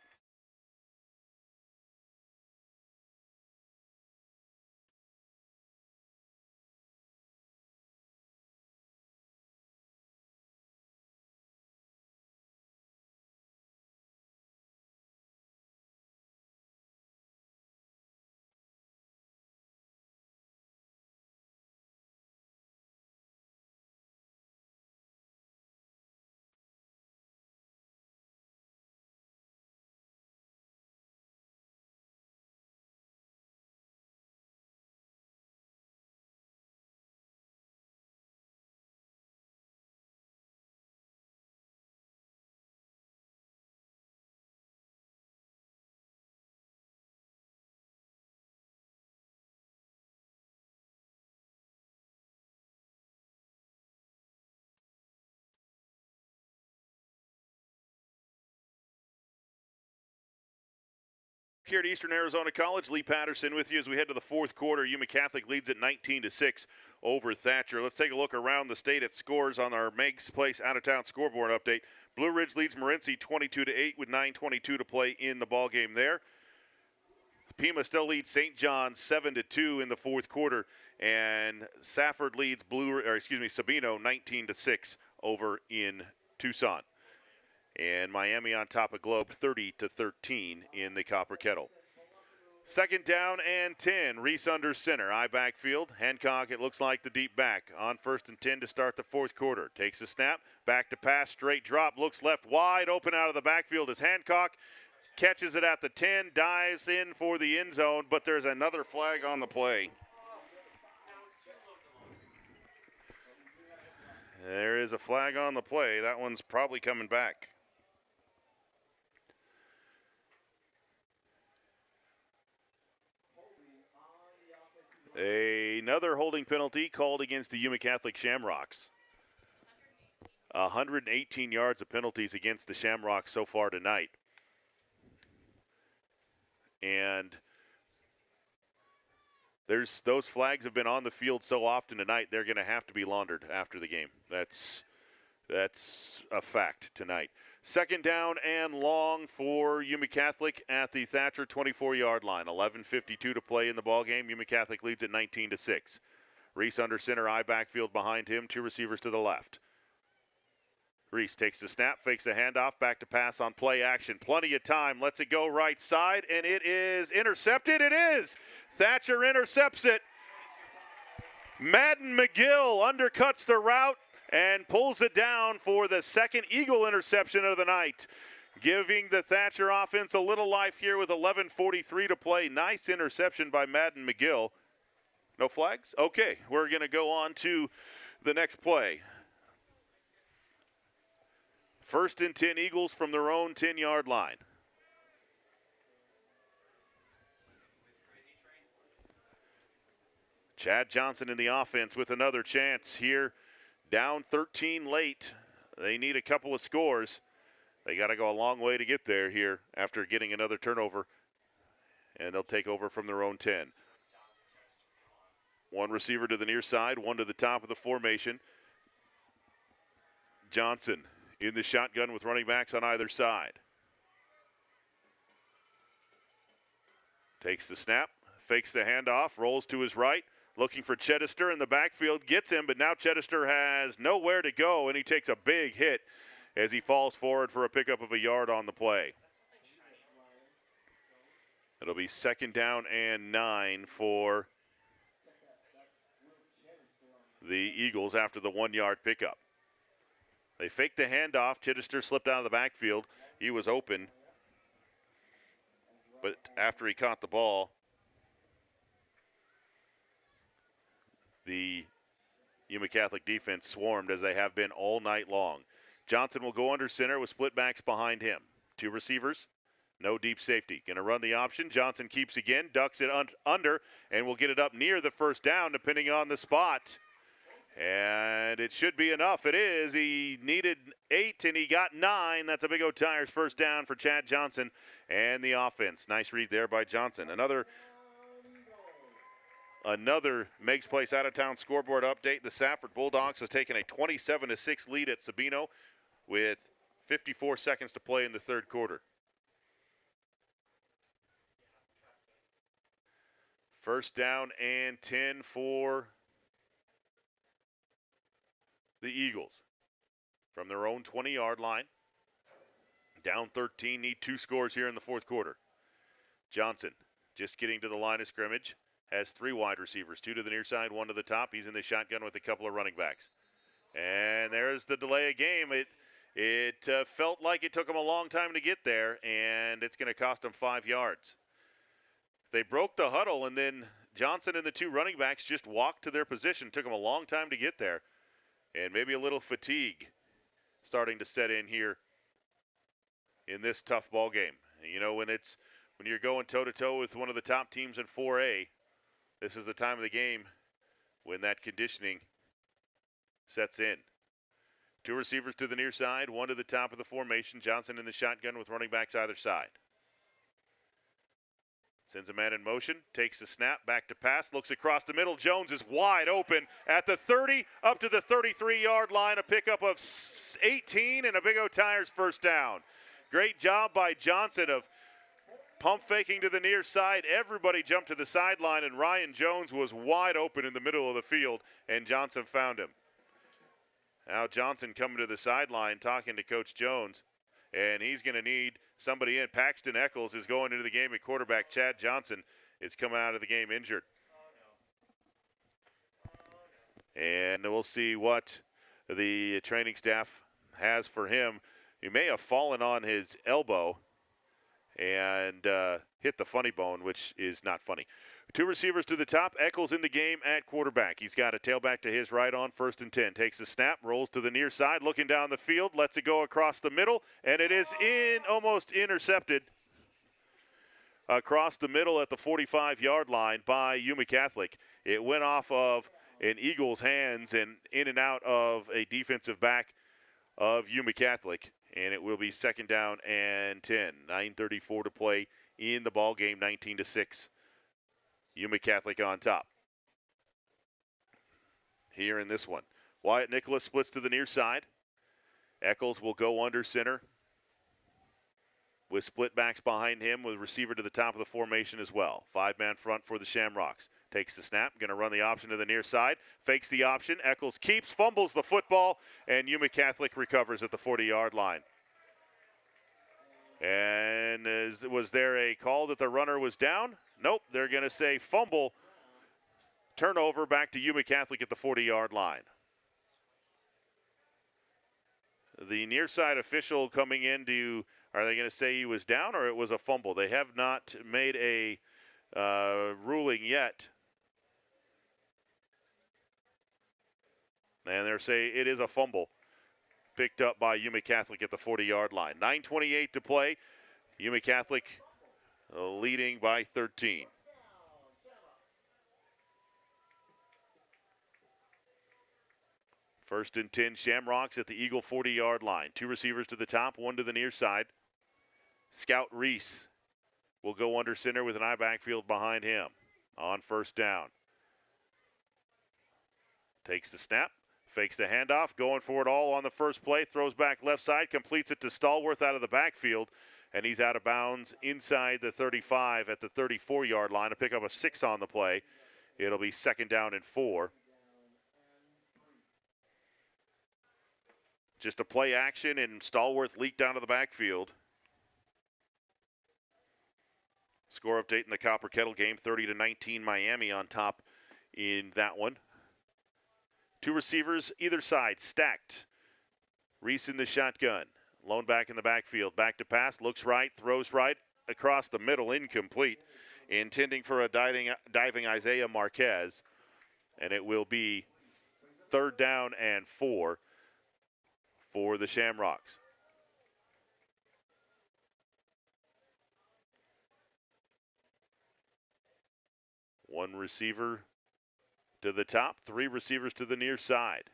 Here at Eastern Arizona College, Lee Patterson with you as we head to the fourth quarter. Yuma Catholic leads at 19-6 over Thatcher. Let's take a look around the state at scores on our Meigs Place out-of-town scoreboard update. Blue Ridge leads Morenci 22-8 with 9:22 to play in the ball game there. Pima still leads St. John 7-2 in the fourth quarter, and Safford leads Sabino 19-6 over in Tucson. And Miami on top of Globe 30-13 in the Copper Kettle. 2nd down and 10. Reese under center. I backfield. Hancock, it looks like the deep back. On 1st and 10 to start the fourth quarter. Takes a snap. Back to pass. Straight drop. Looks left wide open out of the backfield as Hancock catches it at the 10. Dives in for the end zone, but there's another flag on the play. There is a flag on the play. That one's probably coming back. Another holding penalty called against the Yuma Catholic Shamrocks. 118 yards of penalties against the Shamrocks so far tonight. And those flags have been on the field so often tonight, they're going to have to be laundered after the game. That's a fact tonight. 2nd down and long for Yuma Catholic at the Thatcher 24-yard line. 11:52 to play in the ballgame. Yuma Catholic leads at 19-6. Reese under center, I backfield behind him, 2 receivers to the left. Reese takes the snap, fakes the handoff, back to pass on play action. Plenty of time, lets it go right side, and it is intercepted. It is! Thatcher intercepts it. Madden McGill undercuts the route and pulls it down for the 2nd Eagle interception of the night, giving the Thatcher offense a little life here with 11:43 to play. Nice interception by Madden McGill. No flags? Okay, we're going to go on to the next play. 1st and 10 Eagles from their own 10-yard line. Chad Johnson in the offense with another chance here. Down 13 late they need a couple of scores. They got to go a long way to get there here after getting another turnover, and they'll take over from their own 10. One receiver to the near side, one to the top of the formation. Johnson in the shotgun with running backs on either side. Takes the snap, fakes the handoff, rolls to his right, looking for Chedister in the backfield, gets him, but now Chedister has nowhere to go, and he takes a big hit as he falls forward for a pickup of a yard on the play. It'll be 2nd down and 9 for the Eagles after the 1-yard pickup. They faked the handoff. Chittister slipped out of the backfield. He was open. But after he caught the ball, the Yuma Catholic defense swarmed as they have been all night long. Johnson will go under center with split backs behind him. 2 receivers, no deep safety. Going to run the option. Johnson keeps again, ducks it under, and will get it up near the 1st down depending on the spot. And it should be enough. It is. He needed 8 and he got 9. That's a Big O Tires 1st down for Chad Johnson and the offense. Nice read there by Johnson. Another Meigs Place out-of-town scoreboard update. The Safford Bulldogs has taken a 27-6 lead at Sabino with 54 seconds to play in the 3rd quarter. 1st down and 10 for the Eagles from their own 20-yard line. Down 13, need 2 scores here in the 4th quarter. Johnson just getting to the line of scrimmage. Has 3 wide receivers, 2 to the near side, 1 to the top. He's in the shotgun with a couple of running backs. And there's the delay of game. It felt like it took him a long time to get there, and it's going to cost him 5 yards. They broke the huddle, and then Johnson and the 2 running backs just walked to their position. Took them a long time to get there. And maybe a little fatigue starting to set in here in this tough ball game. You know, when you're going toe-to-toe with one of the top teams in 4A, this is the time of the game when that conditioning sets in. 2 receivers to the near side, 1 to the top of the formation. Johnson in the shotgun with running backs either side. Sends a man in motion, takes the snap, back to pass, looks across the middle. Jones is wide open at the 30, up to the 33-yard line, a pickup of 18 and a Big O Tires 1st down. Great job by Johnson of pump faking to the near side. Everybody jumped to the sideline, and Ryan Jones was wide open in the middle of the field, and Johnson found him. Now Johnson coming to the sideline talking to Coach Jones, and he's going to need somebody in. Paxton Eccles is going into the game at quarterback. Chad Johnson is coming out of the game injured. And we'll see what the training staff has for him. He may have fallen on his elbow and hit the funny bone, which is not funny. 2 receivers to the top. Eccles in the game at quarterback. He's got a tailback to his right on 1st and 10. Takes the snap, rolls to the near side, looking down the field, lets it go across the middle, and it is almost intercepted across the middle at the 45-yard line by Yuma Catholic. It went off of an Eagles' hands and in and out of a defensive back of Yuma Catholic, and it will be 2nd down and 10. 9:34 to play in the ball game, 19-6. Yuma Catholic on top. Here in this one, Wyatt Nicholas splits to the near side. Eccles will go under center with split backs behind him with receiver to the top of the formation as well. 5-man front for the Shamrocks. Takes the snap, going to run the option to the near side. Fakes the option. Eccles keeps, fumbles the football, and Yuma Catholic recovers at the 40-yard line. And was there a call that the runner was down? Nope, they're going to say fumble, turnover back to Yuma Catholic at the 40-yard line. The near side official coming in are they going to say he was down or it was a fumble? They have not made a ruling yet. And they're saying it is a fumble picked up by Yuma Catholic at the 40-yard line. 9:28 to play. Yuma Catholic leading by 13. First and 10, Shamrocks at the Eagle 40-yard line. 2 receivers to the top, 1 to the near side. Scout Reese will go under center with an I backfield behind him on first down. Takes the snap, fakes the handoff, going for it all on the first play, throws back left side, completes it to Stallworth out of the backfield, and he's out of bounds inside the 35 at the 34-yard line. A pick up a 6 on the play. It'll be 2nd down and 4. Just a play action, and Stallworth leaked down to the backfield. Score update in the Copper Kettle game, 30-19 Miami on top in that one. 2 receivers either side, stacked. Reese in the shotgun. Lone back in the backfield. Back to pass, looks right, throws right, across the middle, incomplete. Intending for a diving Isaiah Marquez. And it will be 3rd down and 4 for the Shamrocks. One receiver to the top, 3 receivers to the near side.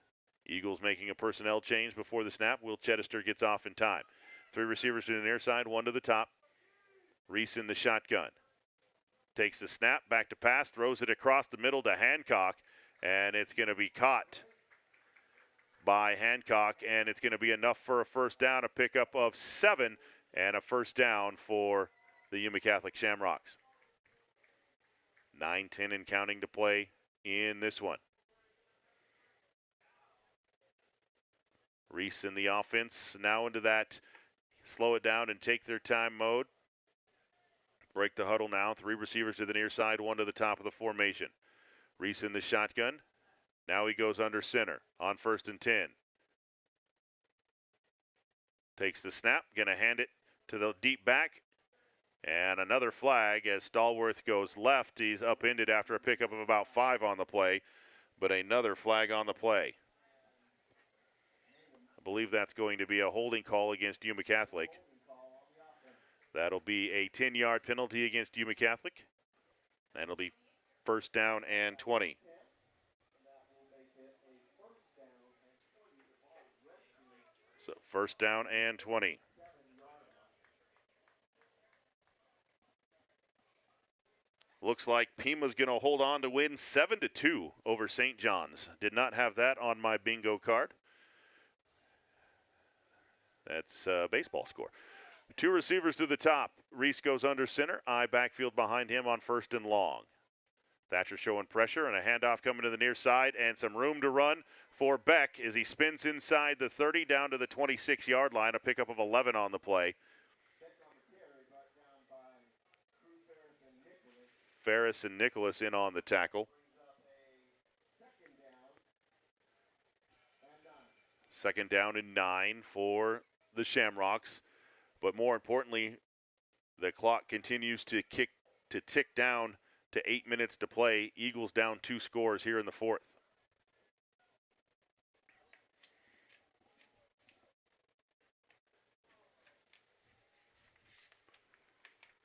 Eagles making a personnel change before the snap. Will Chedester gets off in time. 3 receivers to the near side, 1 to the top. Reese in the shotgun. Takes the snap, back to pass, throws it across the middle to Hancock, and it's going to be caught by Hancock, and it's going to be enough for a first down, a pickup of 7, and a first down for the Yuma Catholic Shamrocks. 9-10 and counting to play in this one. Reese in the offense now into that slow it down and take their time mode. Break the huddle now. 3 receivers to the near side, 1 to the top of the formation. Reese in the shotgun. Now he goes under center on 1st and 10. Takes the snap, gonna hand it to the deep back. And another flag as Stallworth goes left. He's upended after a pickup of about 5 on the play, but another flag on the play. I believe that's going to be a holding call against Yuma Catholic. That'll be a 10-yard penalty against Yuma Catholic. And it'll be 1st down and 20. So 1st down and 20. Looks like Pima's going to hold on to win 7-2 over St. John's. Did not have that on my bingo card. That's a baseball score. 2 receivers to the top. Reese goes under center. I backfield behind him on 1st and long. Thatcher showing pressure and a handoff coming to the near side and some room to run for Beck as he spins inside the 30 down to the 26-yard line. A pickup of 11 on the play. Ferris and Nicholas in on the tackle. 2nd down and 9 for the Shamrocks. But more importantly, the clock continues to tick down to 8 minutes to play. Eagles down 2 scores here in the 4th.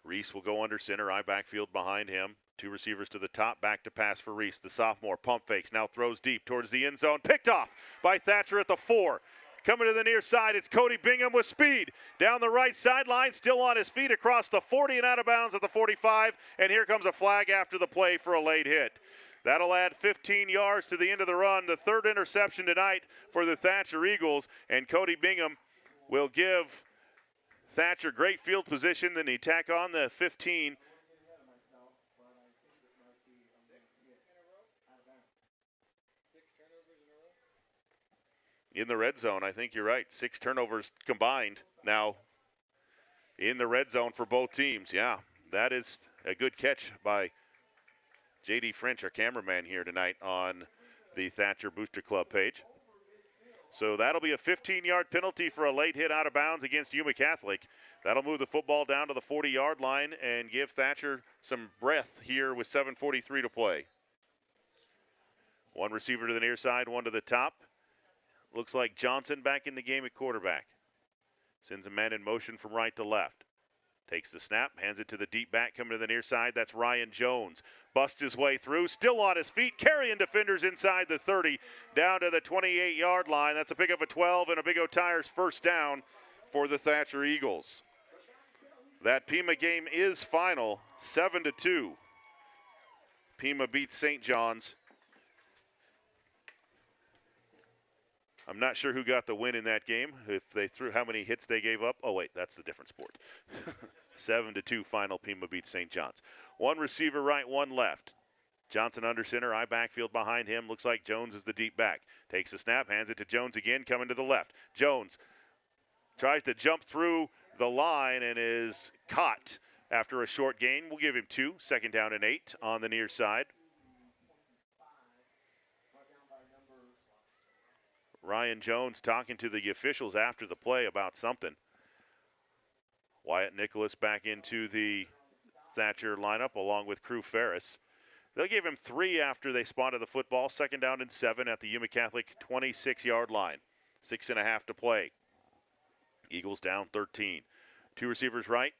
Reese will go under center, I backfield behind him. 2 receivers to the top, back to pass for Reese. The sophomore pump fakes, now throws deep towards the end zone. Picked off by Thatcher at the 4. Coming to the near side, it's Cody Bingham with speed. Down the right sideline, still on his feet across the 40 and out of bounds at the 45. And here comes a flag after the play for a late hit. That'll add 15 yards to the end of the run. The 3rd interception tonight for the Thatcher Eagles. And Cody Bingham will give Thatcher great field position. Then he tack on the 15. In the red zone, I think you're right. 6 turnovers combined now in the red zone for both teams. Yeah, that is a good catch by J.D. French, our cameraman here tonight on the Thatcher Booster Club page. So that'll be a 15-yard penalty for a late hit out of bounds against Yuma Catholic. That'll move the football down to the 40-yard line and give Thatcher some breath here with 7:43 to play. 1 receiver to the near side, 1 to the top. Looks like Johnson back in the game at quarterback. Sends a man in motion from right to left. Takes the snap, hands it to the deep back, coming to the near side. That's Ryan Jones. Busts his way through, still on his feet, carrying defenders inside the 30, down to the 28-yard line. That's a pickup of 12 and a Big O Tires first down for the Thatcher Eagles. That Pima game is final, 7-2. Pima beats St. John's. I'm not sure who got the win in that game. If they threw how many hits they gave up. Oh, wait, that's the different sport. 7-2 final. Pima beats St. John's. One receiver right, one left. Johnson under center, I backfield behind him. Looks like Jones is the deep back. Takes the snap, hands it to Jones again, coming to the left. Jones tries to jump through the line and is caught after a short gain. We'll give him 2. Second down and 8 on the near side. Ryan Jones talking to the officials after the play about something. Wyatt Nicholas back into the Thatcher lineup along with Crew Ferris. They gave him 3 after they spotted the football. Second down and 7 at the Yuma Catholic 26-yard line. 6.5 to play. Eagles down 13. 2 receivers right.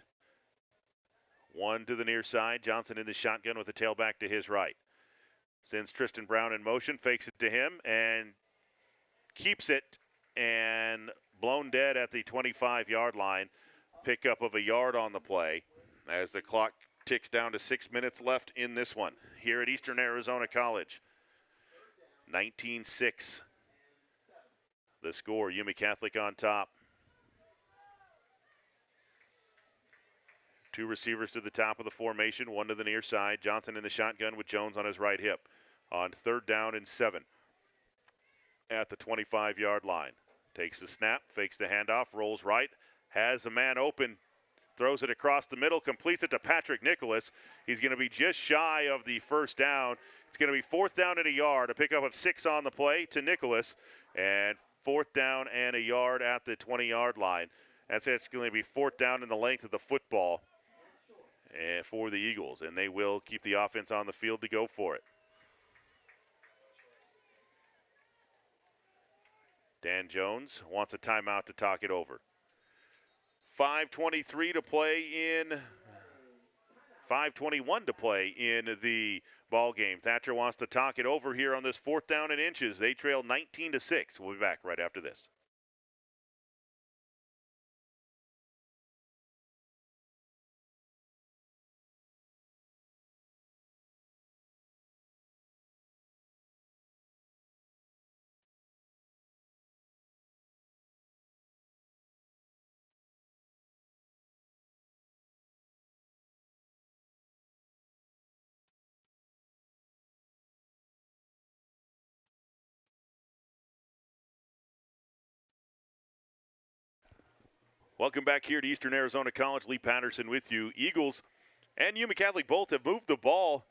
1 to the near side. Johnson in the shotgun with the tailback to his right. Sends Tristan Brown in motion, fakes it to him, and keeps it, and blown dead at the 25-yard line. Pickup of a yard on the play as the clock ticks down to 6 minutes left in this one here at Eastern Arizona College. 19-6 the score. Yuma Catholic on top. 2 receivers to the top of the formation, 1 to the near side. Johnson in the shotgun with Jones on his right hip on 3rd down and 7 at the 25-yard line. Takes the snap, fakes the handoff, rolls right, has a man open, throws it across the middle, completes it to Patrick Nicholas. He's going to be just shy of the first down. It's going to be 4th down and a yard, a pickup of 6 on the play to Nicholas, and 4th down and a yard at the 20-yard line. It's going to be 4th down in the length of the football for the Eagles, and they will keep the offense on the field to go for it. Dan Jones wants a timeout to talk it over. 5:23 to play in, 5:21 to play in the ball game. Thatcher wants to talk it over here on this 4th down and inches. They trail 19-6. We'll be back right after this. Welcome back here to Eastern Arizona College. Lee Patterson with you. Eagles and Yuma Catholic both have moved the ball.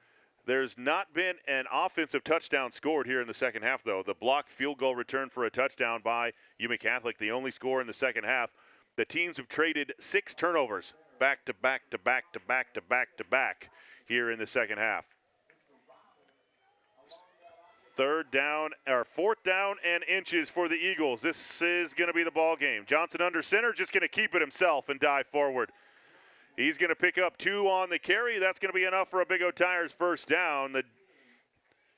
There's not been an offensive touchdown scored here in the second half, though. The blocked field goal return for a touchdown by Yuma Catholic, the only score in the second half. The teams have traded 6 turnovers back to back to back to back to back to back here in the second half. 4th down and inches for the Eagles. This is going to be the ball game. Johnson under center, just going to keep it himself and dive forward. He's going to pick up 2 on the carry. That's going to be enough for a Big O Tires first down. The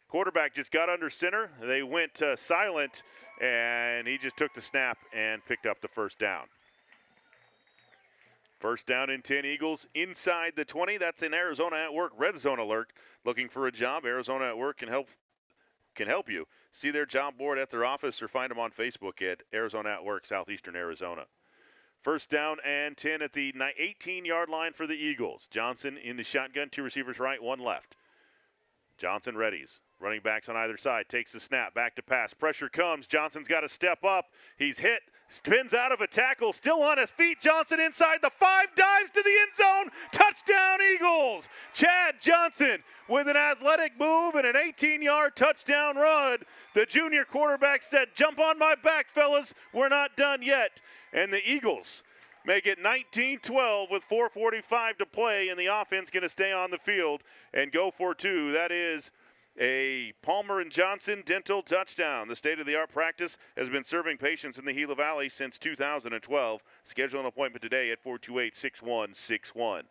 quarterback just got under center. They went silent, and he just took the snap and picked up the first down. First down and 10, Eagles inside the 20. That's an Arizona at Work red zone alert. Looking for a job, Arizona at Work can help you. See their job board at their office or find them on Facebook at Arizona at Work, Southeastern Arizona. First down and 10 at the 18-yard line for the Eagles. Johnson in the shotgun, 2 receivers right, 1 left. Johnson readies. Running backs on either side. Takes the snap, back to pass. Pressure comes. Johnson's got to step up. He's hit. Spins out of a tackle. Still on his feet. Johnson inside the 5. Dives to the end zone. Touchdown, Eagles. Chad Johnson with an athletic move and an 18-yard touchdown run. The junior quarterback said, "Jump on my back, fellas. We're not done yet." And the Eagles make it 19-12 with 4:45 to play, and the offense going to stay on the field and go for 2. That is A Palmer and Johnson dental touchdown. The state-of-the-art practice has been serving patients in the Gila Valley since 2012. Schedule an appointment today at 428-6161.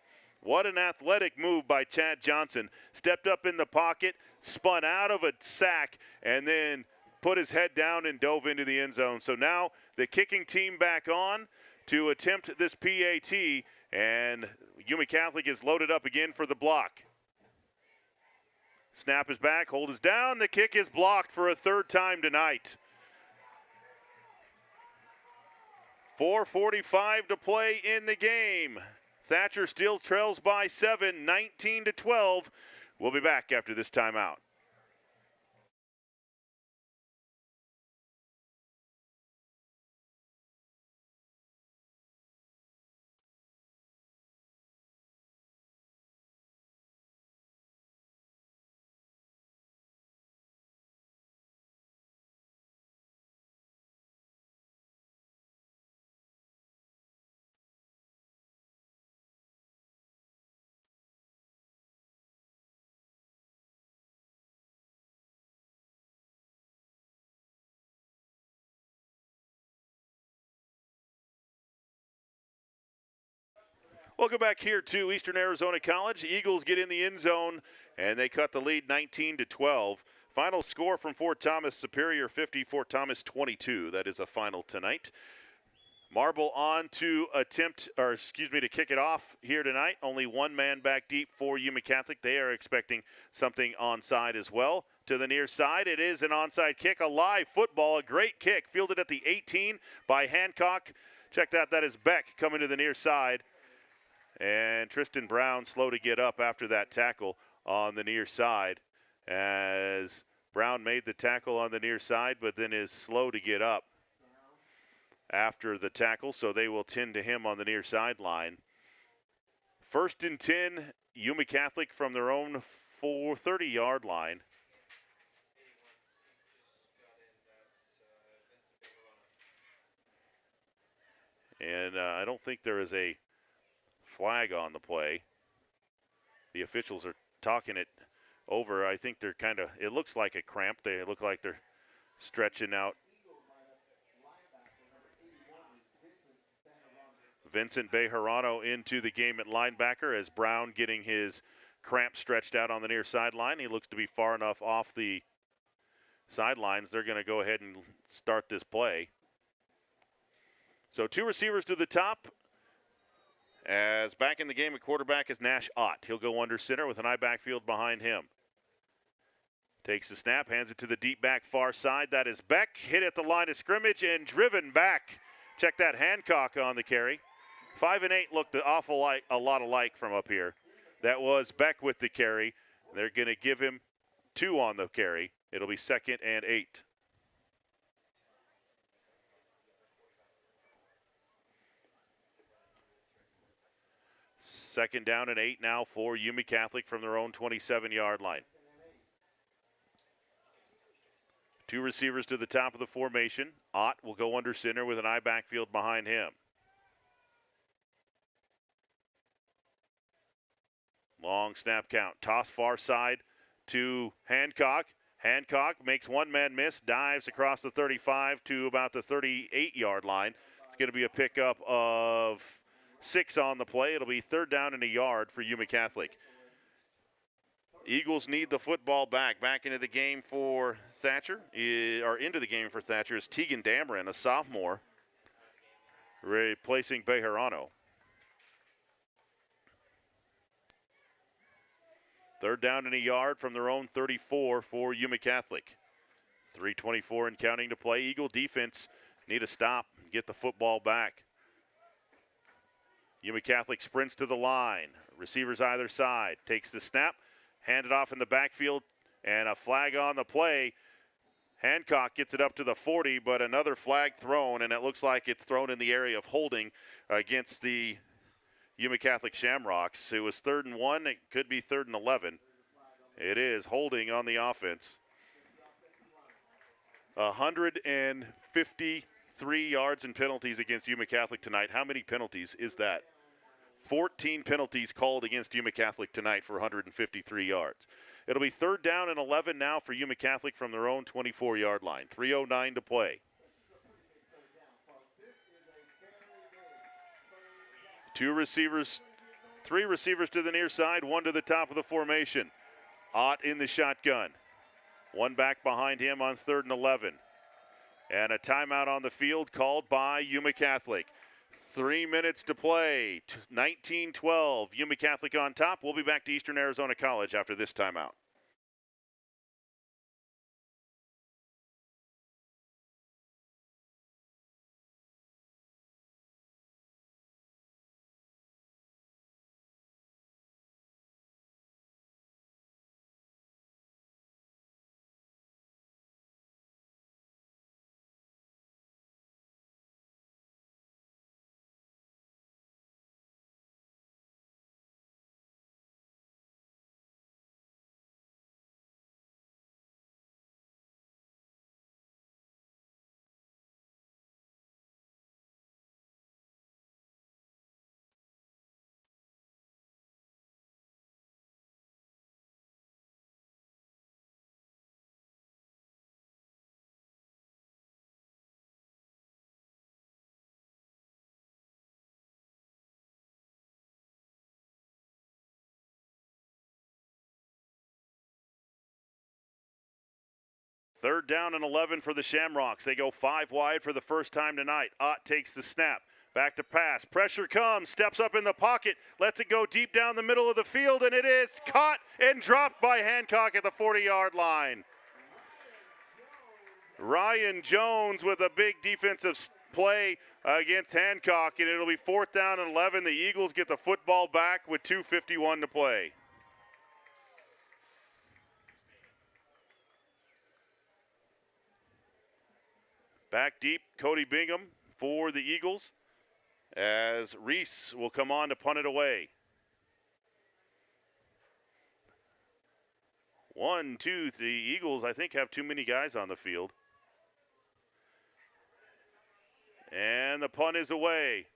What an athletic move by Chad Johnson. Stepped up in the pocket, spun out of a sack, and then put his head down and dove into the end zone. So now the kicking team back on to attempt this PAT, and Yuma Catholic is loaded up again for the block. Snap is back, hold is down, the kick is blocked for a third time tonight. 4:45 to play in the game. Thatcher still trails by 7, 19-12. We'll be back after this timeout. Welcome back here to Eastern Arizona College. Eagles get in the end zone, and they cut the lead 19-12. Final score from Fort Thomas, Superior 50, Fort Thomas 22. That is a final tonight. Marble on to to kick it off here tonight. Only one man back deep for Yuma Catholic. They are expecting something onside as well. To the near side, it is an onside kick, a live football, a great kick, fielded at the 18 by Hancock. Check that is Beck coming to the near side. And Tristan Brown slow to get up after that tackle on the near side, as Brown made the tackle on the near side, but then is slow to get up after the tackle, so they will tend to him on the near sideline. 1st and 10, Yuma Catholic from their own 30-yard line. And I don't think there is a flag on the play. The officials are talking it over. I think they're it looks like a cramp. They look like they're stretching out. Vincent Bejarano into the game at linebacker, as Brown getting his cramp stretched out on the near sideline. He looks to be far enough off the sidelines. They're going to go ahead and start this play. So 2 receivers to the top. As back in the game at quarterback is Nash Ott. He'll go under center with an I backfield behind him. Takes the snap, hands it to the deep back far side. That is Beck, hit at the line of scrimmage and driven back. Check that, Hancock on the carry. 5 and 8 looked a lot alike from up here. That was Beck with the carry. They're going to give him 2 on the carry. It'll be 2nd and 8. Second down and 8 now for Yuma Catholic from their own 27-yard line. 2 receivers to the top of the formation. Ott will go under center with an I backfield behind him. Long snap count. Toss far side to Hancock. Hancock makes one man miss, dives across the 35 to about the 38-yard line. It's going to be a pickup of 6 on the play. It'll be 3rd down and a yard for Yuma Catholic. Eagles need the football back. Back into the game for Thatcher, is Tegan Dameron, a sophomore, replacing Bejarano. 3rd down and a yard from their own 34 for Yuma Catholic. 3:24 and counting to play. Eagle defense need a stop, get the football back. Yuma Catholic sprints to the line. Receivers either side. Takes the snap, handed off in the backfield, and a flag on the play. Hancock gets it up to the 40, but another flag thrown, and it looks like it's thrown in the area of holding against the Yuma Catholic Shamrocks. It was 3rd and 1. It could be 3rd and 11. It is holding on the offense. 153 yards and penalties against Yuma Catholic tonight. How many penalties is that? 14 penalties called against Yuma Catholic tonight for 153 yards. It'll be 3rd down and 11 now for Yuma Catholic from their own 24-yard line. 3:09 to play. Three receivers to the near side, one to the top of the formation. Ott in the shotgun. One back behind him on 3rd and 11. And a timeout on the field called by Yuma Catholic. 3 minutes to play. 19-12. Yuma Catholic on top. We'll be back to Eastern Arizona College after this timeout. Third down and 11 for the Shamrocks. They go 5 wide for the first time tonight. Ott takes the snap. Back to pass. Pressure comes. Steps up in the pocket. Lets it go deep down the middle of the field, and it is caught and dropped by Hancock at the 40-yard line. Ryan Jones with a big defensive play against Hancock, and it'll be 4th down and 11. The Eagles get the football back with 2:51 to play. Back deep, Cody Bingham for the Eagles, as Reese will come on to punt it away. 1, 2, 3. Eagles, I think, have too many guys on the field. And the punt is away.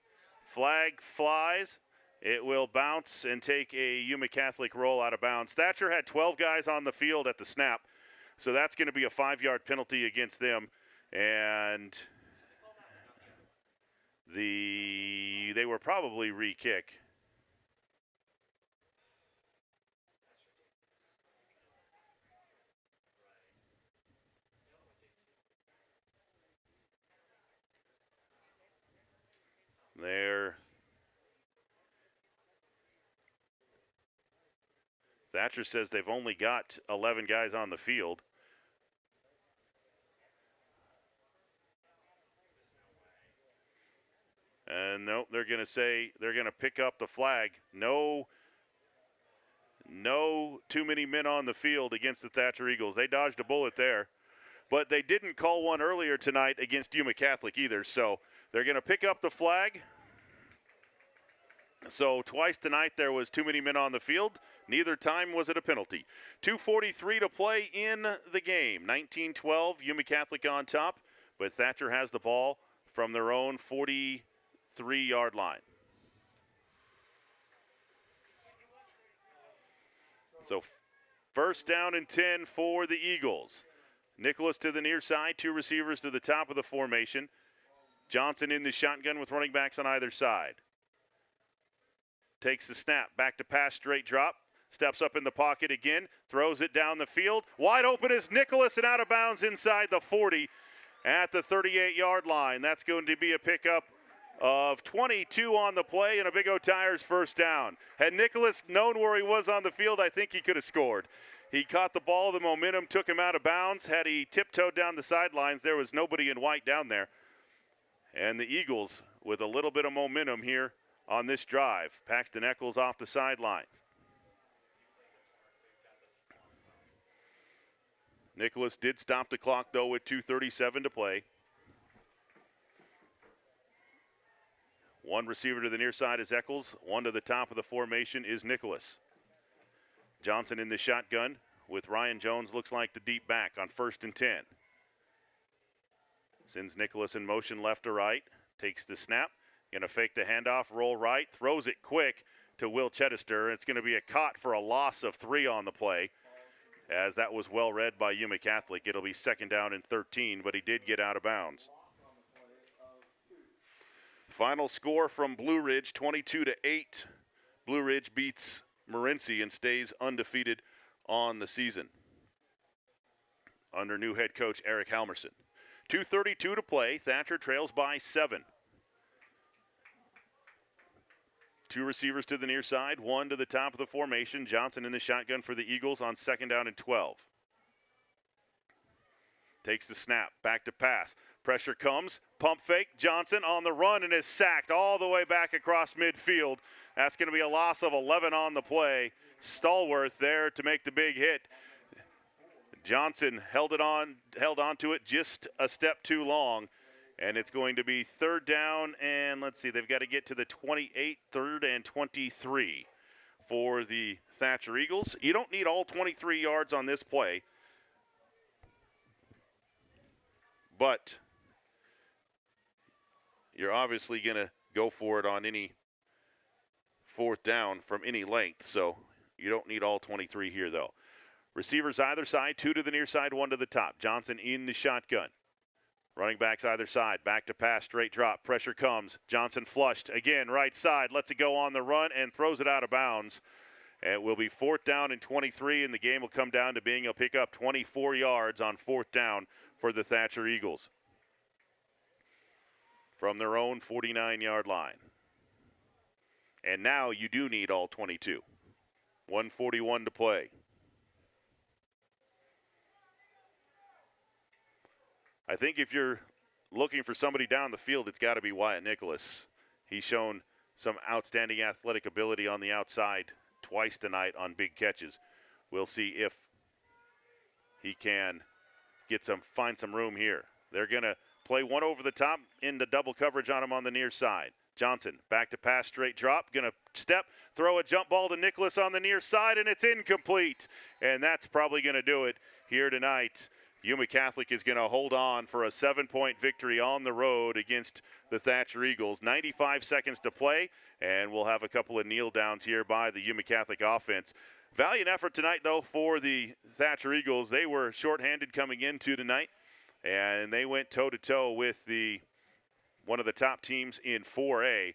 Flag flies. It will bounce and take a Yuma Catholic roll out of bounds. Thatcher had 12 guys on the field at the snap, so that's going to be a 5-yard penalty against them. And they were probably re-kick. There. Thatcher says they've only got 11 guys on the field. And no, they're going to say they're going to pick up the flag. No too many men on the field against the Thatcher Eagles. They dodged a bullet there. But they didn't call one earlier tonight against Yuma Catholic either. So they're going to pick up the flag. So twice tonight there was too many men on the field. Neither time was it a penalty. 2:43 to play in the game. 19-12, Yuma Catholic on top. But Thatcher has the ball from their own 43-yard line. So 1st down and 10 for the Eagles. Nicholas to the near side, 2 receivers to the top of the formation. Johnson in the shotgun with running backs on either side. Takes the snap, back to pass, straight drop. Steps up in the pocket again, throws it down the field. Wide open is Nicholas and out of bounds inside the 40 at the 38-yard line. That's going to be a pickup of 22 on the play and a Big O Tires 1st down. Had Nicholas known where he was on the field, I think he could have scored. He caught the ball, the momentum took him out of bounds. Had he tiptoed down the sidelines, there was nobody in white down there. And the Eagles with a little bit of momentum here on this drive. Paxton Eccles off the sidelines. Nicholas did stop the clock, though, with 2:37 to play. One receiver to the near side is Eccles. One to the top of the formation is Nicholas. Johnson in the shotgun with Ryan Jones, looks like the deep back on 1st and 10. Sends Nicholas in motion left to right. Takes the snap. Going to fake the handoff, roll right, throws it quick to Will Chedester. It's going to be a caught for a loss of 3 on the play, as that was well read by Yuma Catholic. It'll be 2nd down and 13, but he did get out of bounds. Final score from Blue Ridge, 22-8. Blue Ridge beats Morenci and stays undefeated on the season under new head coach Eric Halmerson. 2:32 to play. Thatcher trails by 7. 2 receivers to the near side, 1 to the top of the formation. Johnson in the shotgun for the Eagles on 2nd down and 12. Takes the snap, back to pass. Pressure comes, pump fake. Johnson on the run and is sacked all the way back across midfield. That's going to be a loss of 11 on the play. Stallworth there to make the big hit. Johnson held on to it just a step too long. And it's going to be 3rd down, and let's see, they've got to get to the 28, 3rd and 23 for the Thatcher Eagles. You don't need all 23 yards on this play, but you're obviously going to go for it on any 4th down from any length, so you don't need all 23 here, though. Receivers either side, 2 to the near side, 1 to the top. Johnson in the shotgun. Running backs either side, back to pass, straight drop, pressure comes. Johnson flushed, again, right side, lets it go on the run and throws it out of bounds. It will be 4th down and 23, and the game will come down to being able to pick up 24 yards on 4th down for the Thatcher Eagles from their own 49-yard line. And now you do need all 22. 1:41 to play. I think if you're looking for somebody down the field, it's got to be Wyatt Nicholas. He's shown some outstanding athletic ability on the outside twice tonight on big catches. We'll see if he can find some room here. They're going to play one over the top into double coverage on him on the near side. Johnson back to pass, straight drop, going to step, throw a jump ball to Nicholas on the near side, and it's incomplete. And that's probably going to do it here tonight. Yuma Catholic is going to hold on for a 7-point victory on the road against the Thatcher Eagles. 95 seconds to play, and we'll have a couple of kneel downs here by the Yuma Catholic offense. Valiant effort tonight, though, for the Thatcher Eagles. They were shorthanded coming into tonight, and they went toe-to-toe with one of the top teams in 4A.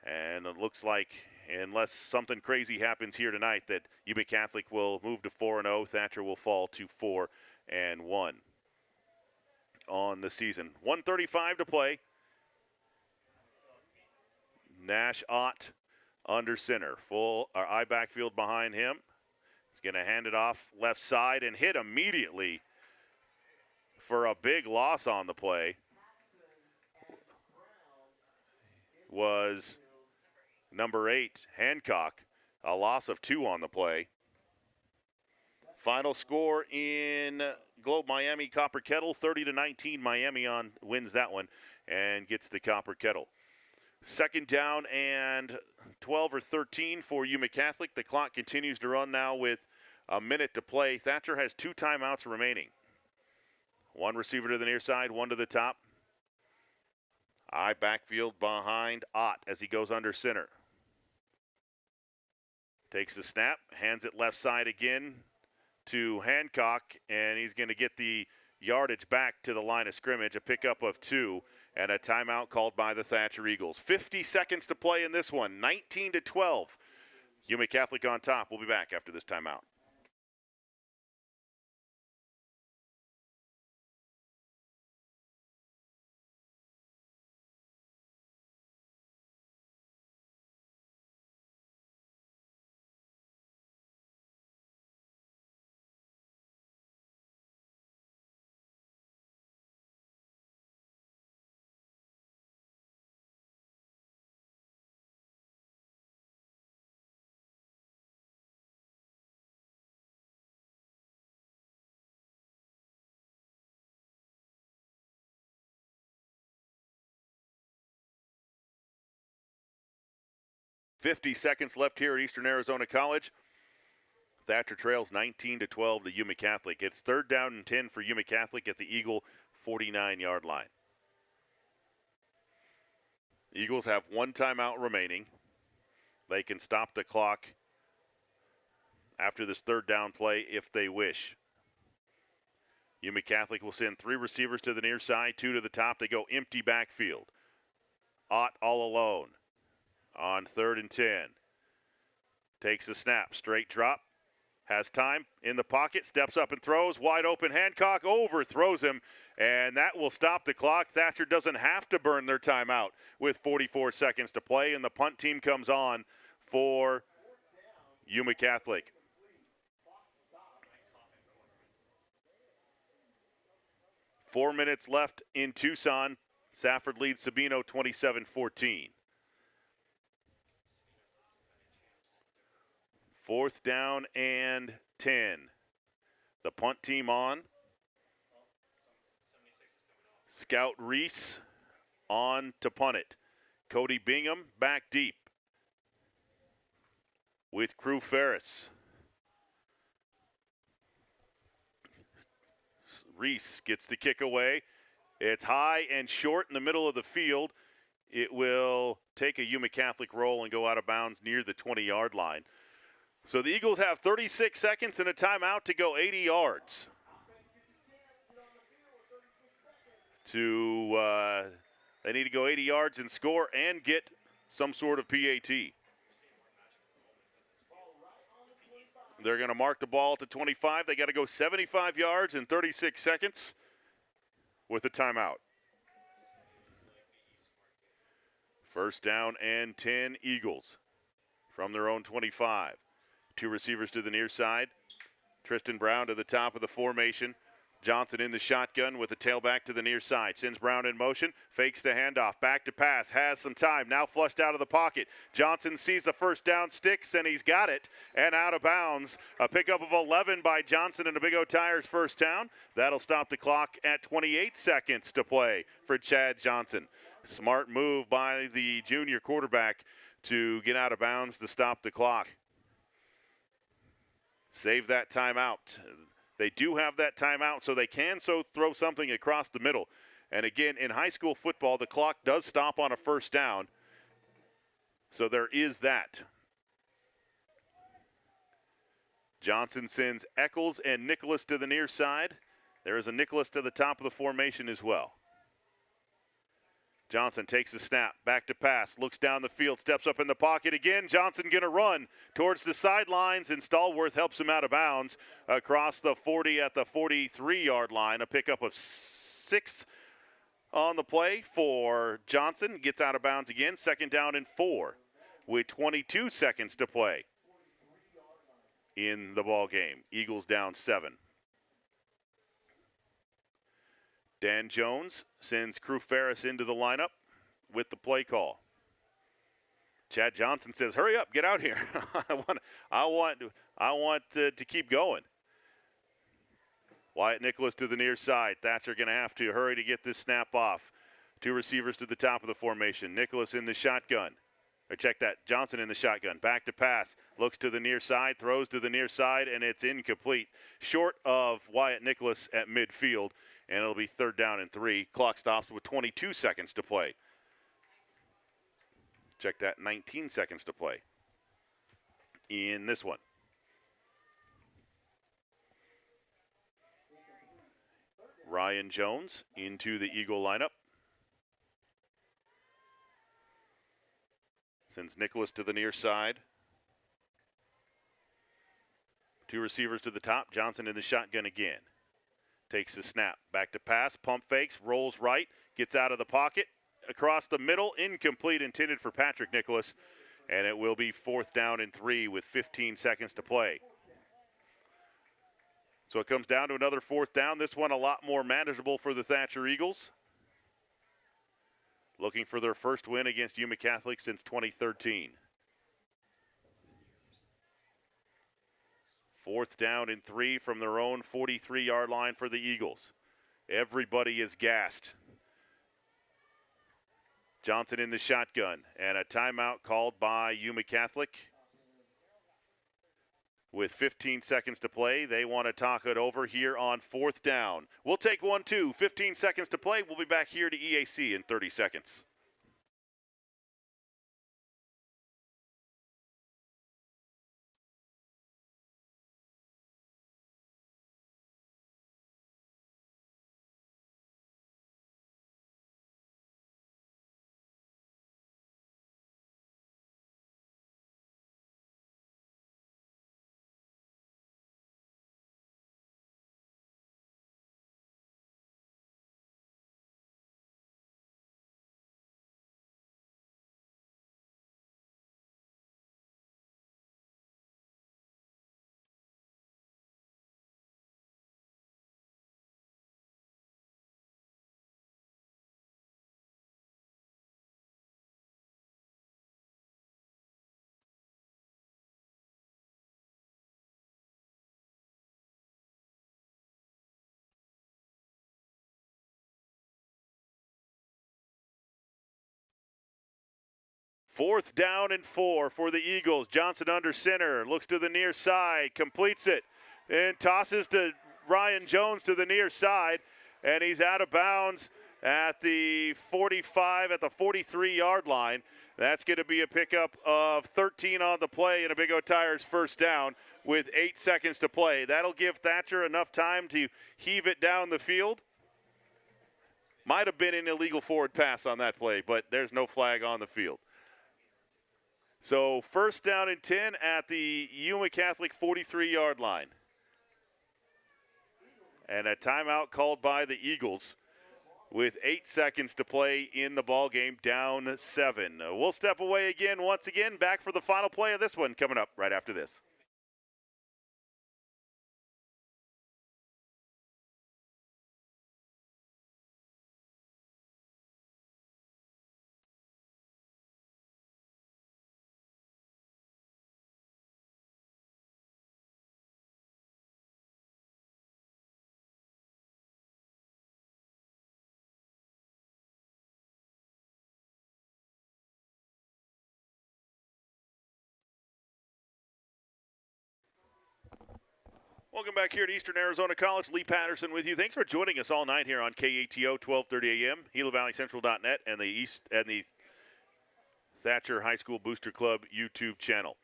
And it looks like, unless something crazy happens here tonight, that Yuma Catholic will move to 4-0. Thatcher will fall to 4-1 on the season. 1:35 to play. Nash Ott under center. I backfield behind him. He's going to hand it off left side and hit immediately for a big loss on the play. Was number 8, Hancock. A loss of 2 on the play. Final score in Globe Miami Copper Kettle, 30-19. Miami wins that one and gets the Copper Kettle. 2nd down and 12 or 13 for Yuma Catholic. The clock continues to run now with a minute to play. Thatcher has 2 timeouts remaining. 1 receiver to the near side, 1 to the top. I backfield behind Ott as he goes under center. Takes the snap, hands it left side again to Hancock, and he's going to get the yardage back to the line of scrimmage, a pickup of 2, and a timeout called by the Thatcher Eagles. 50 seconds to play in this one, 19-12. Yuma Catholic on top. We'll be back after this timeout. .50 seconds left here at Eastern Arizona College. Thatcher trails 19-12 to Yuma Catholic. It's 3rd down and 10 for Yuma Catholic at the Eagle 49-yard line. Eagles have one timeout remaining. They can stop the clock after this third down play if they wish. Yuma Catholic will send 3 receivers to the near side, 2 to the top. They go empty backfield. Ott all alone on 3rd and 10. Takes a snap, straight drop. Has time in the pocket, steps up and throws. Wide open, Hancock overthrows him, and that will stop the clock. Thatcher doesn't have to burn their timeout with 44 seconds to play, and the punt team comes on for Yuma Catholic. Four minutes left in Tucson. Safford leads Sabino 27-14. 4th down and 10. The punt team on. Scout Reese on to punt it. Cody Bingham back deep with Crew Ferris. Reese gets the kick away. It's high and short in the middle of the field. It will take a Yuma Catholic roll and go out of bounds near the 20-yard line. So the Eagles have 36 seconds and a timeout to go 80 yards. They need to go 80 yards and score and get some sort of PAT. They're going to mark the ball to 25. They got to go 75 yards in 36 seconds with a timeout. 1st down and 10 Eagles from their own 25. 2 receivers to the near side. Tristan Brown to the top of the formation. Johnson in the shotgun with the tailback to the near side. Sends Brown in motion. Fakes the handoff. Back to pass. Has some time. Now flushed out of the pocket. Johnson sees the first down, sticks, and he's got it. And out of bounds. A pickup of 11 by Johnson and a Big O Tires first down. That'll stop the clock at 28 seconds to play for Chad Johnson. Smart move by the junior quarterback to get out of bounds to stop the clock. Save that timeout. They do have that timeout, so they can throw something across the middle. And again, in high school football, the clock does stop on a first down. So there is that. Johnson sends Eccles and Nicholas to the near side. There is a Nicholas to the top of the formation as well. Johnson takes the snap, back to pass, looks down the field, steps up in the pocket again. Johnson going to run towards the sidelines, and Stallworth helps him out of bounds across the 40 at the 43-yard line. A pickup of 6 on the play for Johnson. Gets out of bounds again, 2nd down and 4 with 22 seconds to play in the ball game. Eagles down 7. Dan Jones sends Crew Ferris into the lineup with the play call. Chad Johnson says, "Hurry up, get out here. I want to keep going." Wyatt Nicholas to the near side. Thatcher going to have to hurry to get this snap off. 2 receivers to the top of the formation. Nicholas in the shotgun. Or check that, Johnson in the shotgun. Back to pass. Looks to the near side, throws to the near side, and it's incomplete. Short of Wyatt Nicholas at midfield. And it'll be 3rd down and 3. Clock stops with 22 seconds to play. Check that, 19 seconds to play in this one. Ryan Jones into the Eagle lineup. Sends Nicholas to the near side. 2 receivers to the top. Johnson in the shotgun again. Takes the snap, back to pass, pump fakes, rolls right, gets out of the pocket, across the middle, incomplete, intended for Patrick Nicholas, and it will be 4th down and 3 with 15 seconds to play. So it comes down to another 4th down, this one a lot more manageable for the Thatcher Eagles. Looking for their first win against Yuma Catholic since 2013. 4th down and 3 from their own 43-yard line for the Eagles. Everybody is gassed. Johnson in the shotgun, and a timeout called by Yuma Catholic. With 15 seconds to play, they want to talk it over here on 4th down. We'll take 1-2, 15 seconds to play. We'll be back here to EAC in 30 seconds. 4th down and 4 for the Eagles. Johnson under center, looks to the near side, completes it, and tosses to Ryan Jones to the near side, and he's out of bounds at the 45, at the 43-yard line. That's going to be a pickup of 13 on the play and a Big O Tires first down with 8 seconds to play. That'll give Thatcher enough time to heave it down the field. Might have been an illegal forward pass on that play, but there's no flag on the field. So 1st down and 10 at the Yuma Catholic 43-yard line. And a timeout called by the Eagles with 8 seconds to play in the ball game, down 7. We'll step away again, once again, back for the final play of this one coming up right after this. Welcome back here to Eastern Arizona College. Lee Patterson with you. Thanks for joining us all night here on KATO 1230 AM, GilaValleyCentral.net, and the Thatcher High School Booster Club YouTube channel.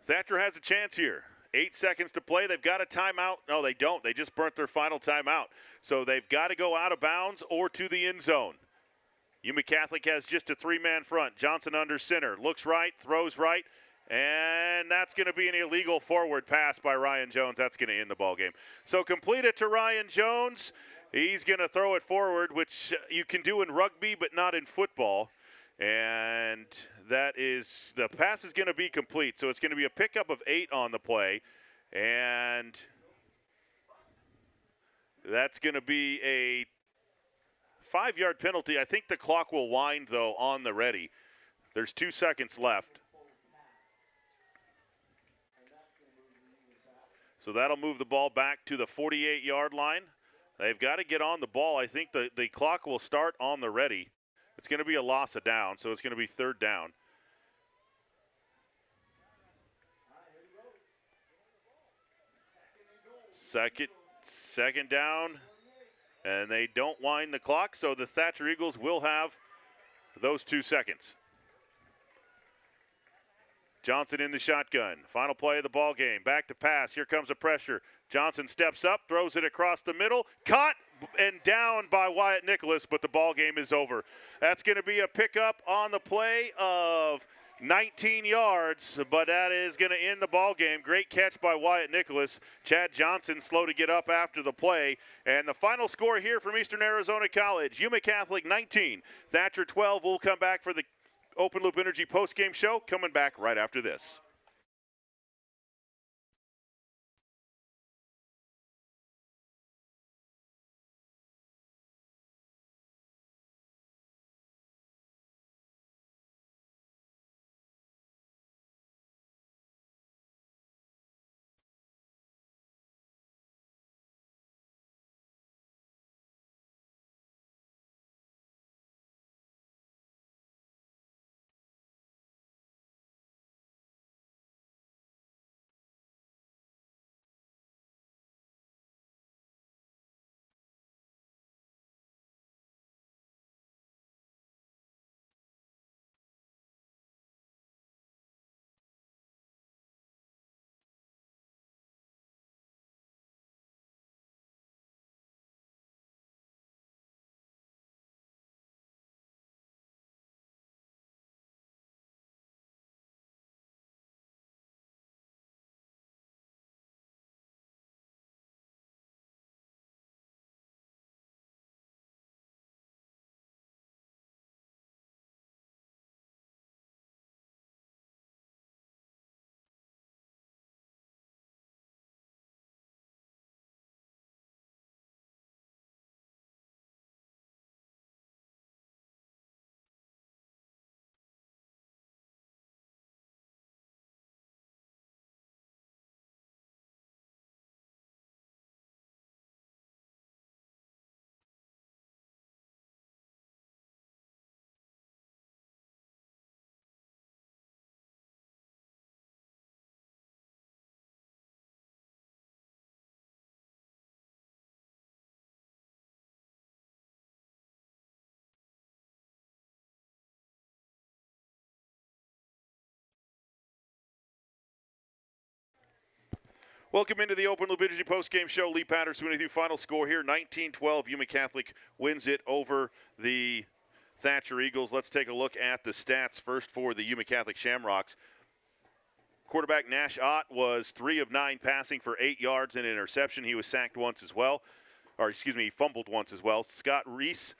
Thatcher has a chance here. 8 seconds to play. They've got a timeout. No, they don't. They just burnt their final timeout. So they've got to go out of bounds or to the end zone. Yuma Catholic has just a 3-man front. Johnson under center. Looks right, throws right. And that's going to be an illegal forward pass by Ryan Jones. That's going to end the ball game. So complete it to Ryan Jones. He's going to throw it forward, which you can do in rugby but not in football. And that is, the pass is going to be complete. So it's going to be a pickup of 8 on the play. And that's going to be a 5-yard penalty. I think the clock will wind, though, on the ready. There's 2 seconds left. So that'll move the ball back to the 48-yard line. They've got to get on the ball. I think the clock will start on the ready. It's going to be a loss of down, so it's going to be 3rd down. Second down, and they don't wind the clock, so the Thatcher Eagles will have those 2 seconds. Johnson in the shotgun. Final play of the ball game. Back to pass. Here comes a pressure. Johnson steps up, throws it across the middle. Caught and down by Wyatt Nicholas, but the ball game is over. That's going to be a pickup on the play of 19 yards, but that is going to end the ball game. Great catch by Wyatt Nicholas. Chad Johnson slow to get up after the play. And the final score here from Eastern Arizona College, Yuma Catholic 19, Thatcher 12. We'll come back for the Open Loop Energy post-game show, coming back right after this. Welcome into the Open Loop Energy postgame show. Lee Patterson with you. Final score here, 19-12. Yuma Catholic wins it over the Thatcher Eagles. Let's take a look at the stats first for the Yuma Catholic Shamrocks. Quarterback Nash Ott was 3 of 9 passing for 8 yards and an interception. He was sacked once as well. He fumbled once as well. Scout Reese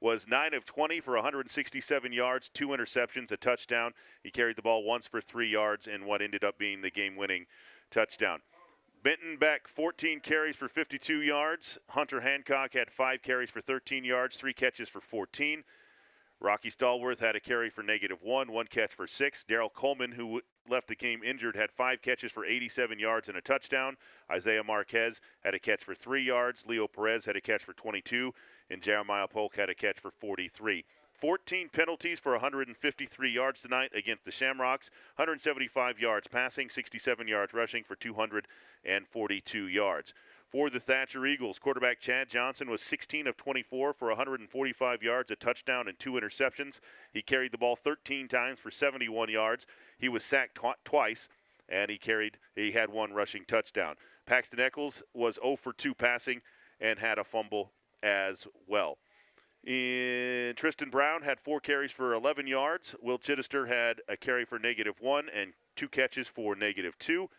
was 9 of 20 for 167 yards, 2 interceptions, a touchdown. He carried the ball once for 3 yards in what ended up being the game-winning touchdown. Benton Beck, 14 carries for 52 yards. Hunter Hancock had 5 carries for 13 yards, 3 catches for 14. Rocky Stallworth had a carry for -1, 1 catch for 6. Darrell Coleman, who left the game injured, had 5 catches for 87 yards and a touchdown. Isaiah Marquez had a catch for 3 yards. Leo Perez had a catch for 22. And Jeremiah Polk had a catch for 43. 14 penalties for 153 yards tonight against the Shamrocks. 175 yards passing, 67 yards rushing for 242 yards. For the Thatcher Eagles, quarterback Chad Johnson was 16 of 24 for 145 yards, a touchdown, and 2 interceptions. He carried the ball 13 times for 71 yards. He was sacked twice, and he had 1 rushing touchdown. Paxton Eccles was 0 for 2 passing and had a fumble as well. Tristan Brown had 4 carries for 11 yards. Will Chittister had a carry for -1 and 2 catches for -2.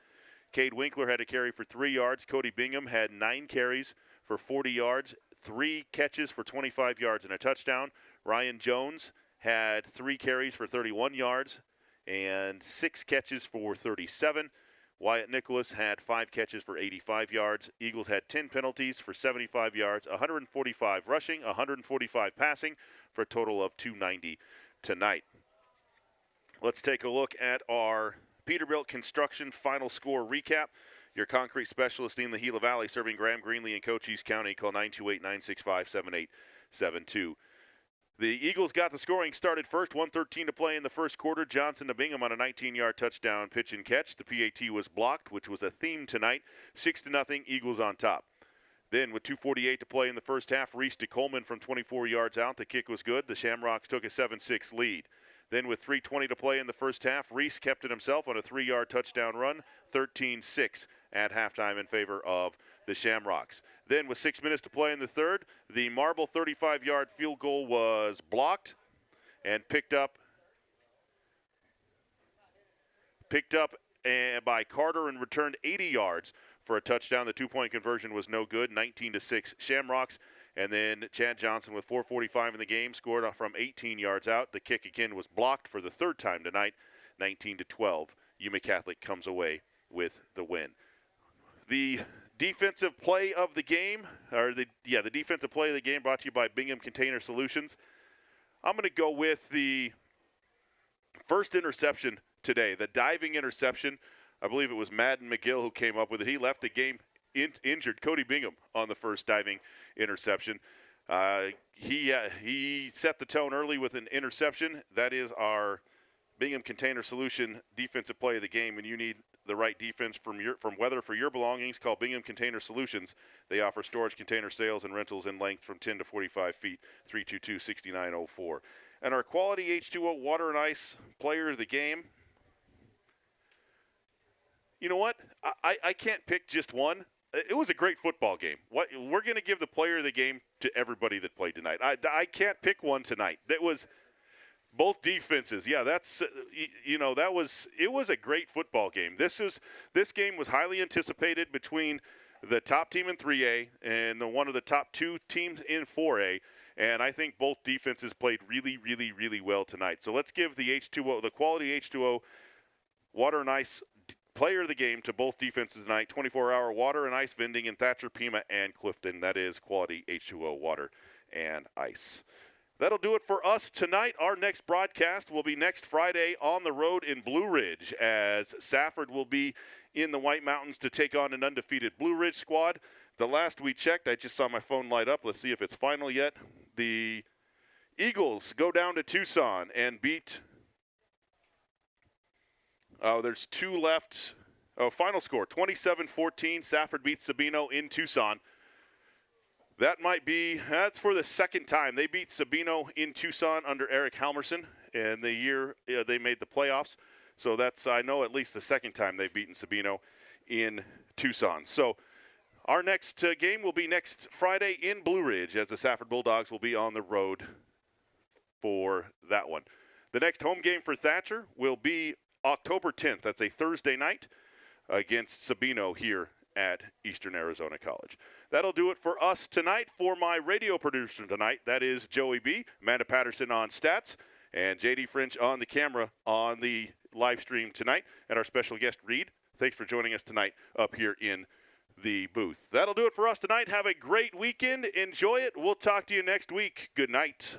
Cade Winkler had a carry for 3 yards. Cody Bingham had 9 carries for 40 yards, 3 catches for 25 yards and a touchdown. Ryan Jones had 3 carries for 31 yards and 6 catches for 37. Wyatt Nicholas had 5 catches for 85 yards. Eagles had 10 penalties for 75 yards, 145 rushing, 145 passing, for a total of 290 tonight. Let's take a look at our Peterbilt Construction final score recap. Your concrete specialist in the Gila Valley, serving Graham, Greenlee, and Cochise County. Call 928-965-7872. The Eagles got the scoring started first, 1:13 to play in the first quarter. Johnson to Bingham on a 19-yard touchdown pitch and catch. The PAT was blocked, which was a theme tonight. 6-0, Eagles on top. Then with 2:48 to play in the first half, Reese to Coleman from 24 yards out. The kick was good. The Shamrocks took a 7-6 lead. Then with 3:20 to play in the first half, Reese kept it himself on a 3-yard touchdown run, 13-6 at halftime in favor of the Shamrocks. Then with 6 minutes to play in the third, the Marble 35-yard field goal was blocked and picked up by Carter and returned 80 yards for a touchdown. The 2-point conversion was no good, 19-6 Shamrocks. And then Chad Johnson with 4:45 in the game scored from 18 yards out. The kick again was blocked for the 3rd time tonight, 19-12. Yuma Catholic comes away with the win. The defensive play of the game, the defensive play of the game brought to you by Bingham Container Solutions. I'm going to go with the first interception today, the diving interception. I believe it was Madden McGill who came up with it. He left the game injured. Cody Bingham on the first diving interception. He set the tone early with an interception. That is our Bingham Container Solution defensive play of the game. When you need the right defense from weather for your belongings, call Bingham Container Solutions. They offer storage container sales and rentals in length from 10 to 45 feet, 322-6904. And our quality H2O water and ice player of the game, you know what? I can't pick just one. It was a great football game. We're going to give the player of the game to everybody that played tonight. I can't pick one tonight. That was both defenses. Yeah, it was a great football game. This game was highly anticipated between the top team in 3A and one of the top 2 teams in 4A. And I think both defenses played really, really, really well tonight. So let's give the quality H2O water and ice player of the game to both defenses tonight. 24-hour water and ice vending in Thatcher, Pima, and Clifton. That is quality H2O water and ice. That'll do it for us tonight. Our next broadcast will be next Friday on the road in Blue Ridge, as Safford will be in the White Mountains to take on an undefeated Blue Ridge squad. The last we checked, I just saw my phone light up. Let's see if it's final yet. The Eagles go down to Tucson and beat there's 2 left. Final score, 27-14. Safford beats Sabino in Tucson. That's for the 2nd time. They beat Sabino in Tucson under Eric Halmerson in the year they made the playoffs. So that's, I know, at least the 2nd time they've beaten Sabino in Tucson. So our next game will be next Friday in Blue Ridge, as the Safford Bulldogs will be on the road for that one. The next home game for Thatcher will be October 10th. That's a Thursday night against Sabino here at Eastern Arizona College. That'll do it for us tonight. For my radio producer tonight, that is Joey B., Amanda Patterson on stats, and JD French on the camera on the live stream tonight, and our special guest, Reed. Thanks for joining us tonight up here in the booth. That'll do it for us tonight. Have a great weekend. Enjoy it. We'll talk to you next week. Good night.